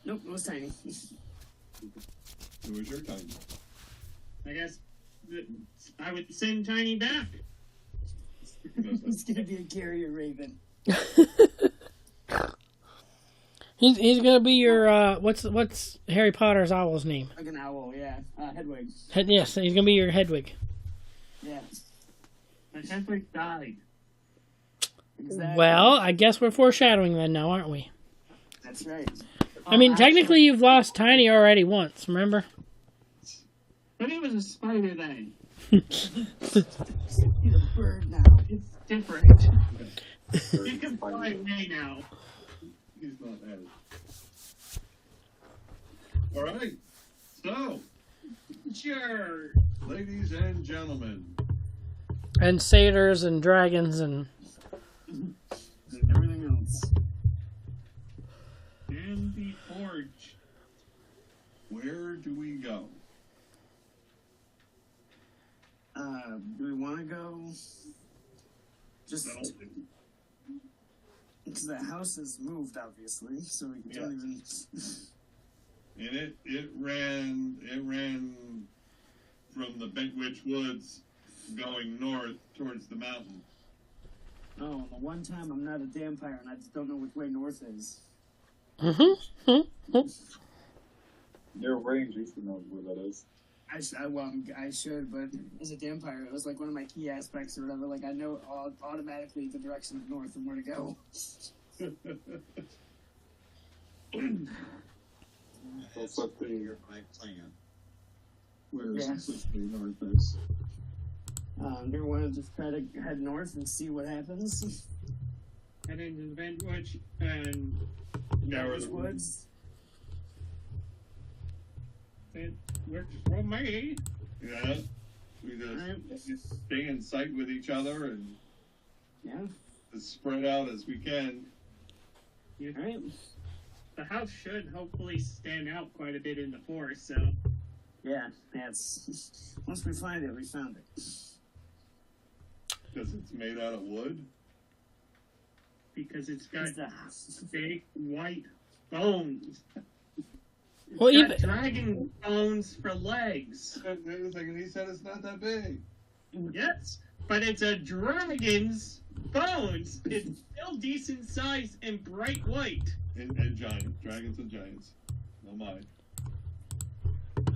Nope, it was Tiny. It was your time. I guess I would send Tiny back. He's gonna be a carrier raven. He's gonna be your what's Harry Potter's owl's name? Like an owl, yeah. Hedwig. Yes, he's gonna be your Hedwig. Yeah. But Hedwig died. Exactly. Well, I guess we're foreshadowing then now, aren't we? That's right. I mean, technically you've lost Tiny already once, remember? But it was a spider then. He's a bird now. It's different. You can fly away now. He's not at it. All right. So, Sure. ladies and gentlemen, And satyrs and dragons and And everything else. And the forge. where do we go? Do we want to go? Just because the house has moved, obviously, so we don't even. And it ran from the Bentwitch Woods going north towards the mountain. Oh, the one time I'm not a vampire and I just don't know which way north is. Your range, you should know where that is. I should, but as a vampire, it was like one of my key aspects or whatever. Like, I know automatically the direction of north and where to go. That's up to you. My plan. Where is Yeah. this north is? Do we want to just try to head north and see what happens? Head into the Bentwitch and Narrow Those the woods. it works for me. Yeah. We just stay in sight with each other and Yeah. as spread out as we can. All right. The house should hopefully stand out quite a bit in the forest, so Yeah. That's once we find it, we found it. Because it's made out of wood. because it's got Is the house? big white bones. It's Well, got even dragon bones for legs. Wait a second, he said it's not that big. Yes, but it's a dragon's bones. It's still decent size and bright white. And giant. Dragons and giants. Oh my.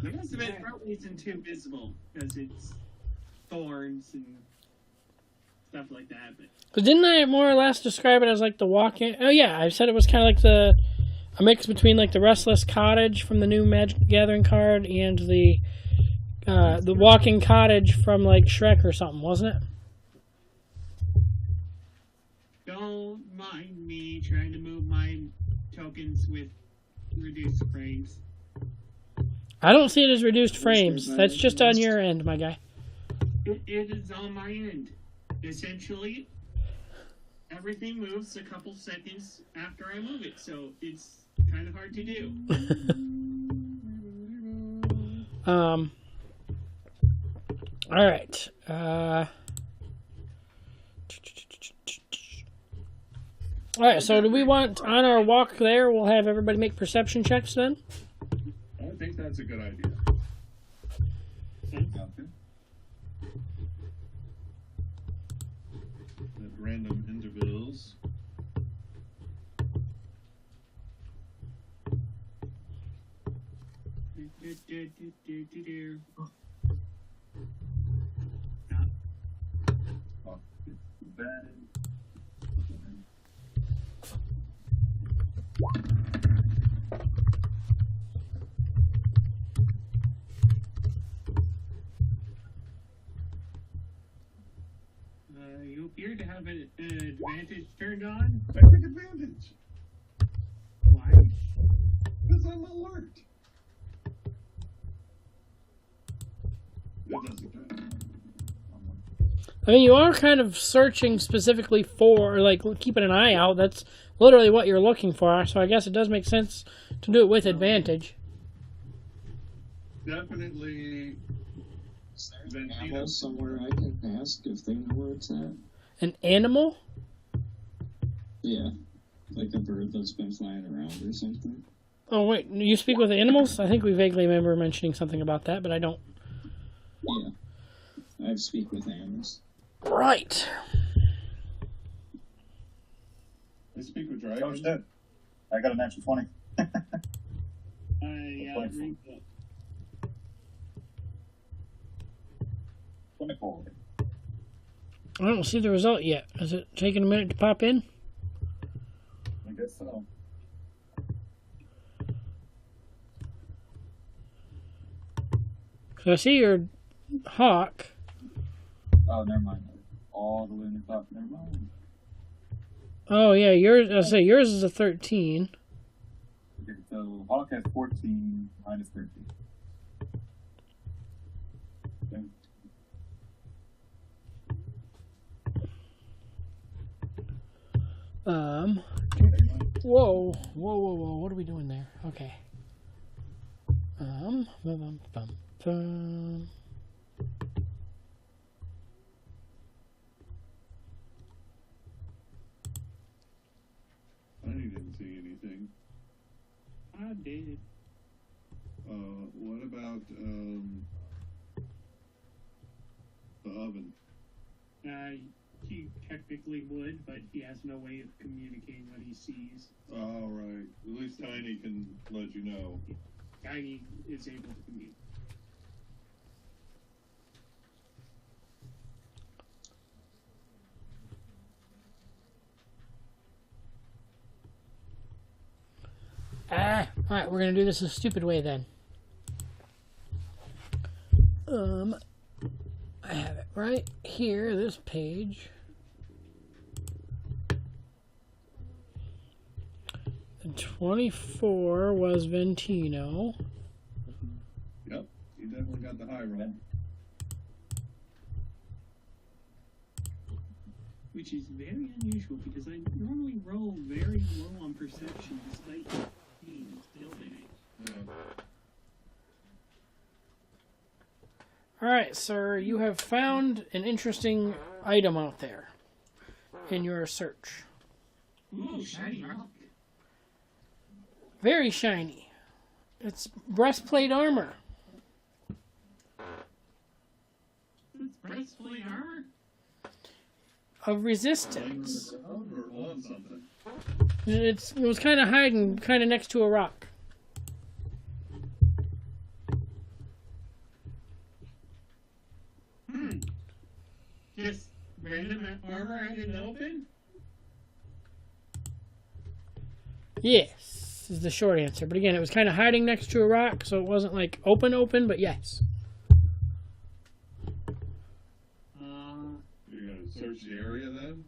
The rest of it probably isn't too visible because it's thorns and stuff like that. But didn't I more or less describe it as like the walking? Oh yeah, I said it was kind of like a mix between like the Restless Cottage from the new Magic the Gathering card and the Walking Cottage from like Shrek or something, wasn't it? don't mind me trying to move my tokens with reduced frames. I don't see it as reduced frames. That's just on your end, my guy. It is on my end. Essentially, everything moves a couple seconds after I move it, so it's kind of hard to do. All right. All right. So, do we want on our walk there? We'll have everybody make perception checks then. I think that's a good idea. At random intervals. You appear to have an advantage turned on. I took advantage. Why? Because I'm alert. It doesn't matter. I mean, you are kind of searching specifically for, like, keeping an eye out. That's literally what you're looking for, so I guess it does make sense to do it with advantage. Definitely. Is there an animal somewhere I can ask if they know where it's at? An animal? Yeah. Like a bird that's been flying around or something. Oh, wait, you speak with animals? I think we vaguely remember mentioning something about that, but I don't. Yeah. I speak with animals. Right. I speak with Oh dragons. shit! I got a natural 20. Yeah, 24. I don't see the result yet. Is it taking a minute to pop in? I guess so. So I see your hawk. Oh, never mind. All the way in the top. Never mind. Oh, yeah, yours is a 13. Okay, so Hawk has 14 minus 13. Okay. Whoa, what are we doing there? Okay. Bum, bum, bum, bum. I didn't see anything. I did. What about the oven? He technically would, but he has no way of communicating what he sees. All right. At least Tiny can let you know. Tiny is able to communicate. Alright, we're gonna do this a stupid way then. I have it right here, this page. And 24 was Ventino. Yep. You definitely got the high roll. Which is very unusual because I normally roll very low on perception despite being still in it. Yeah. Alright, sir, you have found an interesting item out there in your search. Ooh, shiny rock. Very shiny. It's breastplate armor. It's breastplate armor? Of resistance. Or on something. It was kind of hiding, kind of next to a rock. Just random armor out in the open? Yes, is the short answer. But again, it was kind of hiding next to a rock, so it wasn't like open, but yes. You're gonna search the area then?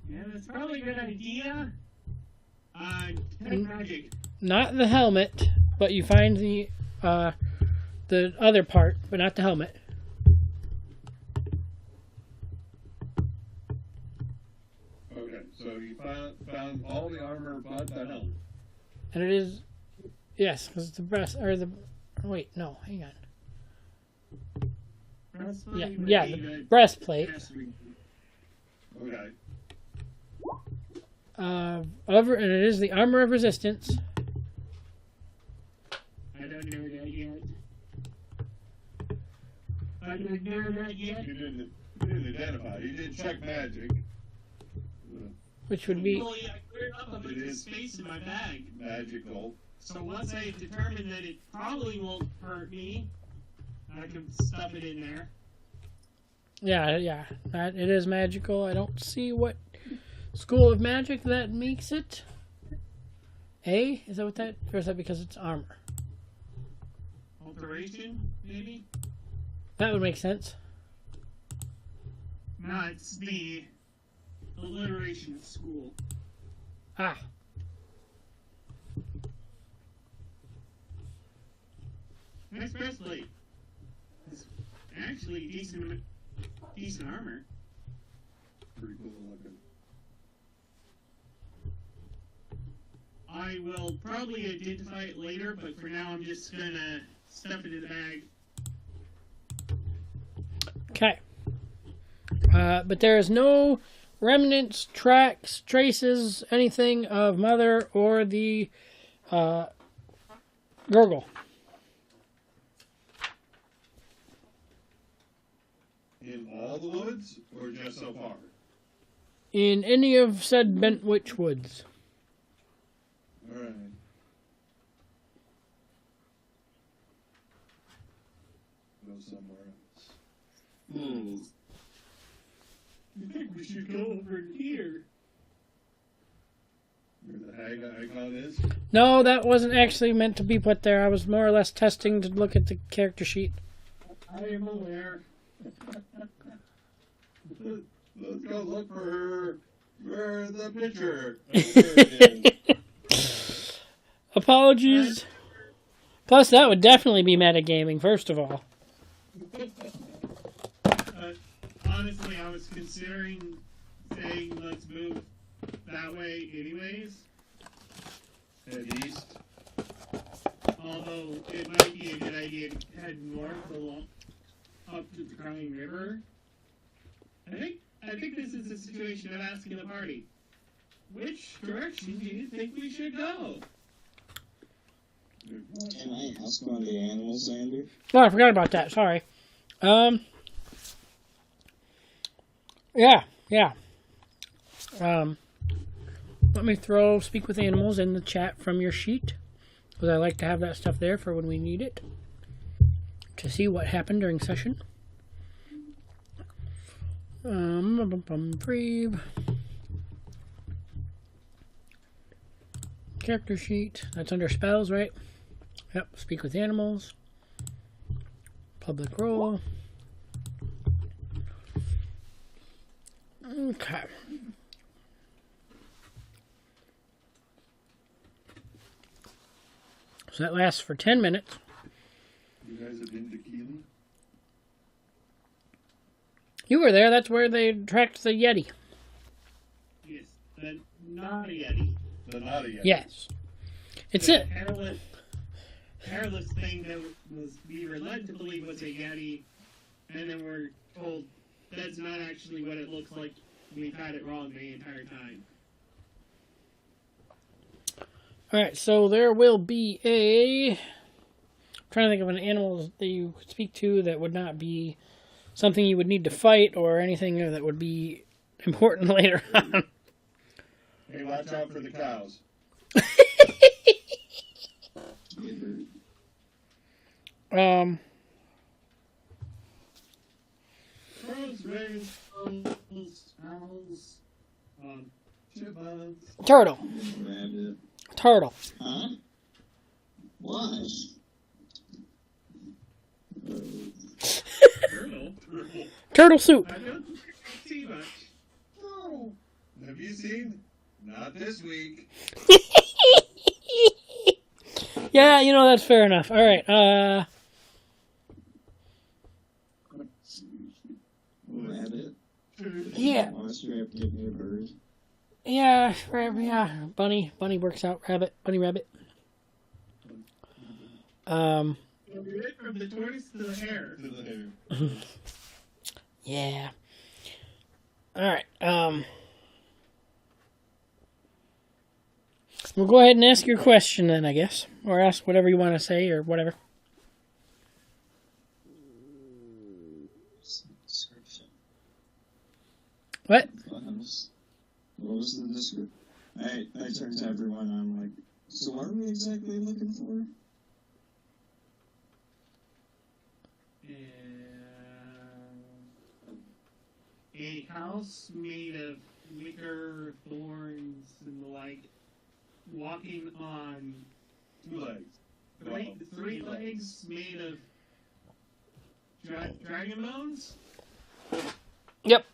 Yeah, that's probably a good idea. Detect magic. Not the helmet, but you find the other part, but not the helmet. Okay, so you found all the armor but the helmet. And it is, yes, because it's the breast, or the, wait, no, hang on. Breastplate would Yeah, be the breastplate. accessory. Okay. And it is the armor of resistance. I don't know that yet. I don't know that yet. You didn't identify. You did check magic. Which would be, Well, I cleared up a bunch of space in my bag. Magical. So once I determine that it probably won't hurt me, I can stuff it in there. yeah, it is magical. I don't see what school of magic that makes it. Is that what that, or is that because it's armor? Well, corporation, maybe? That would make sense. No, it's the alliteration school. Ah. Nice breastplate. It's actually decent armor. Pretty cool looking. I will probably identify it later, but for now I'm just gonna stuff it in the bag. Okay. But there is no remnants, tracks, traces, anything of Mother or the Gurgle. In all the woods, or just so far? In any of said Bentwitch woods. Alright. Go somewhere else. I think we should go over here. Where the hag icon is? No, that wasn't actually meant to be put there. I was more or less testing to look at the character sheet. I am aware. Let's go look for her. Where's the picture? Oh, there it is. Apologies. Plus, that would definitely be metagaming, first of all. Honestly, I was considering saying let's move that way anyways. Head east. Although it might be a good idea to head north along up to the Crying River. I think this is a situation of asking the party. Which direction do you think we should go? Can I ask about the animals, Andy? Oh, I forgot about that. Sorry. Yeah. Let me throw Speak with Animals in the chat from your sheet, because I like to have that stuff there for when we need it, to see what happened during session. Free character sheet. That's under spells, right? Yep. Speak with Animals. Public role. Okay. So that lasts for 10 minutes. You guys have been to Keeley? You were there. That's where they tracked the Yeti. Yes, the not a Yeti. The not a Yeti. Yes. It's The it. hairless thing that we were led to believe was a Yeti, and then we're told that's not actually what it looks like. We've had it wrong the entire time. Alright, so there will be I'm trying to think of an animal that you could speak to that would not be something you would need to fight or anything that would be important later on. Hey, watch out for the cows. Crows, ravens, owls, chipmunks. Turtle. Rabbit. Turtle. Huh? Why? Turtle? Turtle soup. I don't see much. No. Have you seen? Not this week. Yeah, you know, that's fair enough. Alright, Rabbit. yeah. Monster have to give me a bird. Yeah, yeah. Bunny works out. Bunny rabbit. We went from the tortoise to the hare. To the hair. Yeah. Alright, we'll go ahead and ask your question then, I guess. Or ask whatever you want to say, or whatever. Description. What? What was the description? I turned to everyone and I'm like, so what are we exactly looking for? A house made of wicker, thorns, and the like, walking on Two legs. three 3 legs made of dragon bones? Yep.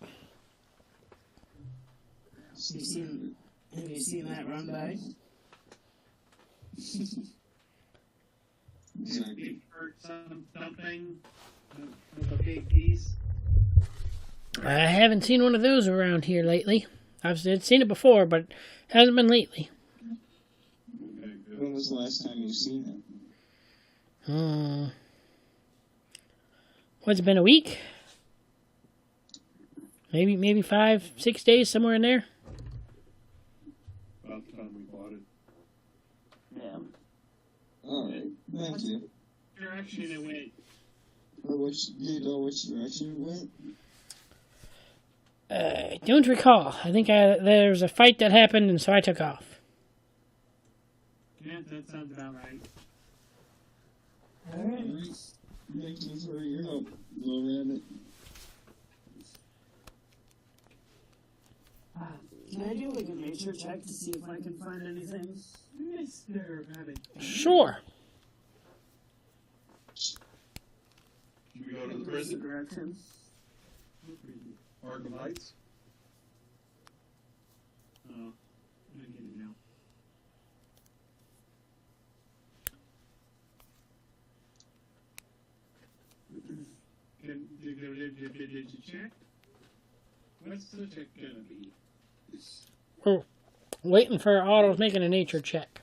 Have you seen that run by? Exactly. Or something of a big piece? I haven't seen one of those around here lately. I've seen it before, but hasn't been lately. Okay, good. When was the last time you seen it? What's it been, a week? Maybe 5-6 days, somewhere in there. About the time we bought it. Yeah. Alright, thank you. Direction it went. Or do you know which direction it went? I don't recall. I think there was a fight that happened, and so I took off. Yeah, that sounds about right. Alright. Thank you for your help, Little Rabbit. Can I do like a nature check to see if I can find anything? Mr. Rabbit. Sure. Should we go to the prison? Direction. Arkham Heights? Oh, I get it now. Did you check? What's the check gonna be? We're waiting for Otto's making a nature check.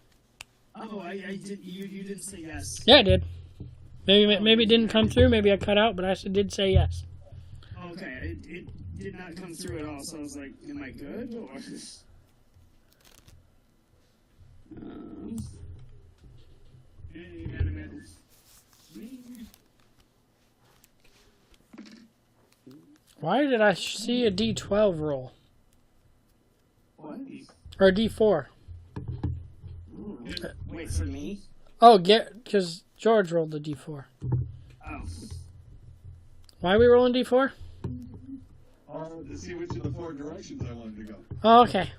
Oh, I did. You did say yes. Yeah, I did. Maybe it didn't come through. Maybe I cut out, but I did say yes. Okay, it did not come through at all. So I was like, am I good or? Yeah, you got a medal. Why did I see a D12 roll? What? Or a D4? Wait for me. Oh, because George rolled the D4. Oh. Why are we rolling D4? To see which of the 4 directions I wanted to go. Oh, okay.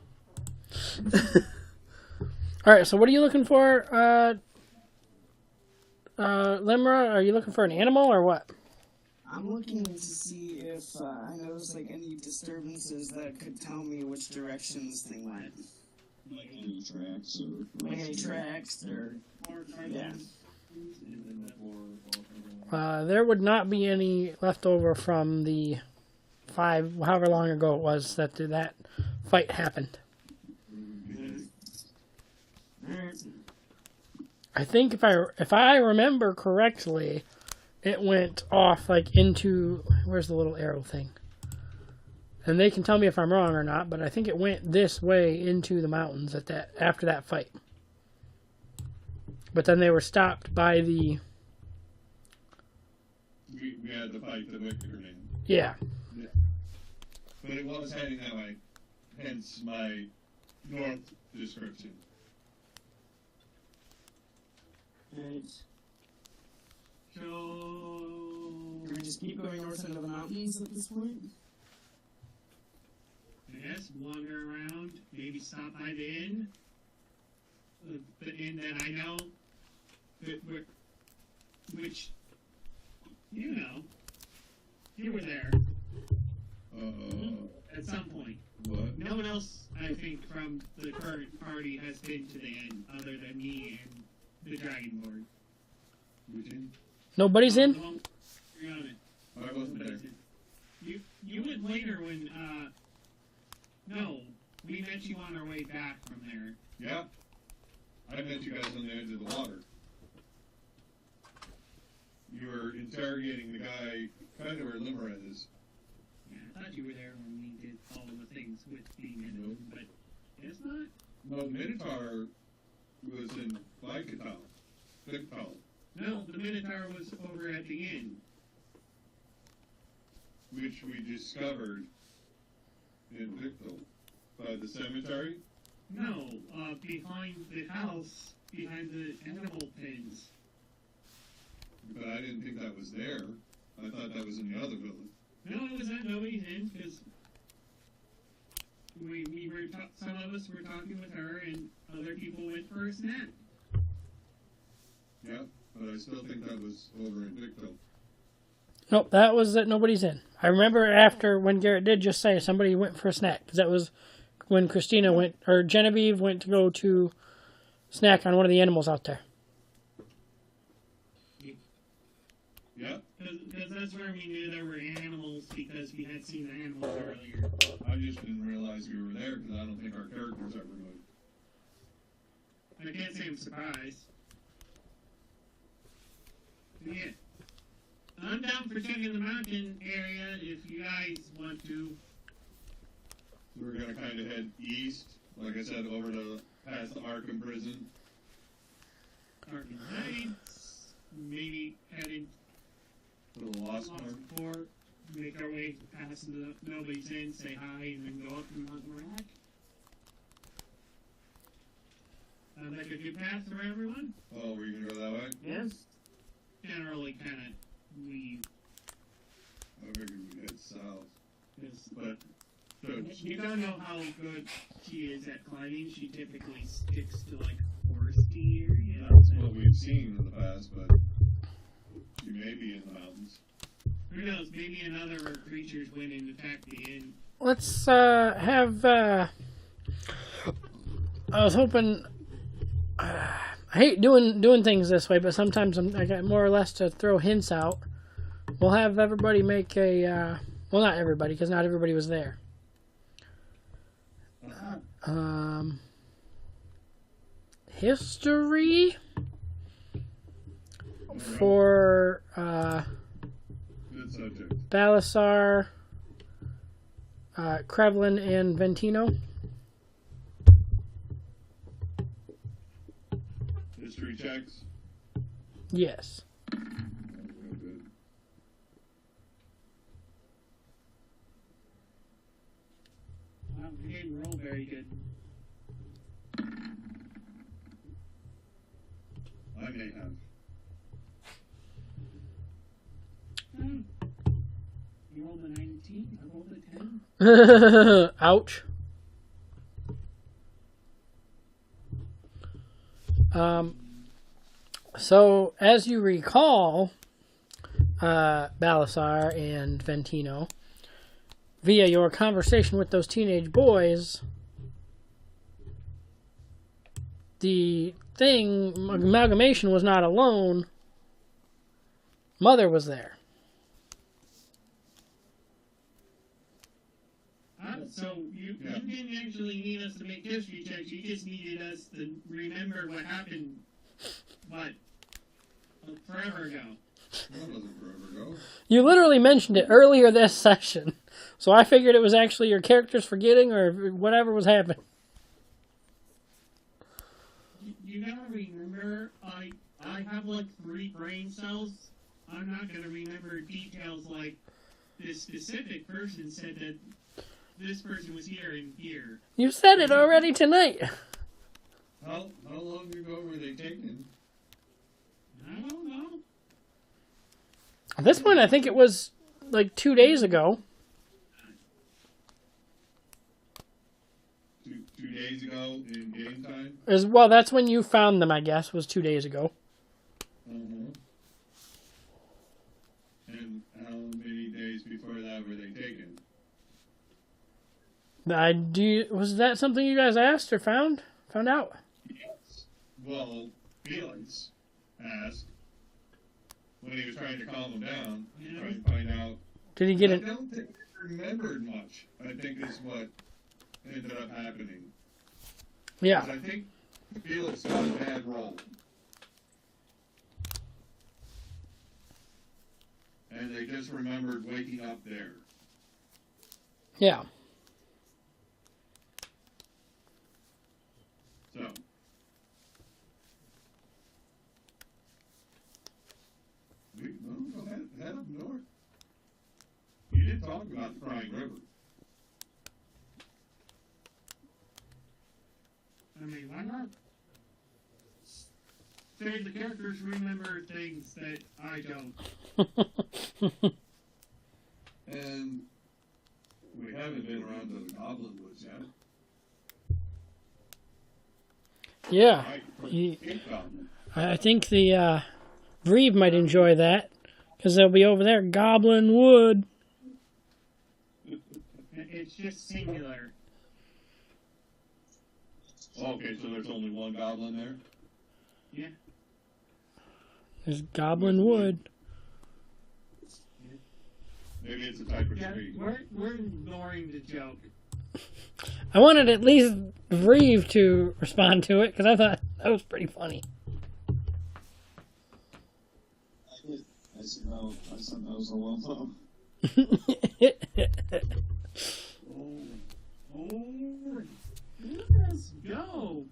Alright, so what are you looking for, Limra? Are you looking for an animal or what? I'm looking to see if I notice like any disturbances that could tell me which direction this thing went. Like any tracks or... Like any tracks or yeah. There would not be any left over from the 5, however long ago it was that fight happened. I think if I remember correctly, it went off like into, where's the little arrow thing? And they can tell me if I'm wrong or not, but I think it went this way into the mountains after that fight. But then they were stopped by the... We had the fight that Victor in. Yeah. But it was heading that way. Hence my north description. Right. So, Can we just keep going north into the mountains at this point? I guess wander around, maybe stop by the inn. The inn that I know, which, you know, you were there at some point. What? No one else, I think, from the current party has been to the inn other than me and the Dragonborn. Which inn? Nobody's in? Well, you're on it. I wasn't there. You went later when, no, we met you on our way back from there. Yeah. I met you guys on the edge of the water. You were interrogating the guy kind of where Limerick is. Yeah, I thought you were there when we did all of the things with being in it, but it's not. No, Minotaur was in Lycatal. Victal. No, the Minotaur was over at the inn. Which we discovered in Victal. By the cemetery? No, behind the house, behind the animal pens. But I didn't think that was there. I thought that was in the other village. No, it was at nobody's inn, because we were, some of us were talking with her, and other people went for a snack. Yeah, but I I still think that was over in Victo. Nope, that was that nobody's in. I remember after when Garrett did just say somebody went for a snack, because that was when Christina went, or Genevieve went to go to snack on one of the animals out there. Yep. Because that's where we knew there were animals, because we had seen the animals earlier. I just didn't realize we were there because I don't think our characters ever moved. I can't say I'm surprised. Yeah. I'm down for checking the mountain area if you guys want to. We're gonna kind of head east, like I said, over to past the Arkham prison. Arkham Heights, maybe heading To the Lost Park. Port, make our way past the Nobody's Inn, say hi, and then go up to Mount Rack. Sounds like a good path for everyone. Oh, we're gonna go that way? Yes. Generally, kind of leave. I figured we'd head south. Cause But, good. you don't know how good she is at climbing. She typically sticks to like foresty areas. That's what we've seen in the past, but she may be in the mountains. Who knows? Maybe another of her creatures went and attacked the inn. Let's have. I was hoping. I hate doing things this way, but sometimes I got more or less to throw hints out. We'll have everybody make a. Well, not everybody, because not everybody was there. History for Good subject. Balasar, Krevlin, and Ventino. History checks. Yes. Good. Wow, we didn't roll very good. I may have. You rolled a 19, I rolled a 10. Ouch. So, as you recall, Balasar and Ventino, via your conversation with those teenage boys, the thing, Amalgamation was not alone. Mother was there. So you didn't actually need us to make history checks, you just needed us to remember what happened, forever ago. That wasn't forever ago. You literally mentioned it earlier this session, so I figured it was actually your characters forgetting or whatever was happening. You gotta remember, I have like 3 brain cells. I'm not gonna remember details like this specific person said that this person was here and here. You said it already tonight. How long ago were they taken? I don't know. At this point, I think it was like 2 days ago. 2 days ago in game time? Well, that's when you found them, I guess, was 2 days ago. Mm-hmm. And how many days before that were they taken? Was that something you guys asked or found out? Yes. Well, Felix asked when he was trying to calm him down, trying to find out. Did he get I it? don't think he remembered much, I think is what ended up happening. Yeah. 'Cause I think Felix got a bad roll. And they just remembered waking up there. Yeah. So. Go head up north. You did talk about the Crying River. I mean, why not? Say the characters remember things that I don't. And we haven't been around to the Goblin Woods yet. Yeah. Right, for He- the Pink Goblin. I think the Vreve might enjoy that, because they'll be over there gobbling wood. It's just singular. Okay, so there's only one goblin there? Yeah. There's goblin wood. Maybe it's a type of Yeah, tree. we're ignoring the joke. I wanted at least Vreve to respond to it, because I thought that was pretty funny. I said no. I said that was a well thought. Let's go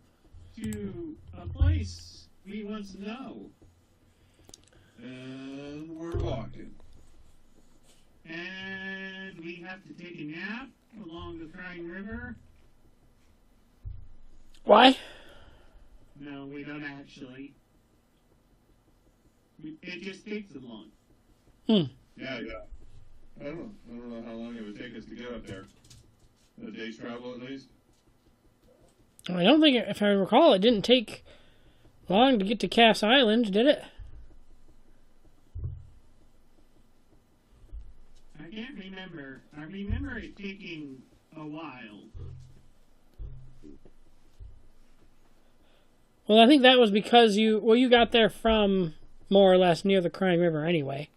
to a place we once know. And we're walking. And we have to take a nap along the Crying River. Why? No, we don't actually. It just takes so long. Yeah. I don't know how long it would take us to get up there. A day's travel at least? I don't think, if I recall, it didn't take long to get to Cass Island, did it? I can't remember. I remember it taking a while. Well, I think that was because you got there from more or less near the Crying River anyway.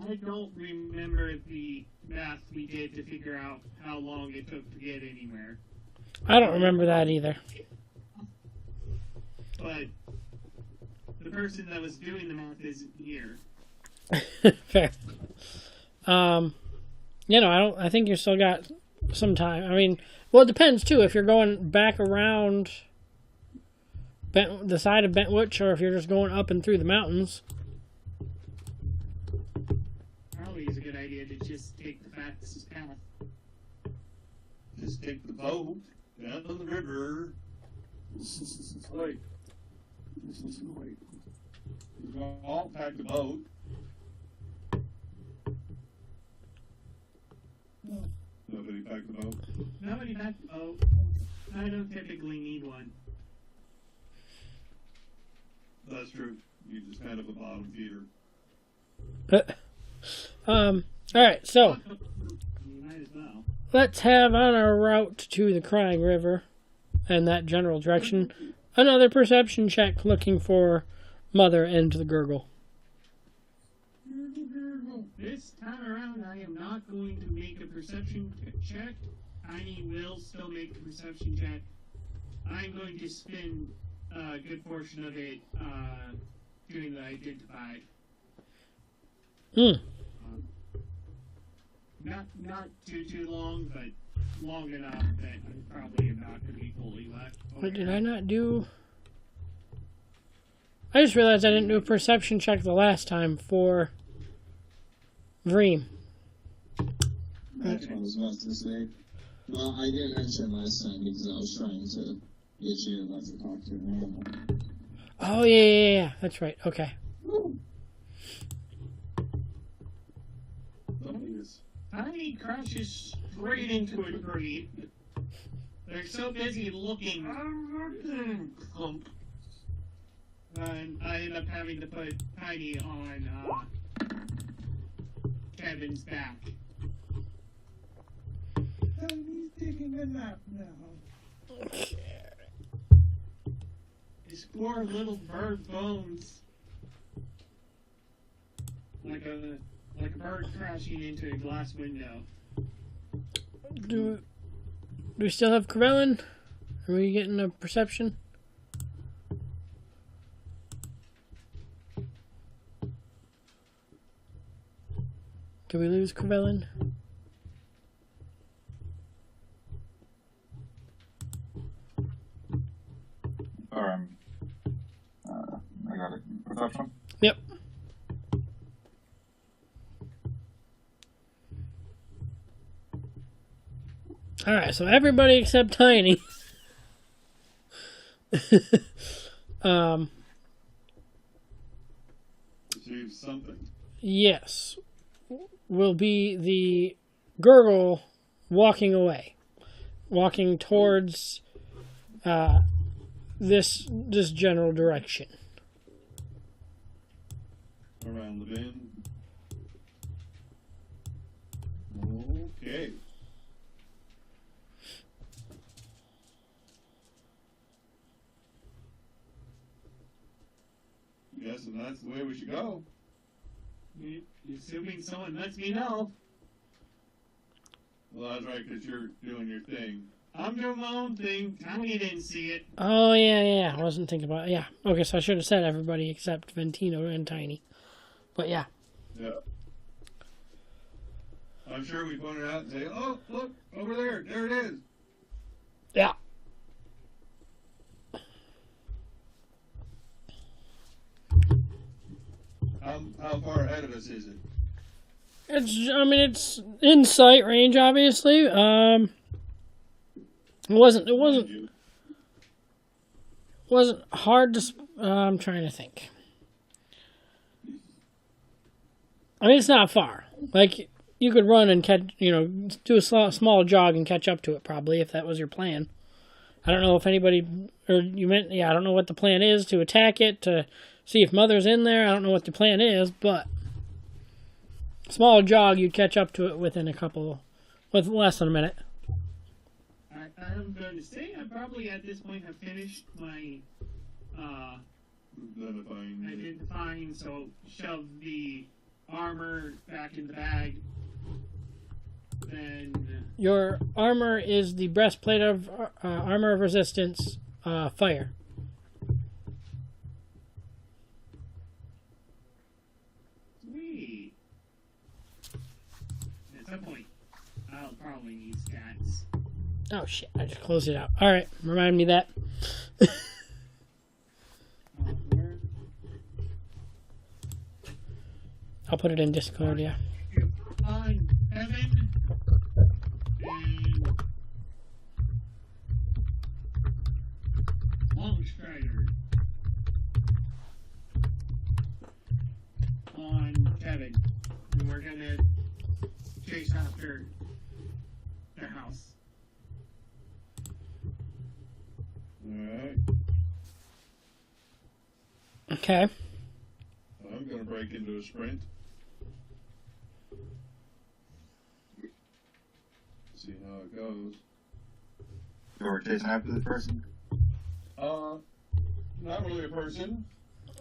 I don't remember the math we did to figure out how long it took to get anywhere. I don't remember that either. But the person that was doing the math isn't here. Fair. I think you still got some time. I mean, well, it depends too. If you're going back around the side of Bentwitch, or if you're just going up and through the mountains. Probably is a good idea to just take the fastest path. Just take the boat down the river. Wait. We're gonna all pack the boat. Nobody packed the boat. Nobody back. Oh, I don't typically need one. That's true. You're just kind of a bottom feeder. All right, so You might as well. let's have on our route to the Crying River and that general direction another perception check looking for Mother and the Gurgle. This time around, I am not going to make a perception check. Tiny will still make a perception check. I'm going to spend a good portion of it doing the identify. Not too long, but long enough that I probably am not going to be fully left. What did I not do? I just realized I didn't do a perception check the last time for Vreem. That's what I was about to say. Well, I didn't mention last time because I was trying to get you not to talk to him. Oh, yeah. That's right. Okay. Tiny crashes straight into a tree. They're so busy looking. And I end up having to put Tiny on Kevin's back. He's taking a nap now. His poor little bird bones. Like a bird crashing into a glass window. Do we still have Corellin? Are we getting a perception? Did we lose Corellin? Or I got it. Perception. Yep. Alright, so everybody except Tiny. Achieve something. Yes. Will be the Gurgle walking away. Walking towards this general direction. around the bend. Okay. Guessing that's the way we should go. Assuming someone lets me know. Well, that's right, because you're doing your thing. I'm doing my own thing. Tell me you didn't see it. Oh, yeah. I wasn't thinking about it. Yeah. Okay, so I should have said everybody except Ventino and Tiny. But yeah. Yeah. I'm sure we pointed out and say, oh, look, over there. There it is. Yeah. How far ahead of us is it? It's in sight range, obviously. It wasn't hard to. I'm trying to think. I mean, it's not far. Like, you could run and catch, do a small jog and catch up to it, probably, if that was your plan. I don't know if anybody, I don't know what the plan is to attack it, to see if Mother's in there. I don't know what the plan is, but small jog, you'd catch up to it with less than a minute. I'm going to say I probably at this point have finished my identifying, so shove the armor back in the bag. Then Your armor is the breastplate of armor of resistance, fire. sweet. At some point, I'll probably need stats. Oh shit, I just closed it out. Alright, remind me that. Where? I'll put it in Discord, yeah. On Evan and Longstrider. On Kevin. And we're gonna chase after their house. Alright. Okay. I'm going to break into a sprint. See how it goes. So we're chasing after this person? Not really a person.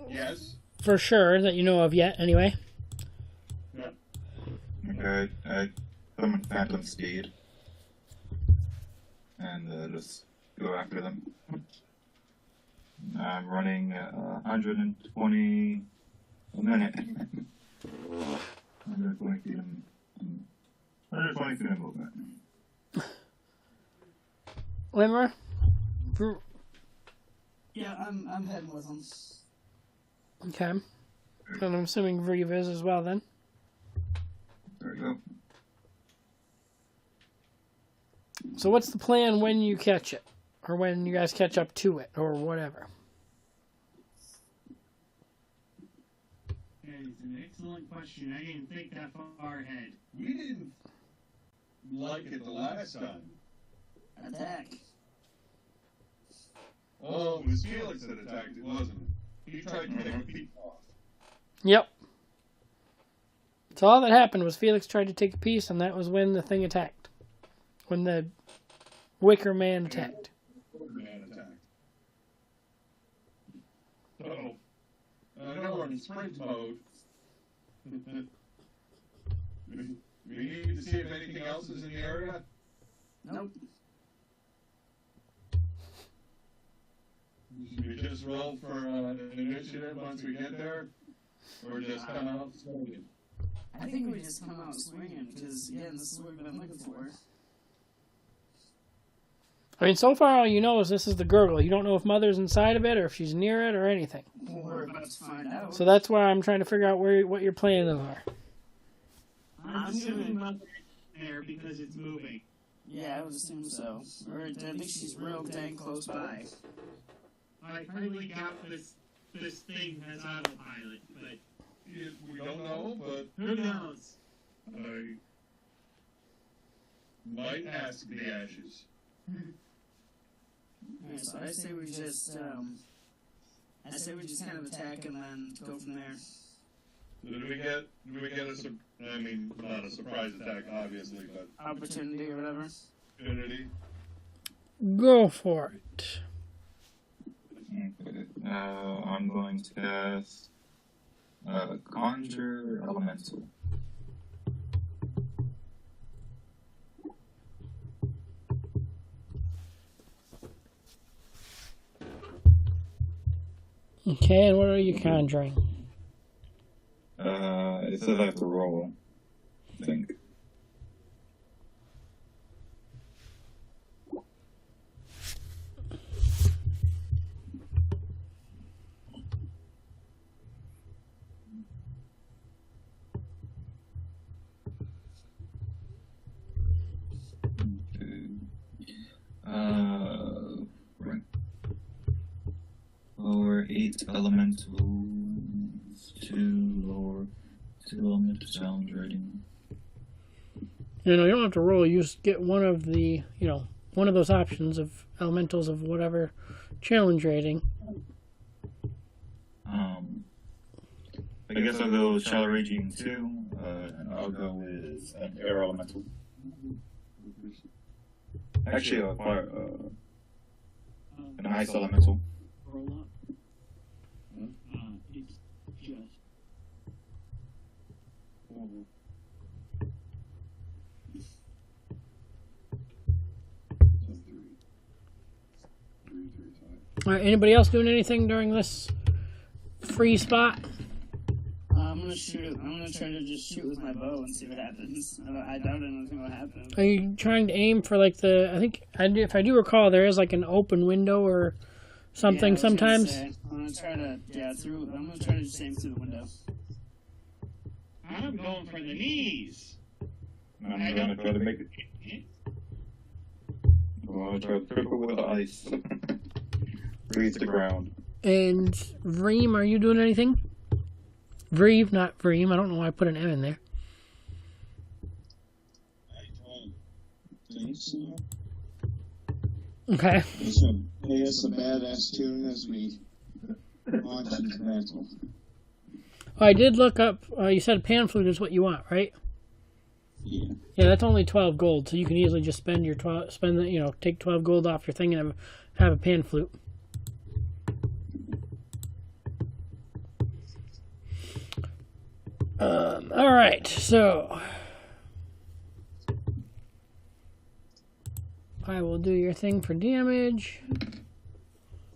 Yes. For sure, that you know of yet, anyway. Okay, I put them in phantom speed. And just go after them. I'm running 120 a minute. 120 feet of movement. Limmer? Yeah, I'm heading with them. Okay. And I'm assuming Vreve is as well then. There you go. So what's the plan when you catch it? Or when you guys catch up to it, or whatever? That is an excellent question. I didn't think that far ahead. We didn't like it the last time. Attack. Oh, it was Felix that attacked it, wasn't it? He tried to take a peek off. Yep. So all that happened was Felix tried to take a piece, and that was when the thing attacked. When the Wicker Man attacked. Man attacked. Uh-oh. I know we're in sprint mode. We need to see if anything else is in the area. Nope. Should we just roll for an initiative once we get there? Or just come out swinging? I think we just come out swinging, because, again, this is what we've been looking for. I mean, so far all you know is this is the gurgle. You don't know if Mother's inside of it, or if she's near it, or anything. We're about to find out. So that's why I'm trying to figure out what your plans are. I'm assuming Mother is there because it's moving. Yeah, I would assume so. Or I think she's real dang close by. I finally got this thing as autopilot, but We don't know, but who knows? I might ask the ashes. Alright, so I say we just kind of attack and then go from there. Did we get a I mean, not a surprise attack, obviously, but Opportunity or whatever. opportunity? Go for it. Okay. I'm going to cast Conjure Elemental. Okay, and what are you conjuring? It says I have to roll, I think. Right. Lower 8 elementals, 2 elemental challenge rating. You know, you don't have to roll. You just get one of the, one of those options of elementals of whatever challenge rating. I guess I'll go Shallow Raging 2, and I'll go with an Air Elemental. Actually, an Ice Elemental. Roll up. It's just. All right, anybody else doing anything during this free spot? I'm gonna shoot. I'm gonna try to just shoot with my bow and see what happens. I doubt anything will happen. Are you trying to aim for like the? I think if I do recall, there is like an open window or something Yeah, I was gonna sometimes. say, I'm gonna try to I'm gonna try to just aim through the window. I'm going for the knees. I'm gonna try to make it. I'm gonna try to triple with the ice. Freeze the ground. And Vreem, are you doing anything? Vreeve, not Vreem. I don't know why I put an M in there. I don't think so. Okay. Play us a badass tune as we launch into battle. I did look up. You said pan flute is what you want, right? Yeah. Yeah, that's only 12 gold, so you can easily just spend your 12. Take 12 gold off your thing and have a pan flute. All right, so I will do your thing for damage.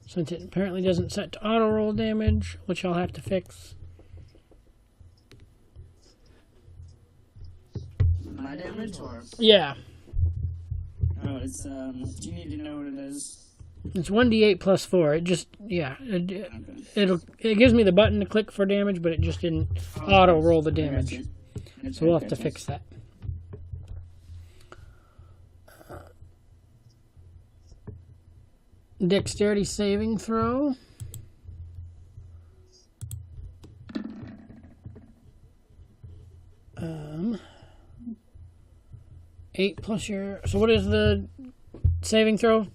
Since it apparently doesn't set to auto roll damage, which I'll have to fix. My damage or Yeah, oh, it's do you need to know what it is? it's 1d8 plus 4. It just it Okay. gives me the button to click for damage, but it just didn't auto roll the I got damage. you. It's So we'll have okay, to fix that. Dexterity saving throw. Um, 8 plus your. So what is the saving throw?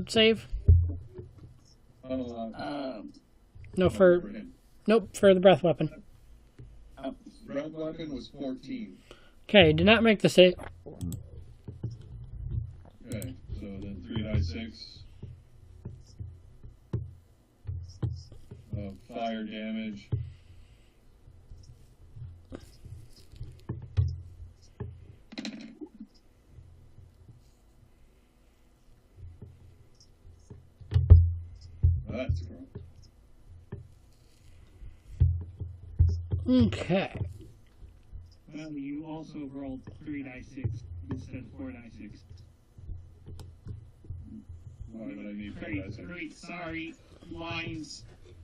Save? No, for him. nope, for the breath weapon. Breath weapon was 14. Okay, did not make the save. Okay, so then 3d6 of fire damage. That's gross. Okay. Well, you also rolled 3d6 instead of 4d6. Why would I need Great, 4d6? great, sorry. Lines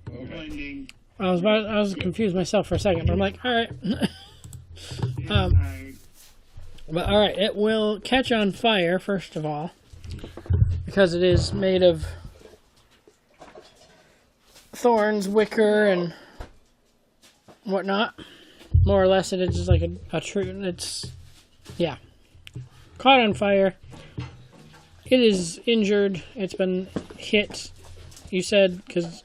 Okay. blending. I was confused myself for a second, but I'm like, all right. Alright. But all right, it will catch on fire first of all, because it is made of thorns, wicker, and whatnot. More or less, it is just like a true. It's caught on fire. It is injured. It's been hit. You said because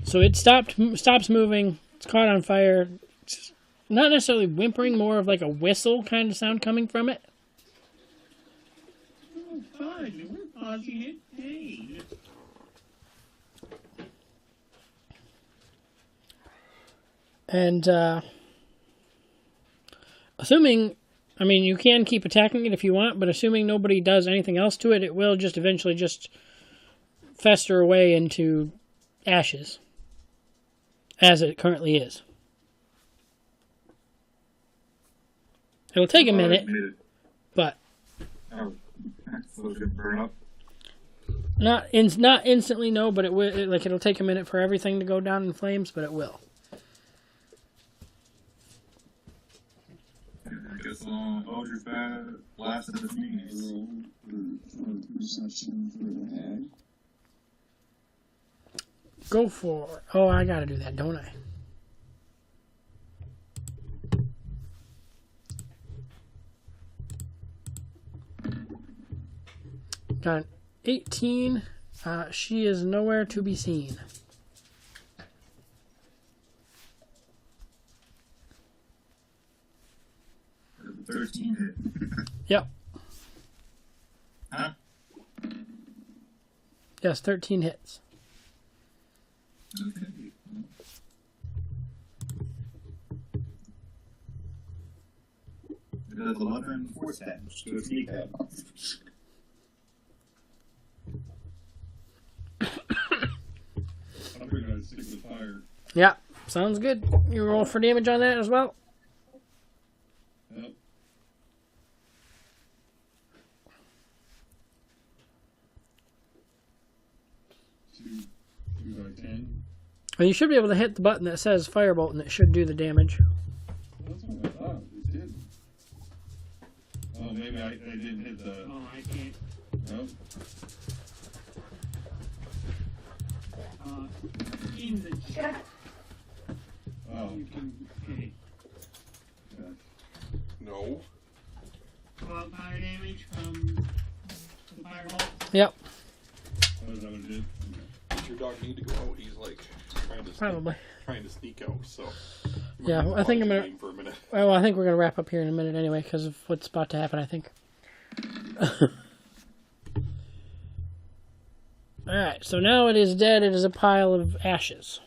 so it stops moving It's caught on fire. It's not necessarily whimpering, more of like a whistle kind of sound coming from it. Oh, fun. We're pausing it. Hey. And, assuming, I mean, you can keep attacking it if you want, but assuming nobody does anything else to it, it will just eventually just fester away into ashes, as it currently is. It'll take a minute, but Oh, so it should burn up. not instantly, no. But it'll take a minute for everything to go down in flames, but it will. I guess Eldritch Blast at the knees. Roll for perception for the hag. Go for. Oh, I gotta do that, don't I? Got an 18. She is nowhere to be seen. The 13 hit. Yep. Huh? Yes, 13 hits. Okay. It does 11 force damage to a sneak attack. I'm gonna stick with fire. Yeah, sounds good. You roll for damage on that as well? Yep. Two by 10. Well, you should be able to hit the button that says Firebolt, and it should do the damage. That's what I thought. It did. Oh, maybe I didn't hit the. Oh, I can't. Nope. In the chat, Oh. you can. Okay. Yeah. No. 12 fire damage from the fireball. Yep, Oh, is that what it did? Does your dog need to go out? He's like probably. trying to sneak out. So. Yeah, I think I'm gonna. For a minute. Well, I think we're gonna wrap up here in a minute anyway, because of what's about to happen. I think. All right, so now it is dead. It is a pile of ashes.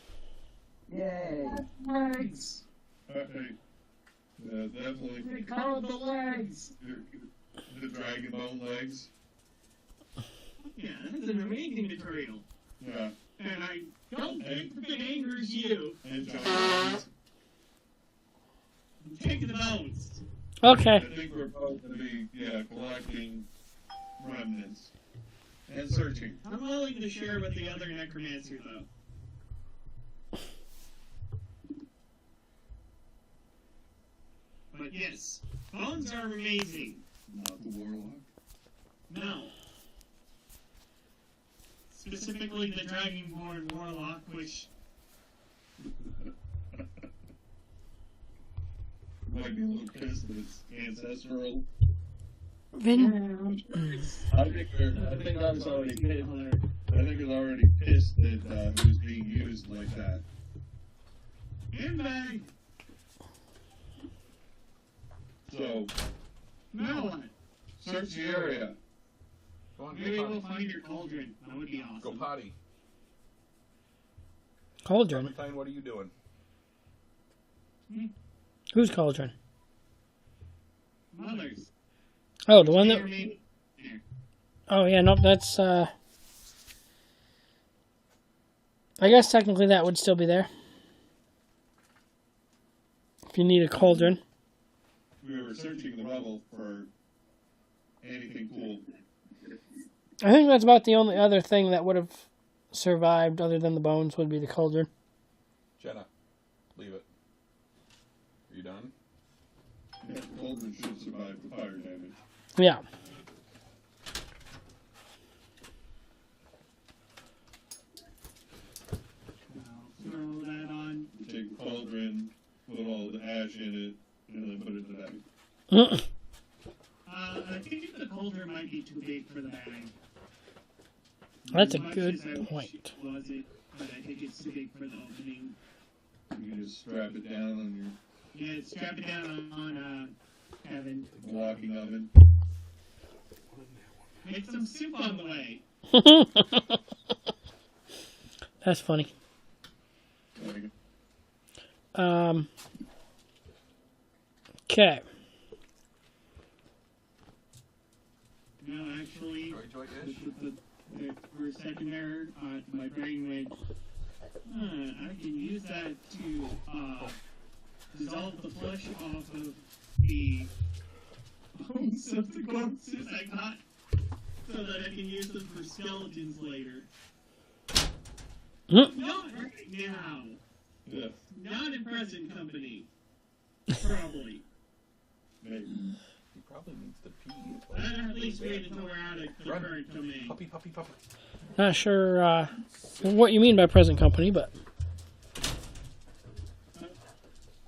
Yay! Legs! Hey. Yeah, definitely. They call the legs! The dragon bone legs. Yeah, that's an amazing material. Yeah. And I don't think it angers you. And giant. Take the bones. Okay. I think we're both to be, collecting remnants. And searching. I'm willing to share with the other necromancer, though. But yes, bones are amazing. Not the warlock. No. Specifically the Dragonborn Warlock, which... Might be a little pissed that it's ancestral. Vin. I think I was already pissed. I think it's already pissed that it was being used like that. Handbag! So, Now what? search the area. Go on, Maybe go we'll potty. find your cauldron. That would be awesome. Go potty. Cauldron. Clementine, what are you doing? Whose cauldron? Mother's. Oh, the one May that. or may- There. Oh yeah, nope. That's. I guess technically that would still be there. If you need a cauldron. We were searching the rubble for anything cool. I think that's about the only other thing that would have survived other than the bones would be the cauldron. Jenna, leave it. Are you done? Yeah, the cauldron should survive the fire damage. Yeah. I'll throw that on. You take the cauldron, put all the ash in it, and then put it in the bag. I think the cauldron might be too big for the bag. That's a As much good as I wish point. it was it, but I think it's too big for the opening. You can just strap it down on Yeah, strap it down on Kevin. your walking oven. Make some soup on the way. That's funny. There you go. Okay. No, actually, Joy ish. for a second there, my brain went, I can use that to dissolve the flesh off of the bones of the corpses I got, so that I can use them for skeletons later. Hmm. Not right now. Yes. Not in present company. Probably. Maybe. He probably needs to pee. I'd at least wait until we're out of the Run. current domain. Puppy, puppy, puppy. Not sure what you mean by present company, but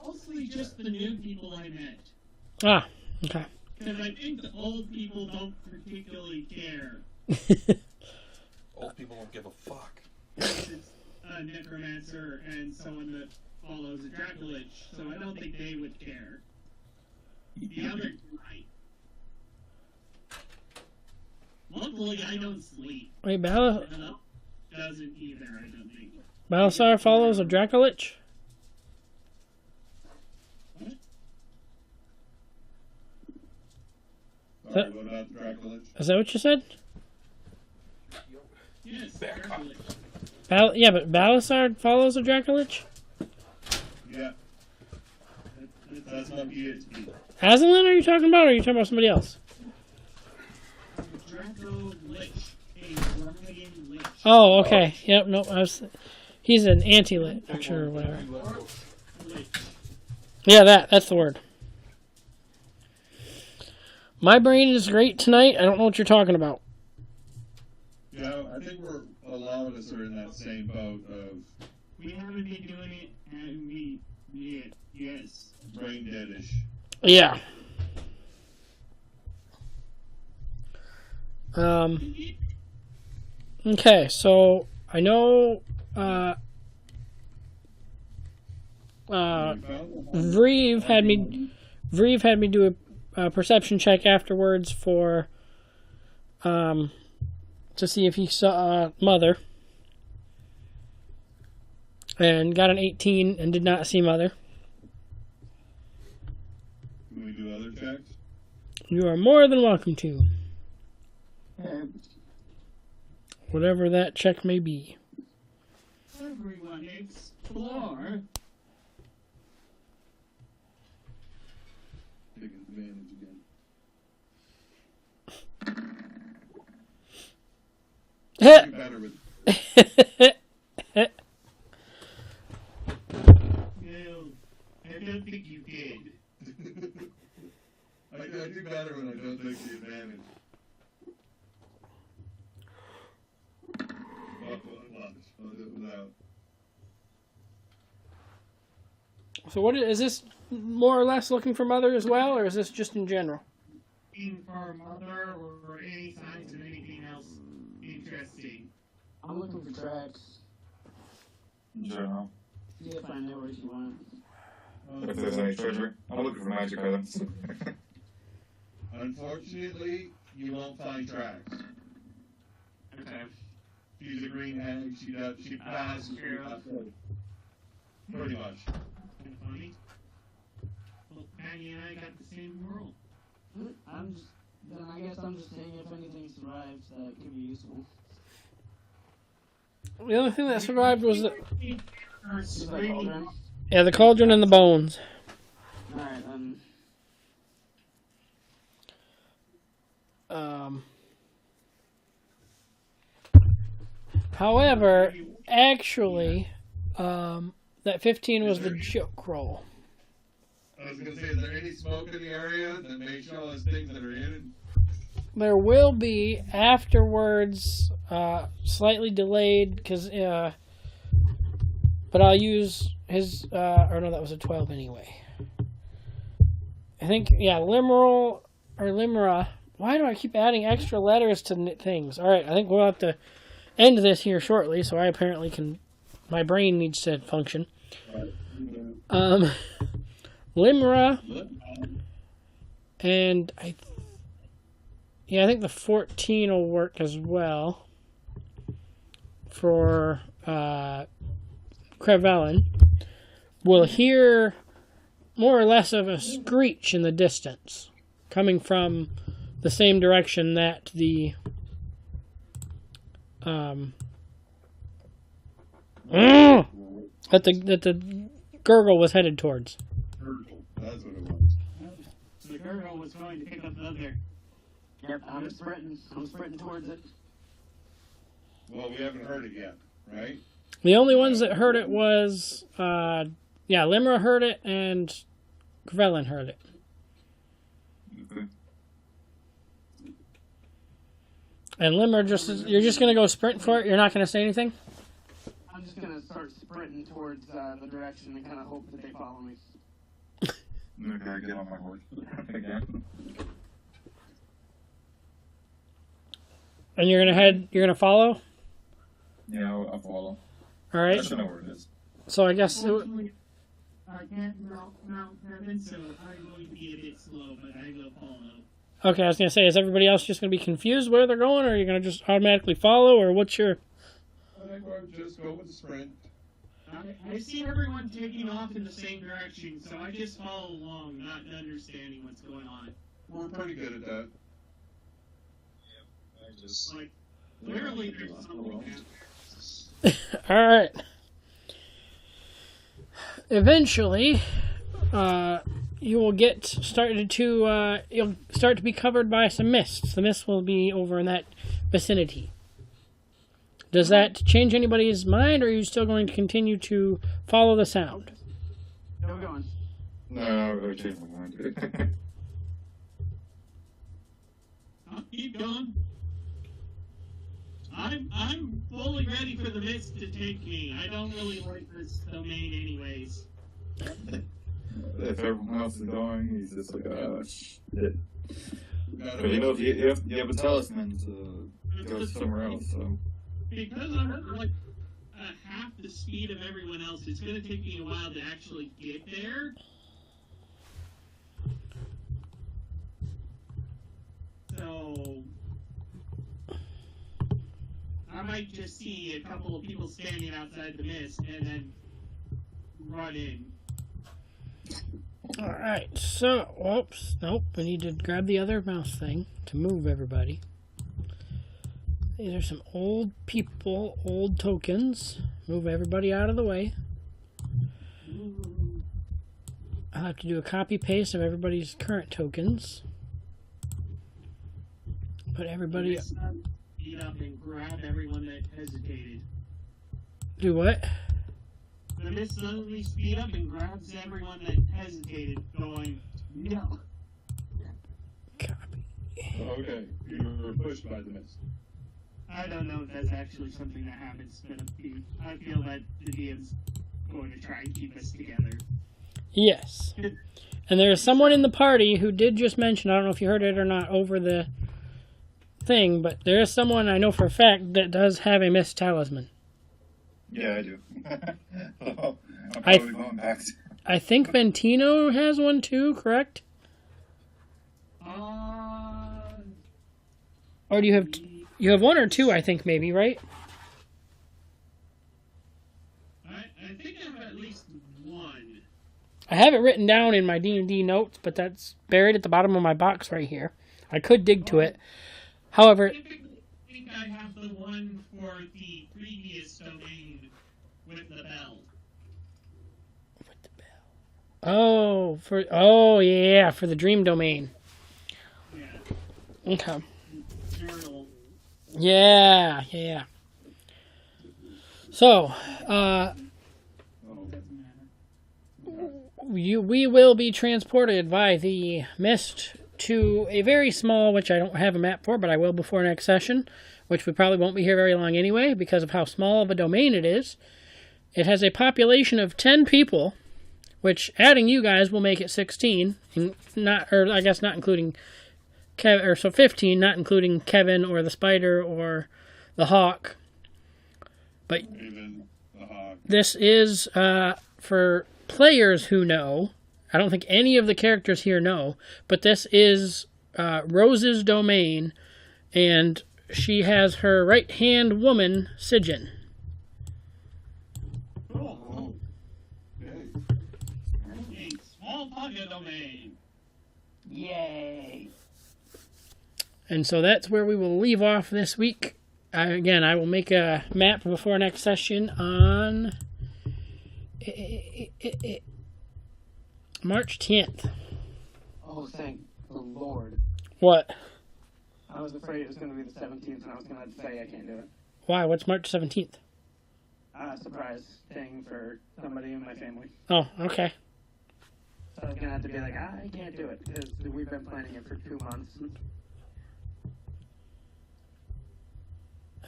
Mostly just the new people I met. okay. Because I think the old people don't particularly care. Old people don't give a fuck. It's a necromancer and someone that follows a Dracolich, so I don't think they would care. The other might. Luckily, I don't sleep. Wait, Doesn't either, I don't think. Balasar follows a Dracolich? Sorry, what about the Draculich? Is that what you said? Yes, Back up. Dracolich. Yeah, but Balasar follows a Dracolich? Yeah, that's my PhD. Aslan are you talking about, or are you talking about somebody else? Draco Lich. A Dragon Lich. Oh, okay. Yep, no, he's an anti-lit, I'm sure, or whatever. Lich. Yeah, that's the word. My brain is great tonight. I don't know what you're talking about. Yeah, I think a lot of us are in that same boat of We haven't been doing it, and yes. brain deadish. Yeah. Okay, so I know Vreve had me do a perception check afterwards for to see if he saw Mother, and got an 18 and did not see Mother. Can we do other checks? You are more than welcome to. Whatever that check may be. Everyone explore. Take advantage again. Do better with No, I don't think you did. I do better when I don't take the advantage. I'll do it without. So what is this more or less looking for Mother as well, or is this just in general? Looking for Mother or any signs of anything else interesting. I'm looking for tracks. In general. You can find out what you want. If there's any treasure, I'm looking for magic items. Unfortunately, you won't find tracks. Okay. She's a green hag. She passes. Pretty much. Kinda funny. Well, Maggie and I got the same world. I guess I'm just saying if anything survives that could be useful. The only thing that survived was the Our Is that screaming. cauldron? the cauldron and the bones. Alright, However, actually, that 15 was the joke roll. I was gonna say, is there any smoke in the area that may show us things that are hidden? There will be afterwards, slightly delayed, because, but I'll use his, or no, that was a 12 anyway. I think, yeah, Limeral, or Limera. Why do I keep adding extra letters to things? Alright, I think we'll have to end this here shortly, so I apparently can my brain needs to function. Limra, and I think the 14 will work as well for Crevelin. Will hear more or less of a screech in the distance, coming from the same direction that the that the gurgle was headed towards. That's what it was. The girl was going to pick up the other. Yep, I'm sprinting towards it. Well, we haven't heard it yet, right? The only ones that heard it was Limra heard it and Crevelin heard it. Okay. And Limmer you're just gonna go sprint for it. You're not gonna say anything. I'm just gonna start sprinting towards the direction and kind of hope that they follow me. Okay, get on my horse again. And you're gonna follow. Yeah, I'll follow. All I right. should know where it is. So I guess I can't mount Kevin, so I'm going to be a bit slow, but I will follow. okay. I was gonna say, is everybody else just gonna be confused where they're going, or are you gonna just automatically follow, or what's your? I think we'll just go with the sprint. I see everyone taking off in the same direction, so I just follow along, not understanding what's going on. We're pretty good at that. I just Like, clearly there's something happening. All right. Eventually, you will you'll start to be covered by some mists. The mist will be over in that vicinity. Does that change anybody's mind, or are you still going to continue to follow the sound? Still going. No, I changed my mind. I'll keep going. I'm fully ready for the mist to take me. I don't really like this domain anyways. If everyone else is going, he's just like, oh, shit. Gotta But you know, you have a talisman to go somewhere else, so. Because I'm like half the speed of everyone else, it's going to take me a while to actually get there. So I might just see a couple of people standing outside the mist and then run in. All right. So, whoops, nope. We need to grab the other mouse thing to move everybody. These are some old people, old tokens. Move everybody out of the way. I'll have to do a copy paste of everybody's current tokens. Put everybody. Speed up and grab everyone that hesitated. Do what? The mist suddenly speed up and grabs everyone that hesitated, going, no. Copy. Okay, you were pushed by the mist. I don't know if that's actually something that happens, but I feel that the DM's going to try and keep us together. Yes. And there is someone in the party who did just mention, I don't know if you heard it or not over the thing, but there is someone I know for a fact that does have a mist talisman. Yeah, I do. I'm probably going back to. I think Ventino has one too, correct? Or do you have... You have one or two, I think, maybe, right? I think I have at least one. I have it written down in my D&D notes, but that's buried at the bottom of my box right here. I could dig to it. However... I think I have the one for the previous domain with the bell. With the bell. Oh, yeah, for the dream domain. Yeah. Okay. Journal. Yeah. So, we will be transported by the mist to a very small, which I don't have a map for, but I will before next session, which we probably won't be here very long anyway, because of how small of a domain it is. It has a population of 10 people, which, adding you guys, will make it 16, not including... so 15, not including Kevin or the Spider or the Hawk. But Even the this is for players who know. I don't think any of the characters here know, but this is Rose's domain, and she has her right-hand woman, Sigyn. Cool. A small pocket domain. Yay! And so that's where we will leave off this week. Again, I will make a map before next session on March 10th. Oh, thank the Lord. What? I was afraid it was going to be the 17th, and I was going to say I can't do it. Why? What's March 17th? Surprise thing for somebody in my family. Oh, okay. So I was going to have to be like, I can't do it, because we've been planning it for 2 months.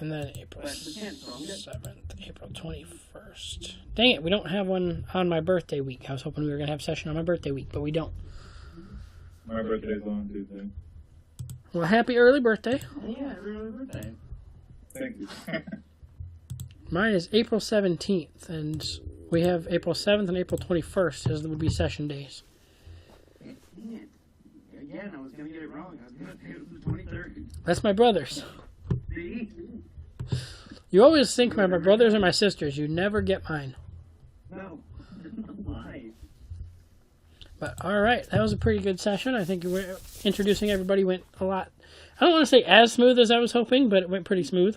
And then April But we can't, so I'm good. 7th, April 21st. Dang it, we don't have one on my birthday week. I was hoping we were going to have a session on my birthday week, but we don't. My birthday's on Tuesday. Well, happy early birthday. Yeah, happy early birthday. Thank you. Mine is April 17th, and we have April 7th and April 21st as would be session days. Again, I was going to get it wrong. I was going to say it was the 23rd. That's my brother's. See? You always think my brothers or my sisters. You never get mine. No. Why? But all right, that was a pretty good session. I think introducing everybody went a lot. I don't want to say as smooth as I was hoping, but it went pretty smooth.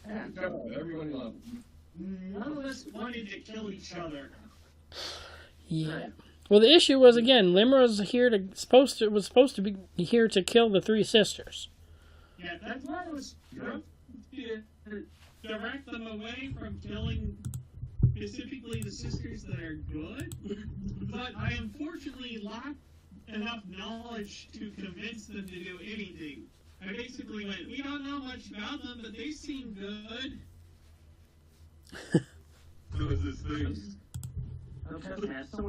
Everyone loved him. None of us wanted to kill each other. Yeah. Well, the issue was again, Limra was supposed to be here to kill the three sisters. Yeah, that's why I was to direct them away from killing specifically the sisters that are good. But I unfortunately lacked enough knowledge to convince them to do anything. I basically went, we don't know much about them, but they seem good. So is this thing. Don't trust me. I still